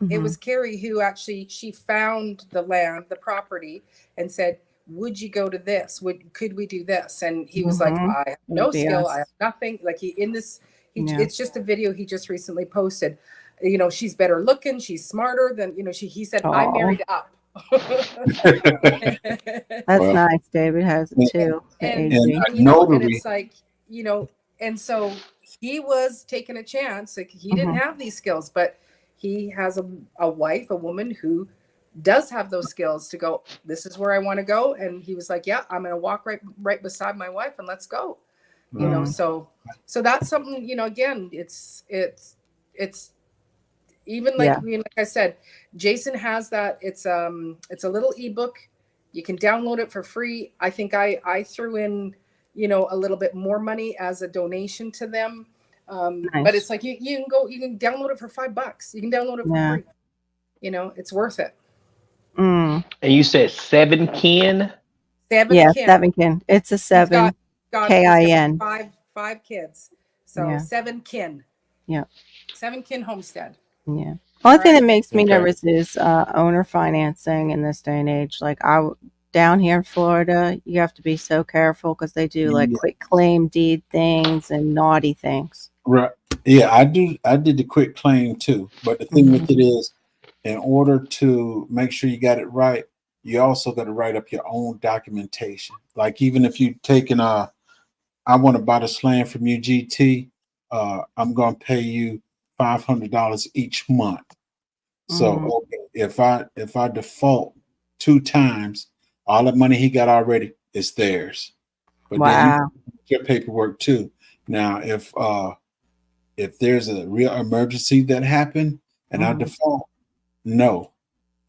it Hmm. was Carrie who actually she found the land, the property, and said, "Would you go to this? Could we do this?" And he was like, Hmm. "I have It would no be skill. I have us. nothing." Like Yeah. it's just a video he just recently posted. She's better looking. She's smarter than he said, "I Oh, married up." that's well, nice. David has it and, too. The and and AG. a and notary, it's like and so he was taking a chance. Like he didn't Hmm. have these skills, but he has a wife, a woman who does have those skills to go, this is where I want to go. And he was like, yeah, I'm gonna walk right beside my wife and let's go. right. So that's something, again, it's even Yeah. like I said, Jason has that. It's a little ebook. You can download it for free. I think I threw in, a little bit more money as a donation to them. But Nice. it's like you can download it for $5. You can download it for Yeah. free. It's worth it. Mm. And you said 7 kin. Seven Yeah. kids. 7 kin. It's a He's got 7 he's got KIN. five kids. So Yeah. 7 kin. Yeah. 7 kin homestead. Yeah. All Only thing that right. makes me Okay. nervous is owner financing in this day and age. Like down here in Florida, you have to be so careful because they do like Yeah, quick claim deed things and naughty things. right. Yeah, I did the quick claim too. But the thing with Mhm. it is, in order to make sure you got it right, you also got to write up your own documentation. Like even if you taking I want to buy this land from you, GT, I'm gonna pay you $500 each month. So Mhm. okay, if I default 2 times, all the money he got already is theirs. But then you Wow. get your paperwork too. Now if there's a real emergency that happened and I Mhm. default, no,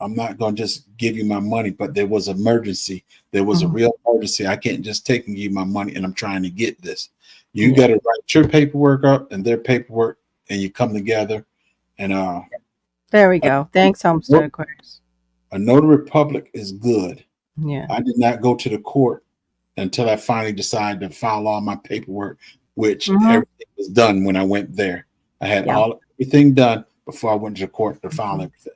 I'm not gonna just give you my money. But there was emergency. There was a Mhm. real emergency. I can't just take and give you my money and I'm trying to get this. You Yeah. got to write your paperwork up and their paperwork, and you come together. And There we a, go. Thanks, Homestead Aquarius. a notary public is good. Yeah. I did not go to the court until I finally decided to file all my paperwork, which Mhm. everything was done when I went there. I had Yeah. everything done before I went to the court to file Mhm. everything.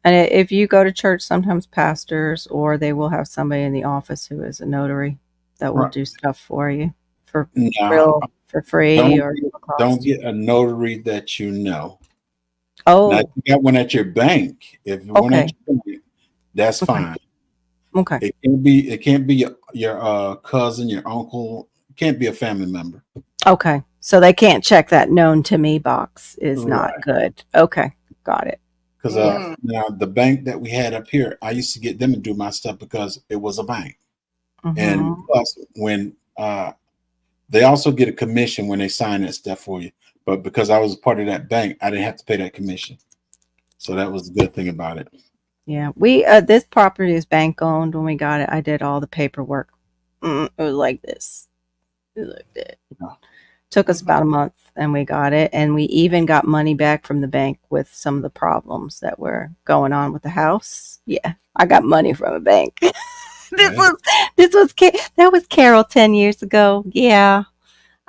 And if you go to church, sometimes pastors or they will have somebody in the office who is a notary that will Right. do stuff for you for Now, real, for free don't or get, no don't cost. get a notary that you know. Oh, Now, if you got one at your bank, if you want okay. at your bank, that's Okay. fine. Okay. It can't be your cousin, your uncle. It can't be a family member. Okay. So they can't check that known to me box is not Right. good. Okay. Got it. Because Mm. now the bank that we had up here, I used to get them to do my stuff because it was a bank. And Mhm. plus, when they also get a commission when they sign that stuff for you, but because I was a part of that bank, I didn't have to pay that commission. So that was the good thing about it. Yeah. We this property is bank owned. When we got it, I did all the paperwork. It was like this. It was like that. Yeah. Took us about a month and we got it. And we even got money back from the bank with some of the problems that were going on with the house. Yeah. I got money from a bank. Yeah. That was Carol 10 years ago. Yeah.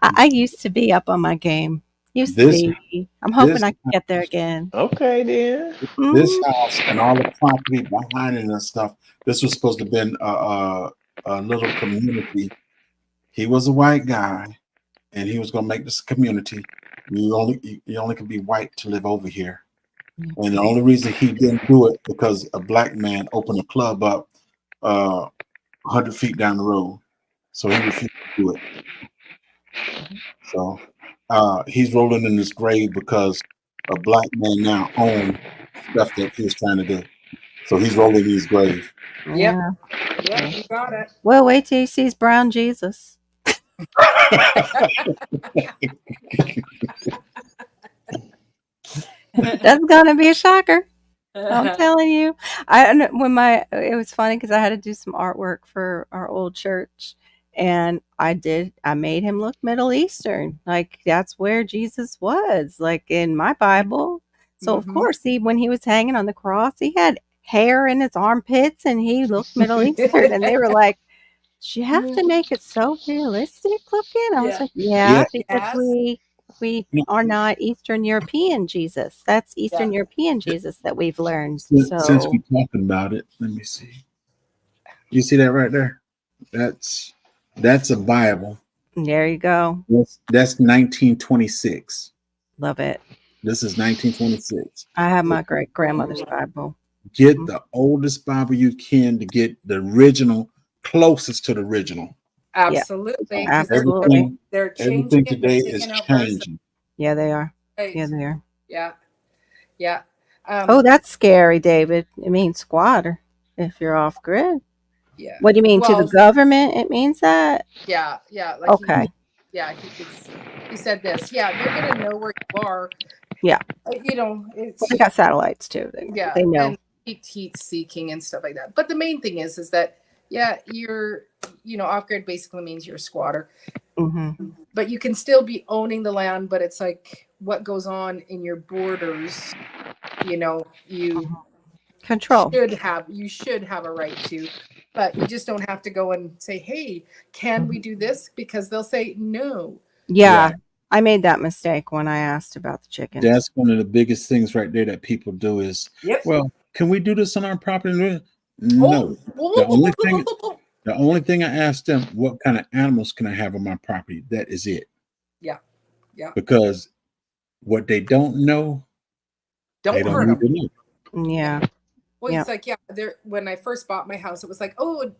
I used to be up on my game. Used to This be. I'm hoping this I can get there again. Okay, then. this Mhm. house and all the property behind it and stuff. This was supposed to have been a little community. He was a white guy, and he was going to make this a community. You only can be white to live over here. And the only reason he didn't do it because a black man opened a club up 100 feet down the road, so he refused to do it. So he's rolling in his grave because a black man now owns stuff that he was trying to do. So he's rolling in his grave. Yep. Yeah. Yep, you got it. Well, wait till he sees brown Jesus. That's gonna be a shocker. I'm telling you. It was funny because I had to do some artwork for our old church, and I made him look Middle Eastern, like that's where Jesus was, like in my Bible. So of Mhm. course, when he was hanging on the cross, he had hair in his armpits, and he looked Middle Eastern, and they were like, "You have to make it so realistic looking." I was Yeah. like, Yeah. "Yeah, because Yes. we are not Eastern European Jesus. That's Eastern Yeah. European Jesus that we've learned." Since So we're talking about it, let me see. You see that right there? That's a Bible. there you go. That's 1926. Love it. This is 1926. I have my great grandmother's Bible. Get the oldest Bible you can to get the original, closest to the original. Absolutely. 'Cause Absolutely. they're changing Everything it. today They're is taking out verses. changing. Yeah, they are. Right. Yeah, they are. Yeah. Yeah. Oh, that's scary, David. It means squatter if you're off grid. yeah. What do you mean to the Well, government? It means that? yeah. Yeah. Like Okay. he said this. Yeah, they're gonna know where you are. Yeah. You know, it's Well, they got satellites too. yeah, They know. and heat seeking and stuff like that. But the main thing is that yeah, off grid basically means you're a squatter. Hmm. But you can still be owning the land, but it's like what goes on in your borders, you Control. should have a right to, but you just don't have to go and say, hey, can we do this? Because they'll say no. Yeah. Right. I made that mistake when I asked about the chicken. That's one of the biggest things right there that people do is, Yep. well, can we do this on our property? No. The only thing I asked them, what kind of animals can I have on my property? That is it. Yeah. Yeah. Because what they don't know, they Don't don't hurt need them. to know. Yeah. Well, Yeah. it's like, when I first bought my house, it was like, oh,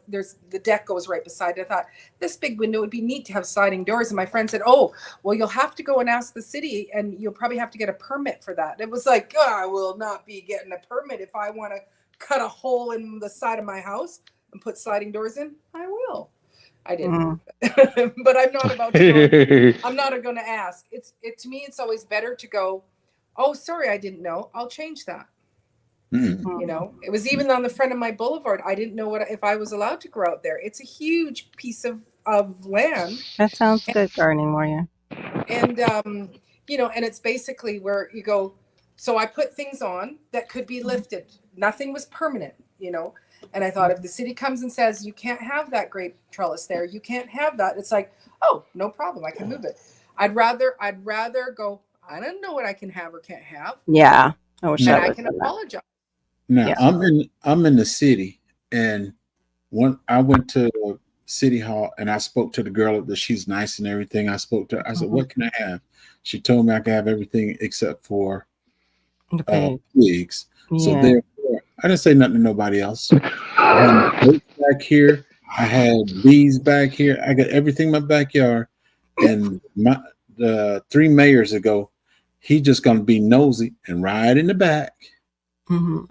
there's the deck goes right beside it. I thought this big window would be neat to have sliding doors. And my friend said, oh, well, you'll have to go and ask the city and you'll probably have to get a permit for that. It was like, oh, I will not be getting a permit if I want to cut a hole in the side of my house and put sliding doors in. I will. I didn't, but I'm not about to go. I'm not going to ask. To me, it's always better to go, oh, sorry, I didn't know. I'll change that. Mm. It was even on the front of my boulevard. I didn't know if I was allowed to grow out there. It's a huge piece of land. That sounds good, gardening warrior. And, and it's basically where you go. So I put things on that could be lifted. Nothing was permanent, and I thought if the city comes and says, you can't have that grape trellis there, you can't have that. It's like, oh, no problem. I can move it. I'd rather go, I don't know what I can have or can't have. Yeah. I wish And I I was can in that. apologize. Now Yeah. I'm in the city, and when I went to City Hall and I spoke to the girl that she's nice and everything. I spoke to her. I said, what can I have? She told me I could have everything except for Okay. twigs. So Yeah. therefore, I didn't say nothing to nobody else. I had goats back here. I had bees back here. I got everything in my backyard. And the 3 mayors ago, he just gonna be nosy and ride in the back. Mhm.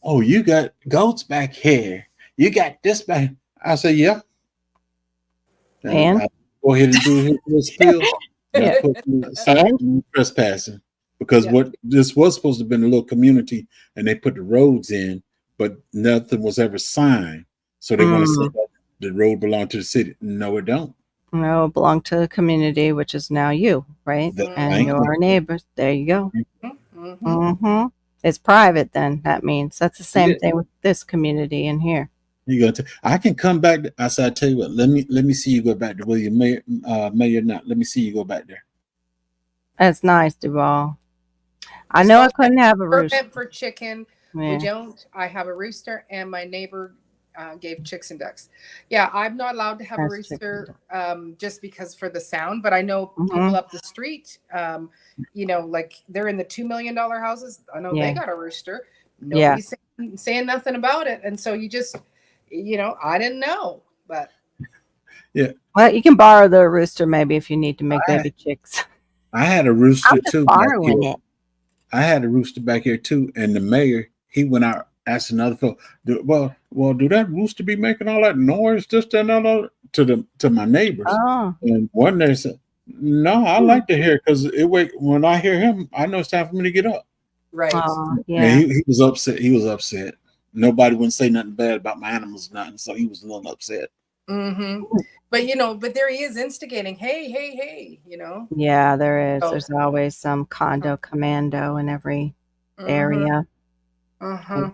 Oh, you got goats back here. You got this back. I say, yeah. And? I go ahead and do his little spiel. And I Yeah. put And? trespassing because Yeah. what this was supposed to have been a little community, and they put the roads in, but nothing was ever signed. So they want to say that the road belonged to the city. No, it don't. No, it belonged to the community, which is now you, right? And Thank your neighbors. There you go. Mhm. Mm-hmm. It's private then. That means that's the same Yeah. thing with this community in here. You got to. I can come back. I said, I tell you what. Let me see you go back to William Mayor. Mayor, not. Let me see you go back there. That's nice, Duval. I Just know I don't couldn't have a rooster. permit for chicken. We Yeah. don't. I have a rooster, and my neighbor gave chicks and ducks. Yeah, I'm not allowed to have a That's chicken rooster just because for the sound. But I know Mhm. people up the street, you know, like they're in the $2 million houses. I know Yeah. they got a rooster. Yeah. Nobody's saying nothing about it, and so you just, you know, I didn't know, but Well, you can borrow the rooster maybe if you need to make baby chicks. I had a rooster I'm just too. Back borrowing here. it. I had a rooster back here too, and the mayor he went out asked another fellow, well, do that rooster be making all that noise just another to my neighbors? Oh, And one day said, no, I like to hear because when I hear him, I know it's time for me to get up. right. And yeah. he was upset. He was upset. Nobody wouldn't say nothing bad about my animals, nothing. So he was a little upset. hmm But you know, but there he is instigating. Hey, hey, hey! You know. Yeah, there is. Oh. There's always some condo commando in every area. Uh-huh.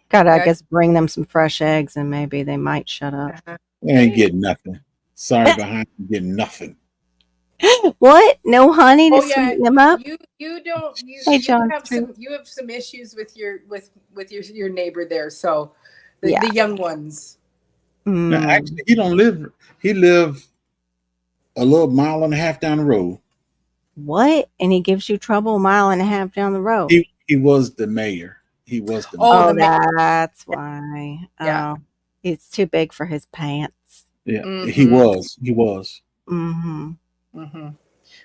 Gotta, I Yeah. guess, bring them some fresh eggs and maybe they might shut up. They ain't getting nothing. Sorry, behind you getting nothing. What? No honey to Oh yeah, sweeten them up? you don't you Hey, you John, have true. some issues with your neighbor there. So the, Yeah. the young ones. Now, Mm. actually, he don't live. He live a little mile and a half down the road. What? And he gives you trouble a mile and a half down the road. He was the mayor. He was the Oh, mayor. Oh, the ma- that's why. Yeah. Oh, it's too big for his pants. Yeah, Mhm. he was. He was. Mm-hmm. hmm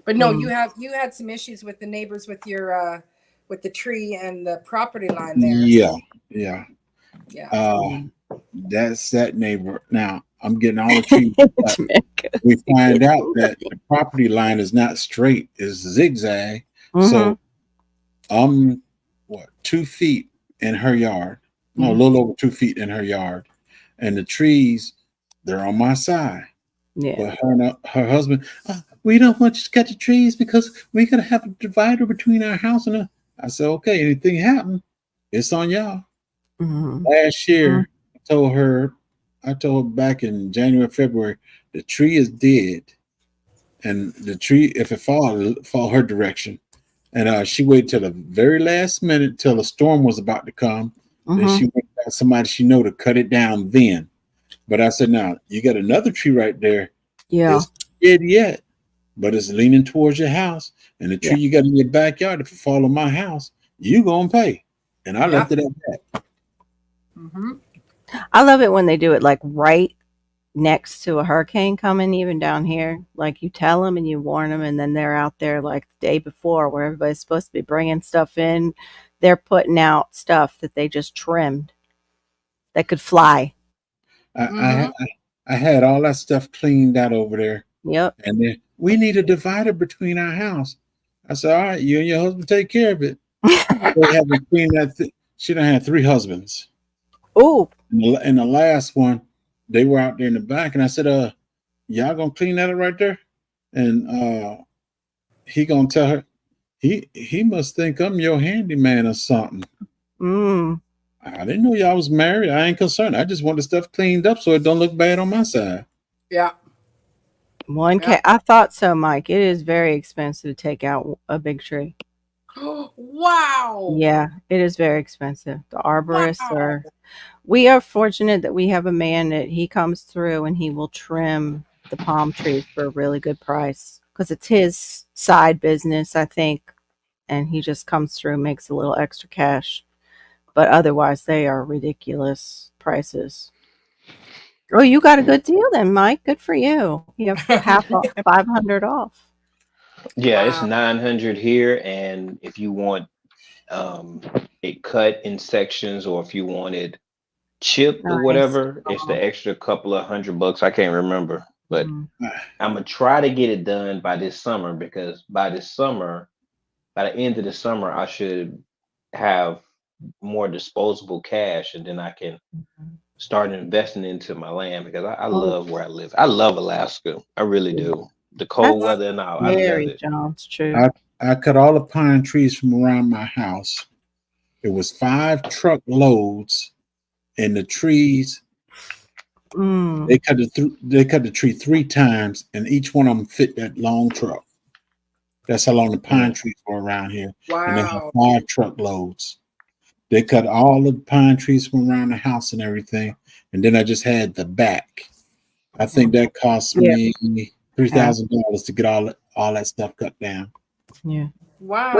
But no, Mm. you had some issues with the neighbors with your with the tree and the property line there. Yeah, yeah. Yeah. That's that neighbor. Now I'm getting all the trees. Jamaica. We find out that the property line is not straight; it's zigzag. Mhm. So I'm 2 feet in her yard. No, a little over 2 feet in her yard, and the trees they're on my side. Yeah. But her husband, we don't want you to cut the trees because we gotta have a divider between our house and. I said, okay, anything happen, it's on y'all. Mhm. Last year, I told her back in January, February, the tree is dead, and the tree, if it fall her direction. And she waited till the very last minute, till the storm was about to come. Then Mhm. she went and got somebody she know to cut it down then. But I said, now you got another tree right there. Yeah. It's dead yet, but it's leaning towards your house. And the tree you got in your backyard, if it fall on my house, you gonna pay. And I left it at that. hmm I love it when they do it like right next to a hurricane coming, even down here. Like you tell them and you warn them, and then they're out there like the day before where everybody's supposed to be bringing stuff in. They're putting out stuff that they just trimmed that could fly. I had all that stuff cleaned out over there. Yep. And then we need a divider between our house. I said, all right, you and your husband take care of it. They haven't cleaned that. She done had 3 husbands. Ooh. In the last one, they were out there in the back, and I said, y'all gonna clean that right there? And he gonna tell her, he must think I'm your handyman or something. Mm. I didn't know y'all was married. I ain't concerned. I just want the stuff cleaned up so it don't look bad on my side. Yeah. 1K. Yeah. I thought so, Mike. It is very expensive to take out a big tree. Wow. Yeah, it is very expensive. The arborists Wow. are. We are fortunate that we have a man that he comes through and he will trim the palm trees for a really good price because it's his side business, I think. and he just comes through, makes a little extra cash. But otherwise, they are ridiculous prices. Oh, you got a good deal then, Mike. Good for you. You have half off, 500 off. Yeah, it's Wow. 900 here, and if you want it cut in sections, or if you want it chipped or Nice. whatever, it's the extra couple of $100. I can't remember, but Mm. I'm gonna try to get it done by this summer, because by the end of the summer, I should have more disposable cash, and then I can start investing into my land, because I love where I live. I love Alaska. I really do. The cold That's weather and all, I love very it. Jones true. I cut all the pine trees from around my house. It was 5 truck loads, and the trees Mm. they cut the tree 3 times, and each one of them fit that long truck. That's how long the pine trees were around here, and they had Wow. 5 truckloads. They cut all the pine trees from around the house and everything, and then I just had the back. I think that cost Yeah. me $3,000 to get all that stuff cut down. Yeah. Wow.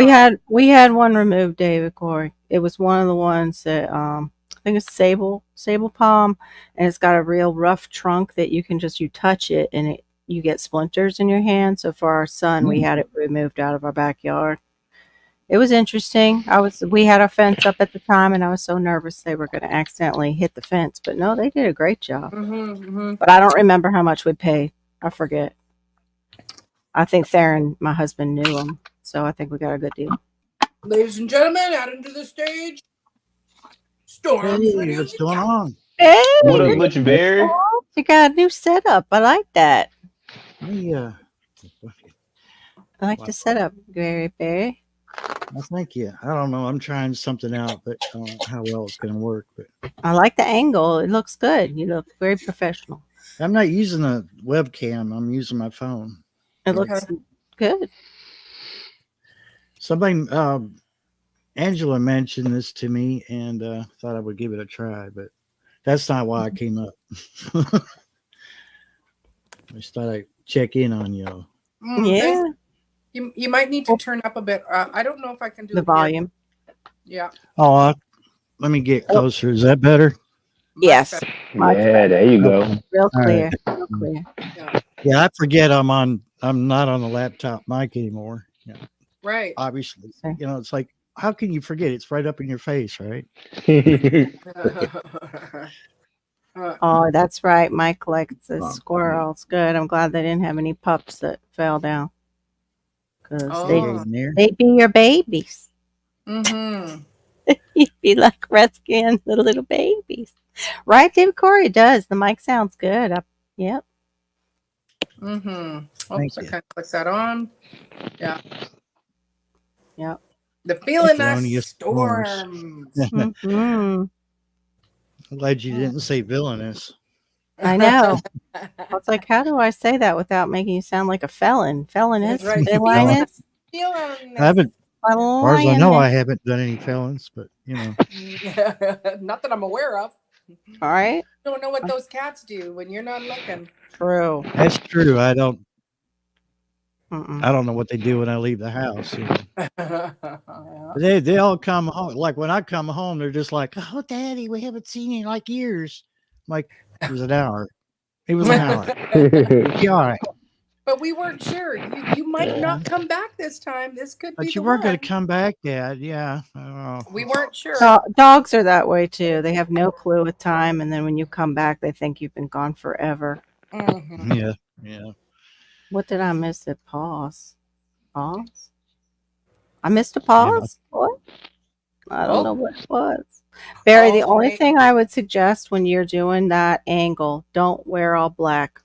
We had one removed, David Corey. It was one of the ones that I think it's sable palm, and it's got a real rough trunk that you touch it and you get splinters in your hand. So for our son, we had it removed out of our backyard. It was interesting. We had our fence up at the time, and I was so nervous they were going to accidentally hit the fence. But no, they did a great job. But I don't remember how much we paid. I forget. I think Theron, my husband, knew him, so I think we got a good deal. Ladies and gentlemen, out into the stage. Storm. Hey, what's going on? Hey, What up, Butch Berry? you got a new setup. I like that. Hey, I like the setup, Gary Berry. well, thank you. I don't know. I'm trying something out, but I don't know how well it's going to work. But I like the angle. It looks good. You look very professional. I'm not using a webcam. I'm using my phone. It looks good. Somebody, Angela mentioned this to me, and thought I would give it a try, but that's not why I came up. I just thought I'd check in on y'all. Yeah, You might need to turn up a bit. I don't know if I can do the it here. volume. Yeah. Oh, let me get closer. Is that better? Yes, better. much Yeah, there you go. real All clear. right. Real clear. Yeah, I forget I'm not on the laptop mic anymore. Yeah, Right. obviously. Okay. You know, it's like, how can you forget? It's right up in your face, right? Oh, that's right. Mike collects the squirrels. Good. I'm glad they didn't have any pups that fell down, because Oh. In there. they'd be your babies. Mm-hmm. You'd be like rescuing the little babies. Right, David Corey? It does. The mic sounds good. Yep. Mm-hmm. Thank Oops, I you. kind of click that on. Yeah. Yep. The feeling Felonious storms. Mhm. I'm glad you didn't say villainous. I know. I was like, how do I say that without making you sound like a felon? Felonous? That's right. Villainous? Feeling. I haven't, as far as I know, Lioness. I haven't done any felons, but you know, Not that I'm aware of. All right. Don't know what those cats do when you're not looking. True. that's true. I don't Mm-mm. know what they do when I leave the house. You know. Yeah. They all come home. Like when I come home, they're just like, "Oh, Daddy, we haven't seen you in like years." I'm like, it was an hour. It was an hour. Yeah, all right. But we weren't sure. You might not come back this time. This could be But you the weren't going one. to come back, Dad. Yeah. Oh. We weren't sure. Dogs are that way too. They have no clue with time, and then when you come back, they think you've been gone forever. Mhm. Yeah. Yeah. What did I miss at pause? Pause? I missed a pause? What? I don't Oh. know what it was. Barry, the Oh, only wait. thing I would suggest when you're doing that angle, don't wear all black.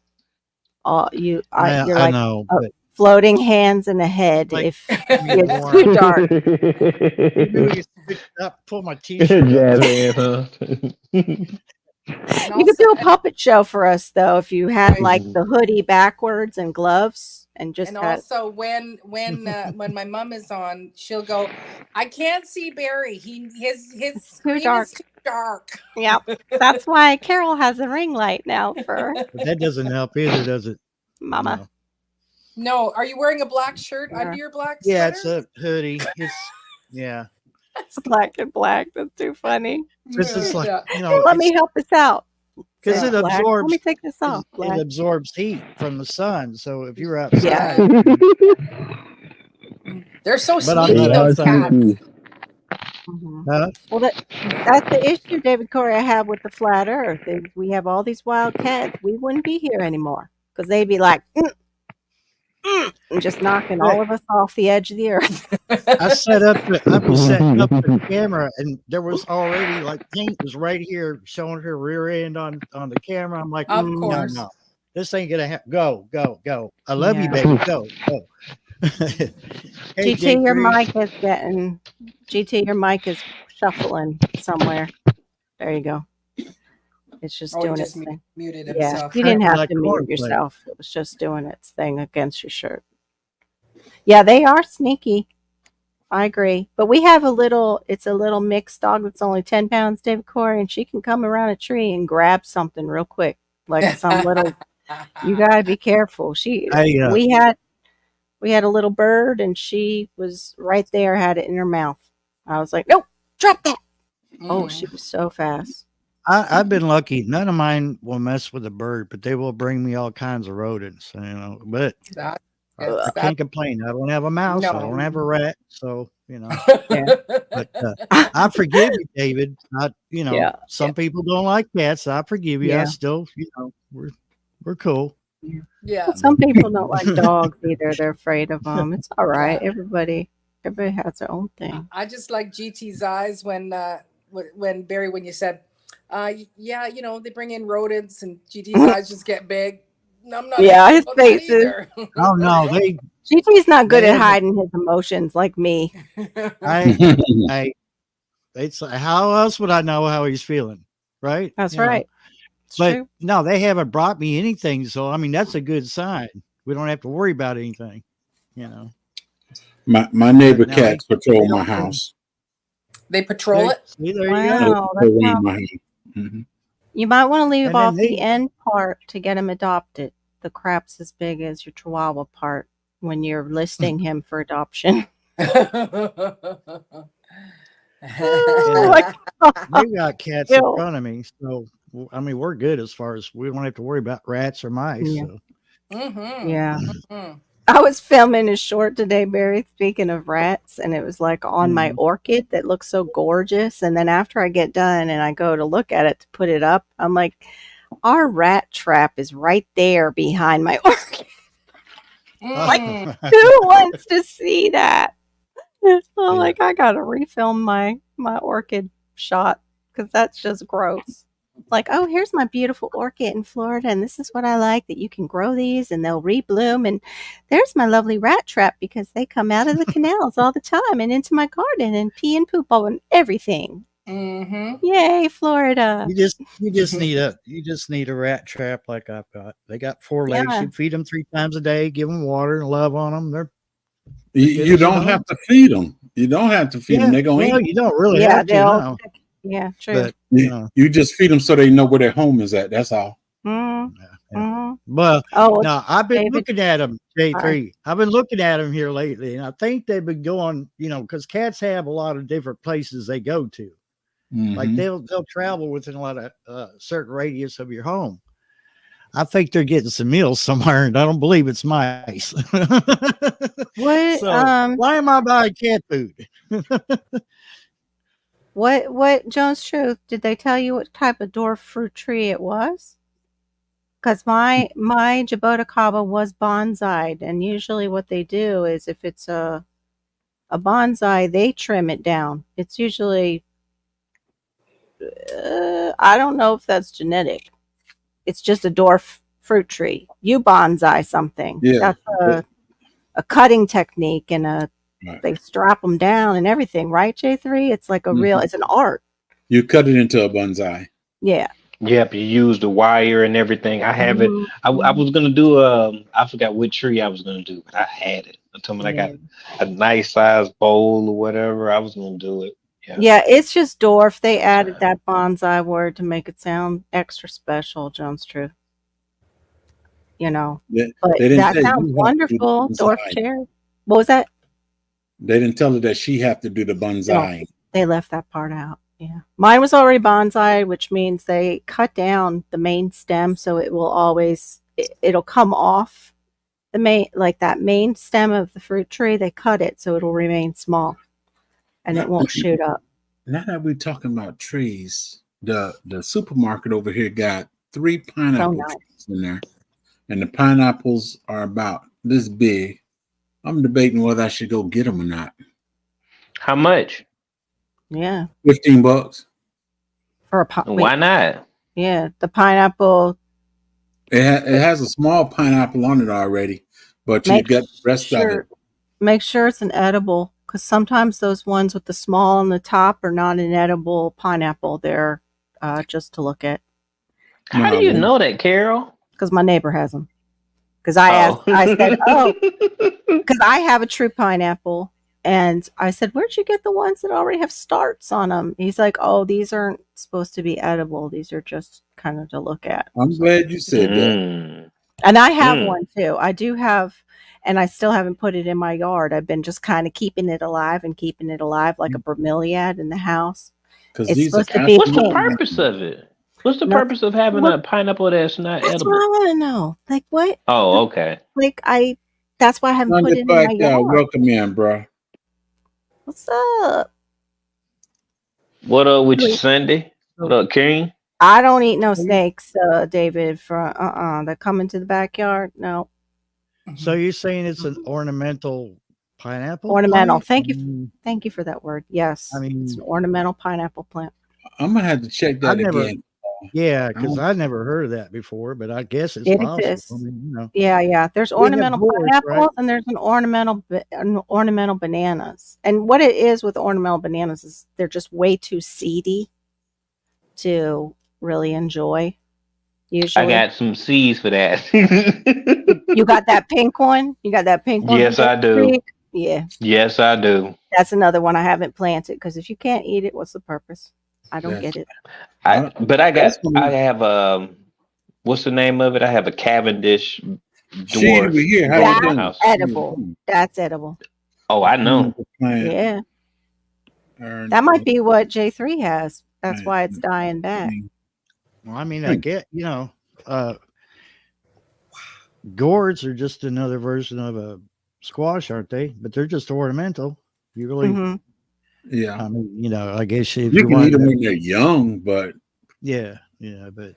You're I like know, but floating hands in the head. Like- If it's it's too dark. pull my t-shirt Jazz up. hands, huh? And You could also- do a puppet show for us though if you had Right. like the hoodie backwards and gloves and just and had also when my mom is on, she'll go, I can't see Barry. His screen dark. is too dark. yeah. That's why Carol has a ring light now for But that doesn't help either, does it? Mama. No. No, are you wearing a black shirt Yeah. under your black Yeah, sweater? it's a hoodie. It's yeah. It's black and black. That's too funny. This is like Yeah. you know, Let me help us out. because Says it black. Let absorbs me take this off. it Black. absorbs heat from the sun. So if you're Yeah. outside, They're so But I'm sneaky, not those outside. cats. Mhm. huh? Well, that's the issue, David Corey, I have with the flat Earth. If we have all these wild cats, we wouldn't be here anymore because they'd be like, and just knocking all of us off the edge of the earth. I was setting up the camera, and there was already like Pink was right here showing her rear end on the camera. I'm like, Of no, course. no, this ain't gonna happen. Go. I love you, Yeah. baby. Go. Hey, GT, your J3. mic is getting. GT, your mic is shuffling somewhere. There you go. It's just Oh, he doing just its thing. muted Yeah, himself. you didn't Crackling have like to a mute cornflake. yourself. It was just doing its thing against your shirt. Yeah, they are sneaky. I agree. But we have it's a little mixed dog that's only 10 pounds, David Corey, and she can come around a tree and grab something real quick. Like some little, you gotta be careful. We had a little bird and she was right there, had it in her mouth. I was like, nope, drop that. Oh, she was so fast. I've been lucky. None of mine will mess with a bird, but they will bring me all kinds of rodents. But That- I yes, can't complain. I don't have a mouse. I No. don't have a rat. So Yeah. But I forgive you, David. Yeah. Some people don't like cats. I forgive you. Yeah. I still, we're cool. Yeah. Some people don't like dogs either. They're afraid of them. It's all right. Yeah. Everybody has their own thing. I just like GT's eyes when Barry, when you said, yeah, they bring in rodents and GT's eyes just get big. No, I'm not Yeah, happy his about that face is- either. Oh no, they GT's not good at Yeah. hiding his emotions like me. I it's like, how else would I know how he's feeling? Right? That's You know? right. It's But true. no, they haven't brought me anything. So I mean that's a good sign. We don't have to worry about anything. My neighbor Now cats they patrol don't my bring- house. They patrol it. See, there you go. Wow, They that's leave how, my house. Mhm. you might want to leave And then off the they- end part to get him adopted. The crap's as big as your Chihuahua part when you're listing him for adoption. Like, They got cats in Ew. front of me, so I mean we're good as far as we don't have to worry about rats or mice. Yeah. So. Mhm. yeah. Mhm. I was filming a short today, Barry, speaking of rats, and it was like on my Mhm. orchid that looks so gorgeous. And then after I get done and I go to look at it to put it up, I'm like, our rat trap is right there behind my orchid. Mhm. Who wants to see that? I'm Yeah. like, I gotta refilm my orchid shot because that's just gross. Like, oh, here's my beautiful orchid in Florida, and this is what I like, that you can grow these and they'll rebloom. And there's my lovely rat trap because they come out of the canals all the time and into my garden and pee and poop on everything. Mhm. Yay, Florida! You just need a rat trap like I've got. They got 4 legs. Yeah. You feed them 3 times a day, give them water and love on them. They're You don't have to feed them. You don't have to feed them. They're gonna well, eat. you don't really Yeah, have to. they'll. No. Yeah, true. But You just feed them so they know where their home is at. That's all. Mm, yeah. mhm. Well, Oh, no, I've been David- looking at them, J3. Sorry. I've been looking at them here lately, and I think they've been going, because cats have a lot of different places they go to. Like Mhm. they'll travel within a lot of certain radius of your home. I think they're getting some meals somewhere, and I don't believe it's mice. what? So, why am I buying cat food? What Jones Truth, did they tell you what type of dwarf fruit tree it was? Because my Jabota Kaba was bonsai'd, and usually what they do is if it's a bonsai, they trim it down. It's usually I don't know if that's genetic. It's just a dwarf fruit tree. You bonsai something. Yeah. That's a cutting technique and Right. they strap them down and everything, right, J3? It's like a real, it's an art. You cut it into a bonsai. Yeah. Yep, you use the wire and everything. I have it. Mhm. I was gonna do I forgot what tree I was gonna do, but I had it. Until when I got a nice size bowl or whatever, I was gonna do it. Yeah, it's just dwarf. They added that bonsai word to make it sound extra special, Jones Truth. you know. They, But they didn't that say sounds you have to do the wonderful, dwarf bonsai. cherry. What was that? They didn't tell her that she have to do the bonsai. They left that part out. Yeah. Mine was already bonsai, which means they cut down the main stem so it will always it'll come off the main, like that main stem of the fruit tree. They cut it so it'll remain small and it won't shoot up. Now that we're talking about trees, the supermarket over here got 3 pineapple nice. trees in there, and the pineapples are about this big. I'm debating whether I should go get them or not. How much? Yeah. $15. For a Why not? Yeah, the pineapple. It has a small pineapple on it already, but you Make got the rest of it. Make sure it's an edible, because sometimes those ones with the small on the top are not an edible pineapple. They're just to look at. How do you know that, Carol? Because my neighbor has them. Because I said, oh, because I have a true pineapple. And I said, where'd you get the ones that already have starts on them? He's like, oh, these aren't supposed to be edible. These are just kind of to look at. I'm glad you said that. And I have one too. I do have, and I still haven't put it in my yard. I've been just kind of keeping it alive like a bromeliad in the house. It's supposed to be. What's the purpose of it? What's the purpose of having a pineapple that's not That's edible? what I want to know. Like what? Oh, okay. Like that's why I haven't put it in my yard. Welcome in, bro. What's up? What up with you, Sunday? What up, King? I don't eat no snakes, David. From that come into the backyard. No. So you're saying it's an ornamental pineapple? Ornamental. Plant? Thank you for that word. Yes, I mean, it's an ornamental pineapple plant. I'm gonna have to check that again. Yeah, because I never heard of that before, but I guess it's It possible. exists. I mean, you know. Yeah. There's We have ornamental gourds, pineapples right? and there's an ornamental bananas. And what it is with ornamental bananas is they're just way too seedy to really enjoy. Usually, I got some seeds for that. you got that pink one. You got that pink one. Yes, I do. Yeah. Yes, I do. That's another one I haven't planted because if you can't eat it, what's the purpose? I don't get it. I have what's the name of it? I have a Cavendish dwarf. Here. That's edible. That's edible. Oh, I know. Yeah. That might be what J3 has. That's why it's dying back. Well, I mean, I get, gourds are just another version of a squash, aren't they? But they're just ornamental. You really, yeah. I mean, I guess if you can eat them when they're young, but yeah, but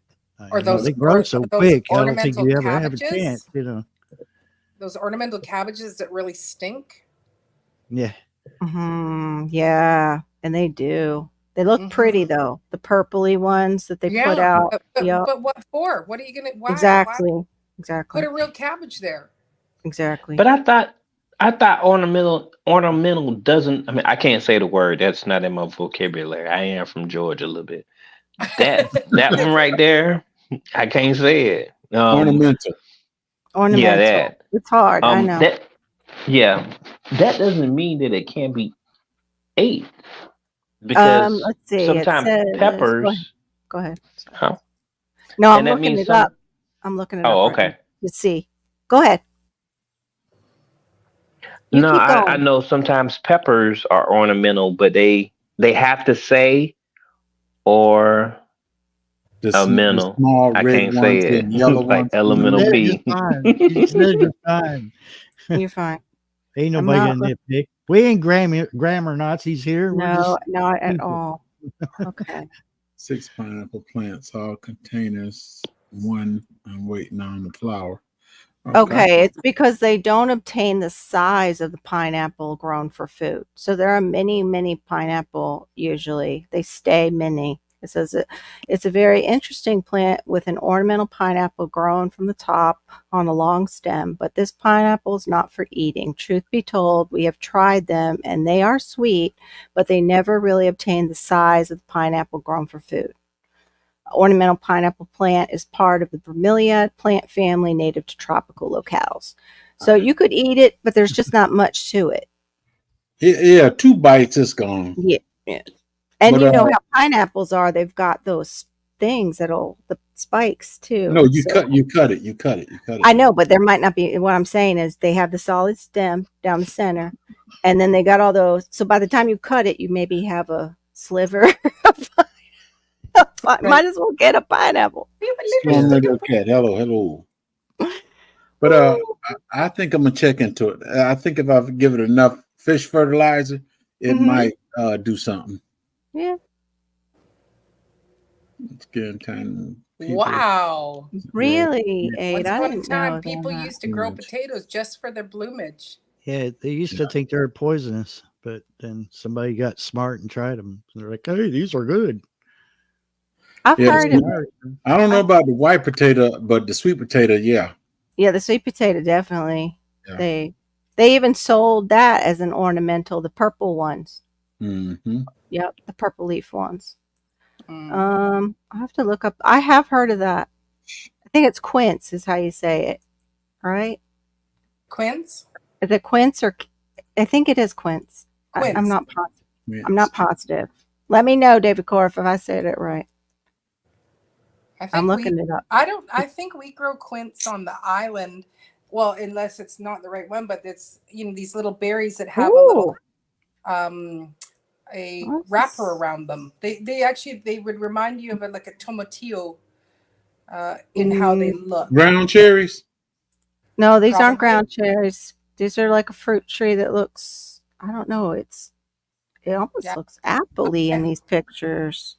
or those they grow so quick. I don't think you ever have a chance. Those ornamental cabbages that really stink. Yeah. Yeah, and they do. They look pretty though. The purpley ones that they put out. But what for? What are you gonna? Why, exactly. Put a real cabbage there. Exactly. But I thought ornamental doesn't. I mean, I can't say the word. That's not in my vocabulary. I am from Georgia a little bit. That one right there, I can't say it. Ornamental. Yeah, that. It's hard. I know. That doesn't mean that it can't be ate. Because let's see. sometimes peppers. Go ahead. Huh? No, I'm looking it up. I'm looking it up. Oh, okay. Let's see. Go ahead. No, I know sometimes peppers are ornamental, but they have to say or elemental. I can't say it. Like elemental P. You're fine. Ain't nobody gonna nitpick. We ain't grammar Nazis here. No, not at all. Okay. 6 pineapple plants, all containers. 1, I'm waiting on the flower. Okay, it's because they don't obtain the size of the pineapple grown for food. So there are many pineapple usually. They stay mini. It says it's a very interesting plant with an ornamental pineapple grown from the top on a long stem, but this pineapple is not for eating. Truth be told, we have tried them and they are sweet, but they never really obtain the size of the pineapple grown for food. Ornamental pineapple plant is part of the bromeliad plant family native to tropical locales. So you could eat it, but there's just not much to it. Yeah, 2 bites, it's gone. Yeah. And you know how pineapples are. They've got those things the spikes too. No, you So- cut it. I know, but there might not be. What I'm saying is they have the solid stem down the center, and then they got all those. So by the time you cut it, you maybe have a sliver. Might as well get a pineapple. Storm Radio Cat. Hello. But I think I'm gonna check into it. I think if I give it enough fish fertilizer, it Mhm. might do something. Yeah. It's getting time. People- Wow. Really, Yeah. Aid? Once I upon a didn't know time, that. people used to grow Plumage. potatoes just for their bloomage. Yeah, they used to think they were poisonous, but then somebody got smart and tried them. They're like, "Hey, these are good." I've Yeah, heard it's- of. I don't know about the white potato, but the sweet potato, yeah. Yeah, the sweet potato definitely. Yeah. They even sold that as an ornamental. The purple ones. Mm-hmm. Yep, the purple leaf ones. Mm. I have to look up. I have heard of that. I think it's quince is how you say it, right? Quince? Is it quince or? I think it is quince. I'm Quince. not positive. I'm not positive. Let me know, David Corf, if I said it right. I think I'm looking it up. I think we grow quince on the island. Well, unless it's not the right one, but it's these little berries that have a little a What's wrapper this? around them. They would remind you of like a tomatillo in how they look. Brown cherries. No, these aren't Probably. ground cherries. These are like a fruit tree that looks. I don't know. It almost Yeah. looks appley in Okay. these pictures.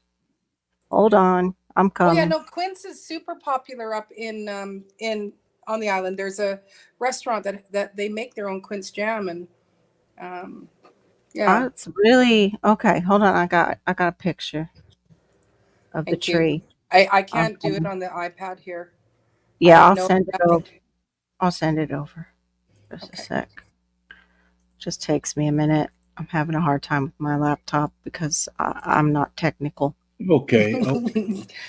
Hold on, I'm Oh coming. yeah, no, quince is super popular up in on the island. There's a restaurant that they make their own quince jam and yeah. It's really okay. Hold on, I got a picture of the Thank you. tree. I can't do it coming. on the iPad here. Yeah, I I'll know send it nothing. over. I'll send it over. Just Okay. a sec. Just takes me a minute. I'm having a hard time with my laptop because I'm not technical. Okay.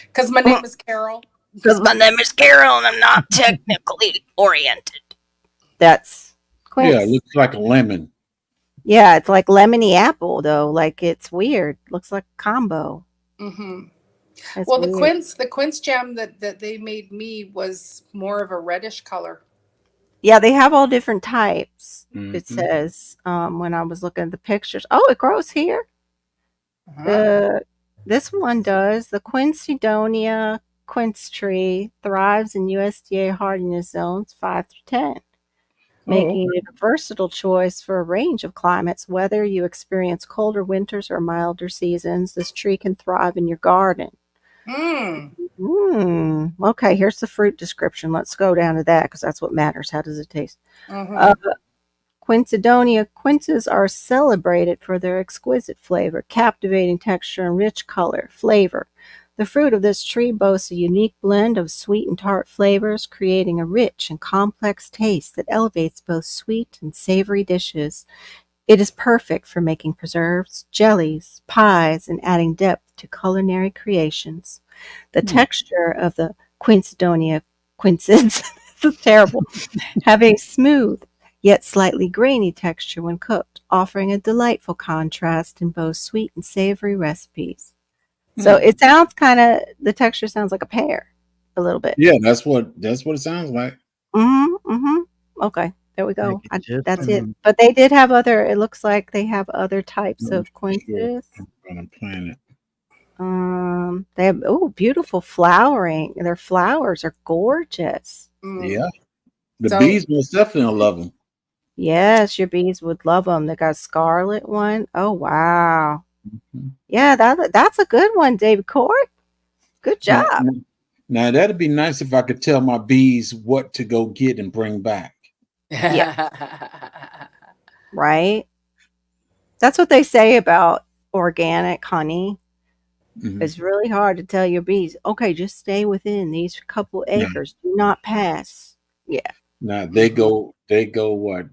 Because my name is Carol. Because my name is Carol and I'm not technically oriented. That's quince. Yeah, it looks like a lemon. Yeah, it's like lemony apple though. Like it's weird. Looks like a combo. Hmm. It's Well, weird. the quince jam that they made me was more of a reddish color. Yeah, they have all different types. It Mhm. says when I was looking at the pictures. Oh, it grows here. Uh-huh. This one does. The Quincedonia quince tree thrives in USDA hardiness zones 5 through 10, making it a versatile choice for a range of climates. Whether you experience colder winters or milder seasons, this tree can thrive in your garden. Mm. Okay, here's the fruit description. Let's go down to that because that's what matters. How does it taste? Mhm. Quincedonia quinces are celebrated for their exquisite flavor, captivating texture, and rich color flavor. The fruit of this tree boasts a unique blend of sweet and tart flavors, creating a rich and complex taste that elevates both sweet and savory dishes. It is perfect for making preserves, jellies, pies, and adding depth to culinary creations. The texture of the Quincedonia quinces is terrible, have a smooth yet slightly grainy texture when cooked, offering a delightful contrast in both sweet and savory recipes. So it sounds the texture sounds like a pear a little bit. Yeah, that's what it sounds like. Okay, there we go. Make it That's it. different. But they did have it looks like they have other types of Sure. quinces. I'm gonna plant it. They have beautiful flowering. Their flowers are gorgeous. Mm. Yeah, the So- bees most definitely love them. Yes, your bees would love them. They got a scarlet one. Oh wow. Mhm. Yeah, that's a good one, David Court. Good job. Now that'd be nice if I could tell my bees what to go get and bring back. Right? That's what they say about organic honey. Mhm. It's really hard to tell your bees, okay, just stay within these couple acres. Do not pass. Yeah, Now they go what,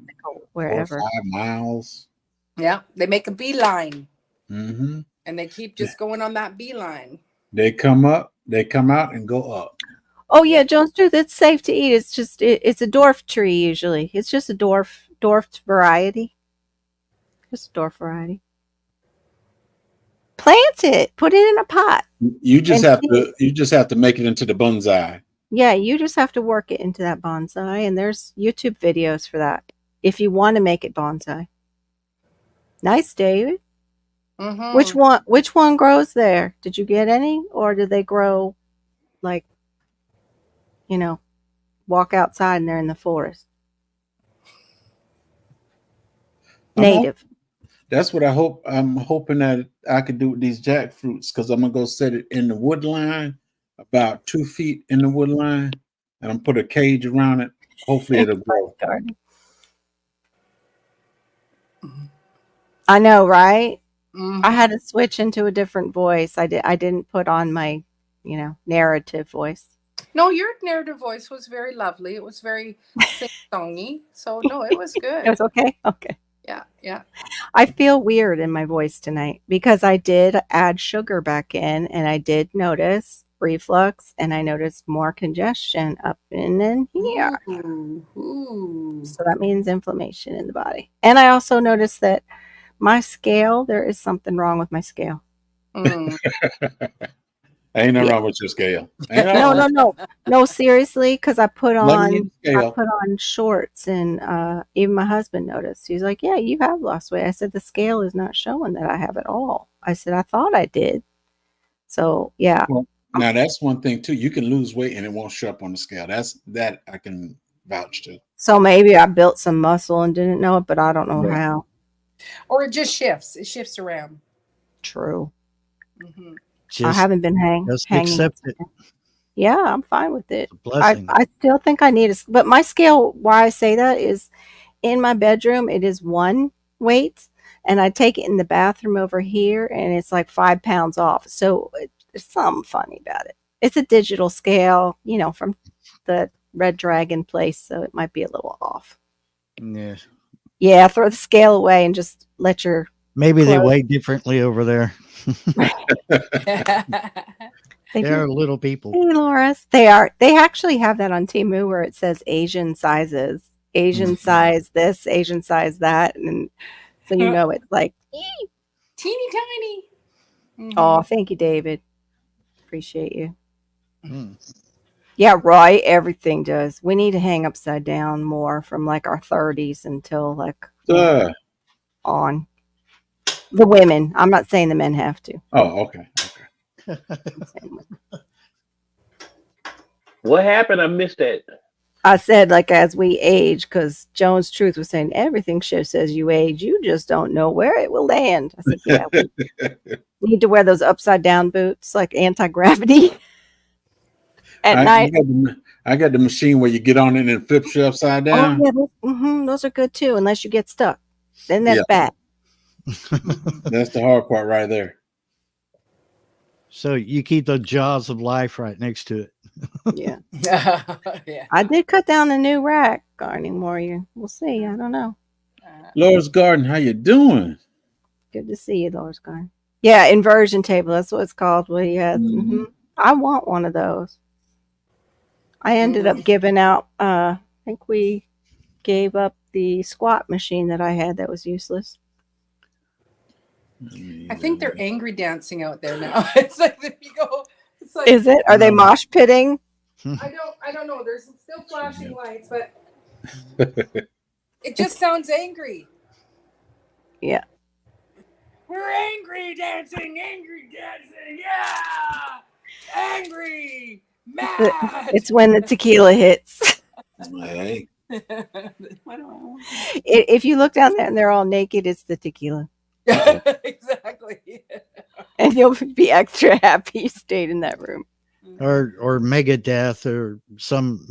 wherever. 4 or 5 miles. Yeah, they make a beeline Hmm. and they keep just going on that beeline. They come up, they come out and go up. Oh yeah, Jones Truth, it's safe to eat. It's just it's a dwarf tree usually. It's just a dwarfed variety. Just a dwarf variety. Plant it. Put it in a pot. You just And have see- to. You just have to make it into the bonsai. Yeah, you just have to work it into that bonsai, and there's YouTube videos for that if you want to make it bonsai. Nice, David. Mhm. Which one grows there? Did you get any, or did they grow like, walk outside and they're in the forest? I'm hop- Native. That's what I hope. I'm hoping that I could do with these jackfruits because I'm gonna go set it in the wood line, about 2 feet in the wood line, and I'm put a cage around it. Hopefully, it'll grow. Garden. I know, right? Mhm. I had to switch into a different voice. I didn't put on my, narrative voice. No, your narrative voice was very lovely. It was very sing-songy. So no, it was It good. was okay. Okay. Yeah, yeah. I feel weird in my voice tonight because I did add sugar back in, and I did notice reflux, and I noticed more congestion up in here. Ooh. So that means inflammation in the body. And I also noticed that my scale, there is something wrong with my scale. Mm. Ain't nothing Yeah. wrong with your scale. Ain't nothing No, wrong. no, no. No, seriously, because I put Let me on in the scale. shorts, and even my husband noticed. He's like, "Yeah, you have lost weight." I said, "The scale is not showing that I have at all." I said, "I thought I did." So yeah, Well, now that's one thing too. You can lose weight and it won't show up on the scale. That I can vouch to. so maybe I built some muscle and didn't know it, but I don't know Right. how. Or it just shifts. It shifts around. True. Mhm. I Just, haven't been just hanging. accept it. Yeah, I'm fine with it. It's a blessing. I still think I need but my scale, why I say that is in my bedroom, it is one weight, and I take it in the bathroom over here, and it's like 5 pounds off. So it's something funny about it. It's a digital scale, from the Red Dragon place, so it might be a little off. Yeah. Yeah, throw the scale away and just let your Maybe they Close. weigh differently over there. they They're do. little people. Hey, Loris. They actually have that on Temu where it says Asian sizes, Asian Mhm. size this, Asian size that, and so it's like, Teeny tiny. Mhm. oh, thank you, David. Appreciate you. Mm. Yeah, right. Everything does. We need to hang upside down more from like our 30s until like on. The women. I'm not saying the men have to. Oh, okay. I'm saying women. What happened? I missed that. I said, like, as we age, because Jones Truth was saying everything shifts as you age. You just don't know where it will land. I said, yeah, we need to wear those upside down boots, like anti gravity at night. I got the machine where you get on it and it flips you upside down. Oh, yeah, those are good too, unless you get stuck. Then that's bad. That's the hard part right there. So you keep the jaws of life right next to it. Yeah. Yeah. I did cut down a new rack, Gardening Warrior. We'll see. I don't know. Loris Garden, how you doing? Good to see you, Loris Garden. Yeah, inversion table. That's what it's called. Well, yes. I want one of those. I ended up giving out, I think we gave up the squat machine that I had that was useless. I think they're angry dancing out there now. It's like if you go. It's like, Is it? Are they mosh pitting? I don't know. There's still flashing lights, but it just sounds angry. Yeah. We're angry dancing, yeah, angry, mad. It's when the tequila hits. Hey, If you look down there and they're all naked, it's the tequila. Exactly. And you'll be extra happy you stayed in that room. Or Megadeth or some,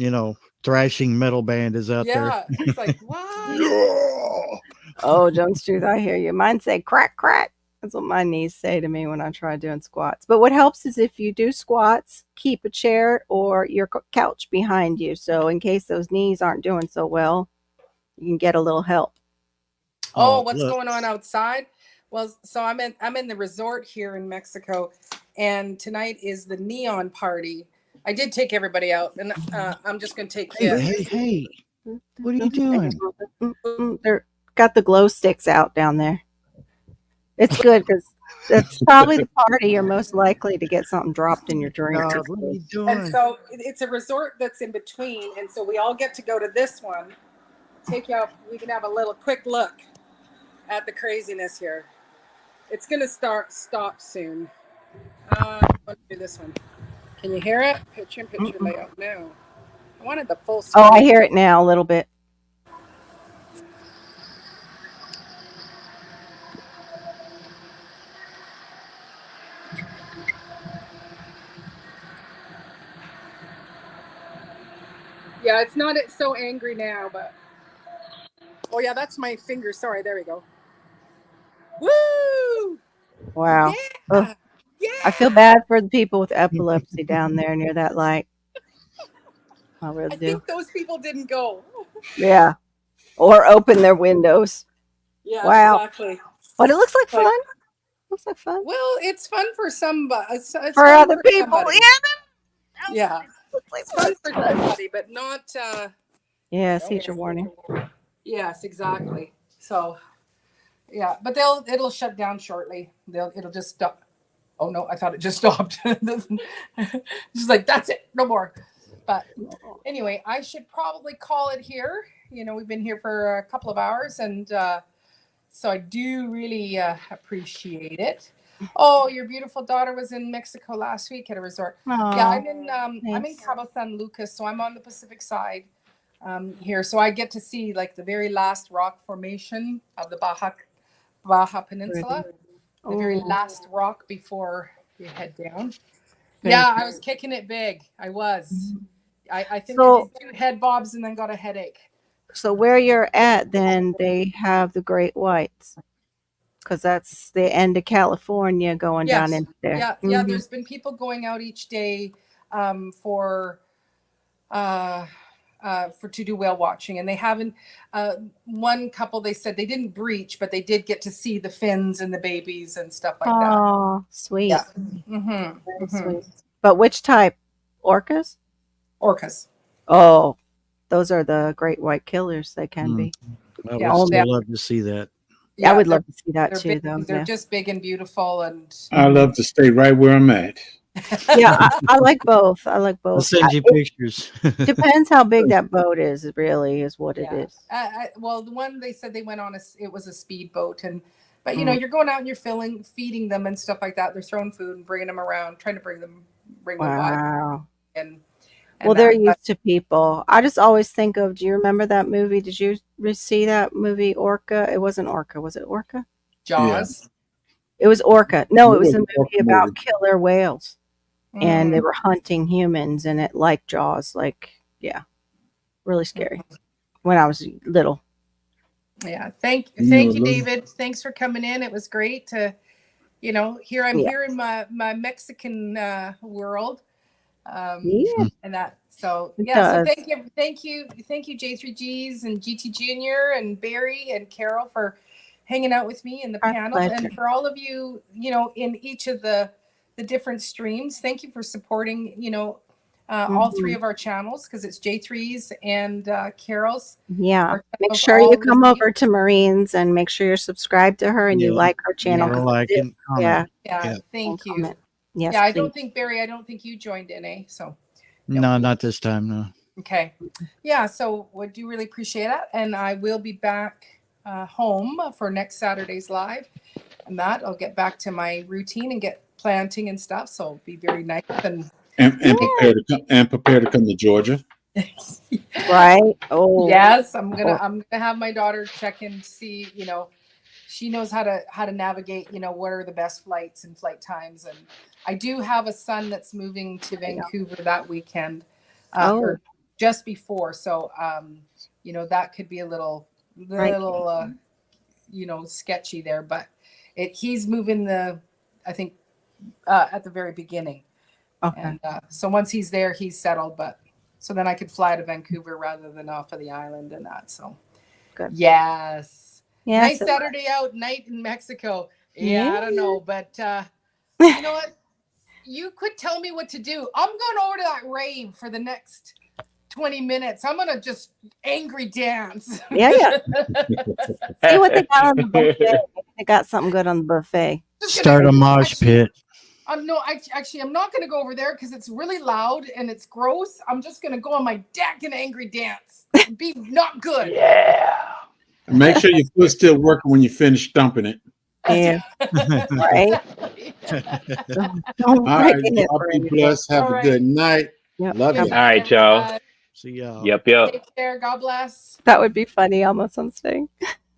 thrashing metal band is out there. Yeah, it's like what? Oh, Jones Truth, I hear you. Mine say crack, crack. That's what my knees say to me when I try doing squats. But what helps is if you do squats, keep a chair or your couch behind you. So in case those knees aren't doing so well, you can get a little help. Oh, what's look. going on outside? Well, so I'm in the resort here in Mexico, and tonight is the neon party. I did take everybody out, and I'm just going to take Hey, what are you doing? They're got the glow sticks out down there. It's good because That's probably the party you're most likely to get something dropped in your drink. God, what are you And doing? so it's a resort that's in between, and so we all get to go to this one. Take you out. We can have a little quick look at the craziness here. It's gonna stop soon. I want to do this one. Can you hear it? Picture in picture layout. No, I wanted the full screen. Oh, I hear it now a little bit. Yeah, it's not so angry now, but oh yeah, that's my finger. Sorry, there we go. Woo! Wow. Yeah, yeah. I feel bad for the people with epilepsy down there near that light. I really I do. think those people didn't go. Yeah. Or open their windows. Yeah, Wow. exactly. But it looks like Like- fun. Looks like fun. Well, it's fun for some, but it's For fun other people. somebody. Yeah. Yeah, Looks like it's fun for somebody, but not. Yeah, seizure warning. Yes, exactly. So, yeah, but it'll shut down shortly. It'll just stop. Oh no, I thought it just stopped. Just like that's it, no more. But anyway, I should probably call it here. You know, we've been here for a couple of hours, and so I do really appreciate it. Oh, your beautiful daughter was in Mexico last week at a resort. Yeah, Aw, I'm in thanks. Cabo San Lucas, so I'm on the Pacific side here. So I get to see like the very last rock formation of the Baja Peninsula, the very Ooh. last rock before you head down. Very Yeah, I was kicking it big. I was. I think So- I did 2 head bobs and then got a headache. So where you're at, then they have the great whites, because that's the end of California going down Yes. into there. Yeah, Mhm. there's been people going out each day for to do whale watching, and they haven't. One couple, they said they didn't breach, but they did get to see the fins and the babies and stuff like that. Oh, sweet. Yeah. Mm-hmm. Very sweet. But which type? Orcas? Orcas. Oh, those are the great white killers. They can Mm. be. I Yeah. would Yeah. still love to see that. I would they're- love to see that They're too, big, though. they're Yeah, just big and beautiful, and I love to stay right where I'm at. yeah I like both. I like I'll both. send you It pictures. depends how big that boat is. It really is what it yeah. is. Well, the one they said they went on it was a speedboat, but you know, you're going out and you're feeding them and stuff like that. They're throwing food and bringing them around, trying to bring them by, Wow. and Well, they're that. used to people. I just always think of. Do you remember that movie? Did you see that movie Orca? It wasn't Orca. Was it Orca? Jaws. It was Orca. No, it was a It was movie Orca about movie. killer whales, and they Mm. were hunting humans, and it like Jaws. Like, yeah, really scary. When I was little. Yeah. Thank You you, know, those- David. Thanks for coming in. It was great to, I'm Yeah. here in my Mexican world. Yeah. And that, so It yeah, so does. thank you, J3Gs and GT Junior and Barry and Carol for hanging out with me in the Our panel, pleasure. and for all of you, in each of the different streams. Thank you for supporting, all 3 of our channels, because it's J3's and Carol's. Yeah. Our Make channels sure you all come listening. over to Marine's and make sure you're subscribed to her and you Yeah. like her channel. Yeah, 'cause like it- and comment. yeah. Yeah, Yeah. thank you. comment. Yes, Yeah, I please. don't think Barry, I don't think you joined in, so. No, not this time. No. Okay. Yeah, so we do really appreciate it. And I will be back home for next Saturday's live. And that I'll get back to my routine and get planting and stuff. So it'll be very nice. And And prepare to come to Georgia. Right? Oh, yes, I'm gonna have my daughter check and see, she knows how to navigate, what are the best flights and flight times. And I do have a son that's moving to Vancouver that weekend. Or just before. So that could be a little sketchy there, but he's moving I think at the very beginning. Okay. And so once he's there, he's settled, but so then I could fly to Vancouver rather than off of the island and that. So Good. yes. Yes. Nice Saturday out night in Mexico. Yeah. Yeah, I don't know, but you know what? You could tell me what to do. I'm going over to that rave for the next 20 minutes. I'm gonna just angry dance. Yeah. See what they got on the buffet. They got something good on the buffet. Just gonna- Start a mosh pit. I'm not gonna go over there because it's really loud and it's gross. I'm just gonna go on my deck and angry dance. It'd be not good. Yeah. Make sure your foot's still working when you finish stumping it. Yeah. Right? Exactly. Don't All right, break it y'all for be anything. blessed. Have All a right. good night. Yep. Love Good you. All right, y'all. everyone. See y'all. Yep. Take care. God bless. That would be funny almost on stage.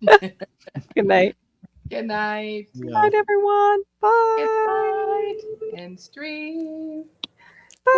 Good night. Good night. See Good y'all. night, everyone. Bye. Good night. And stream. Bye.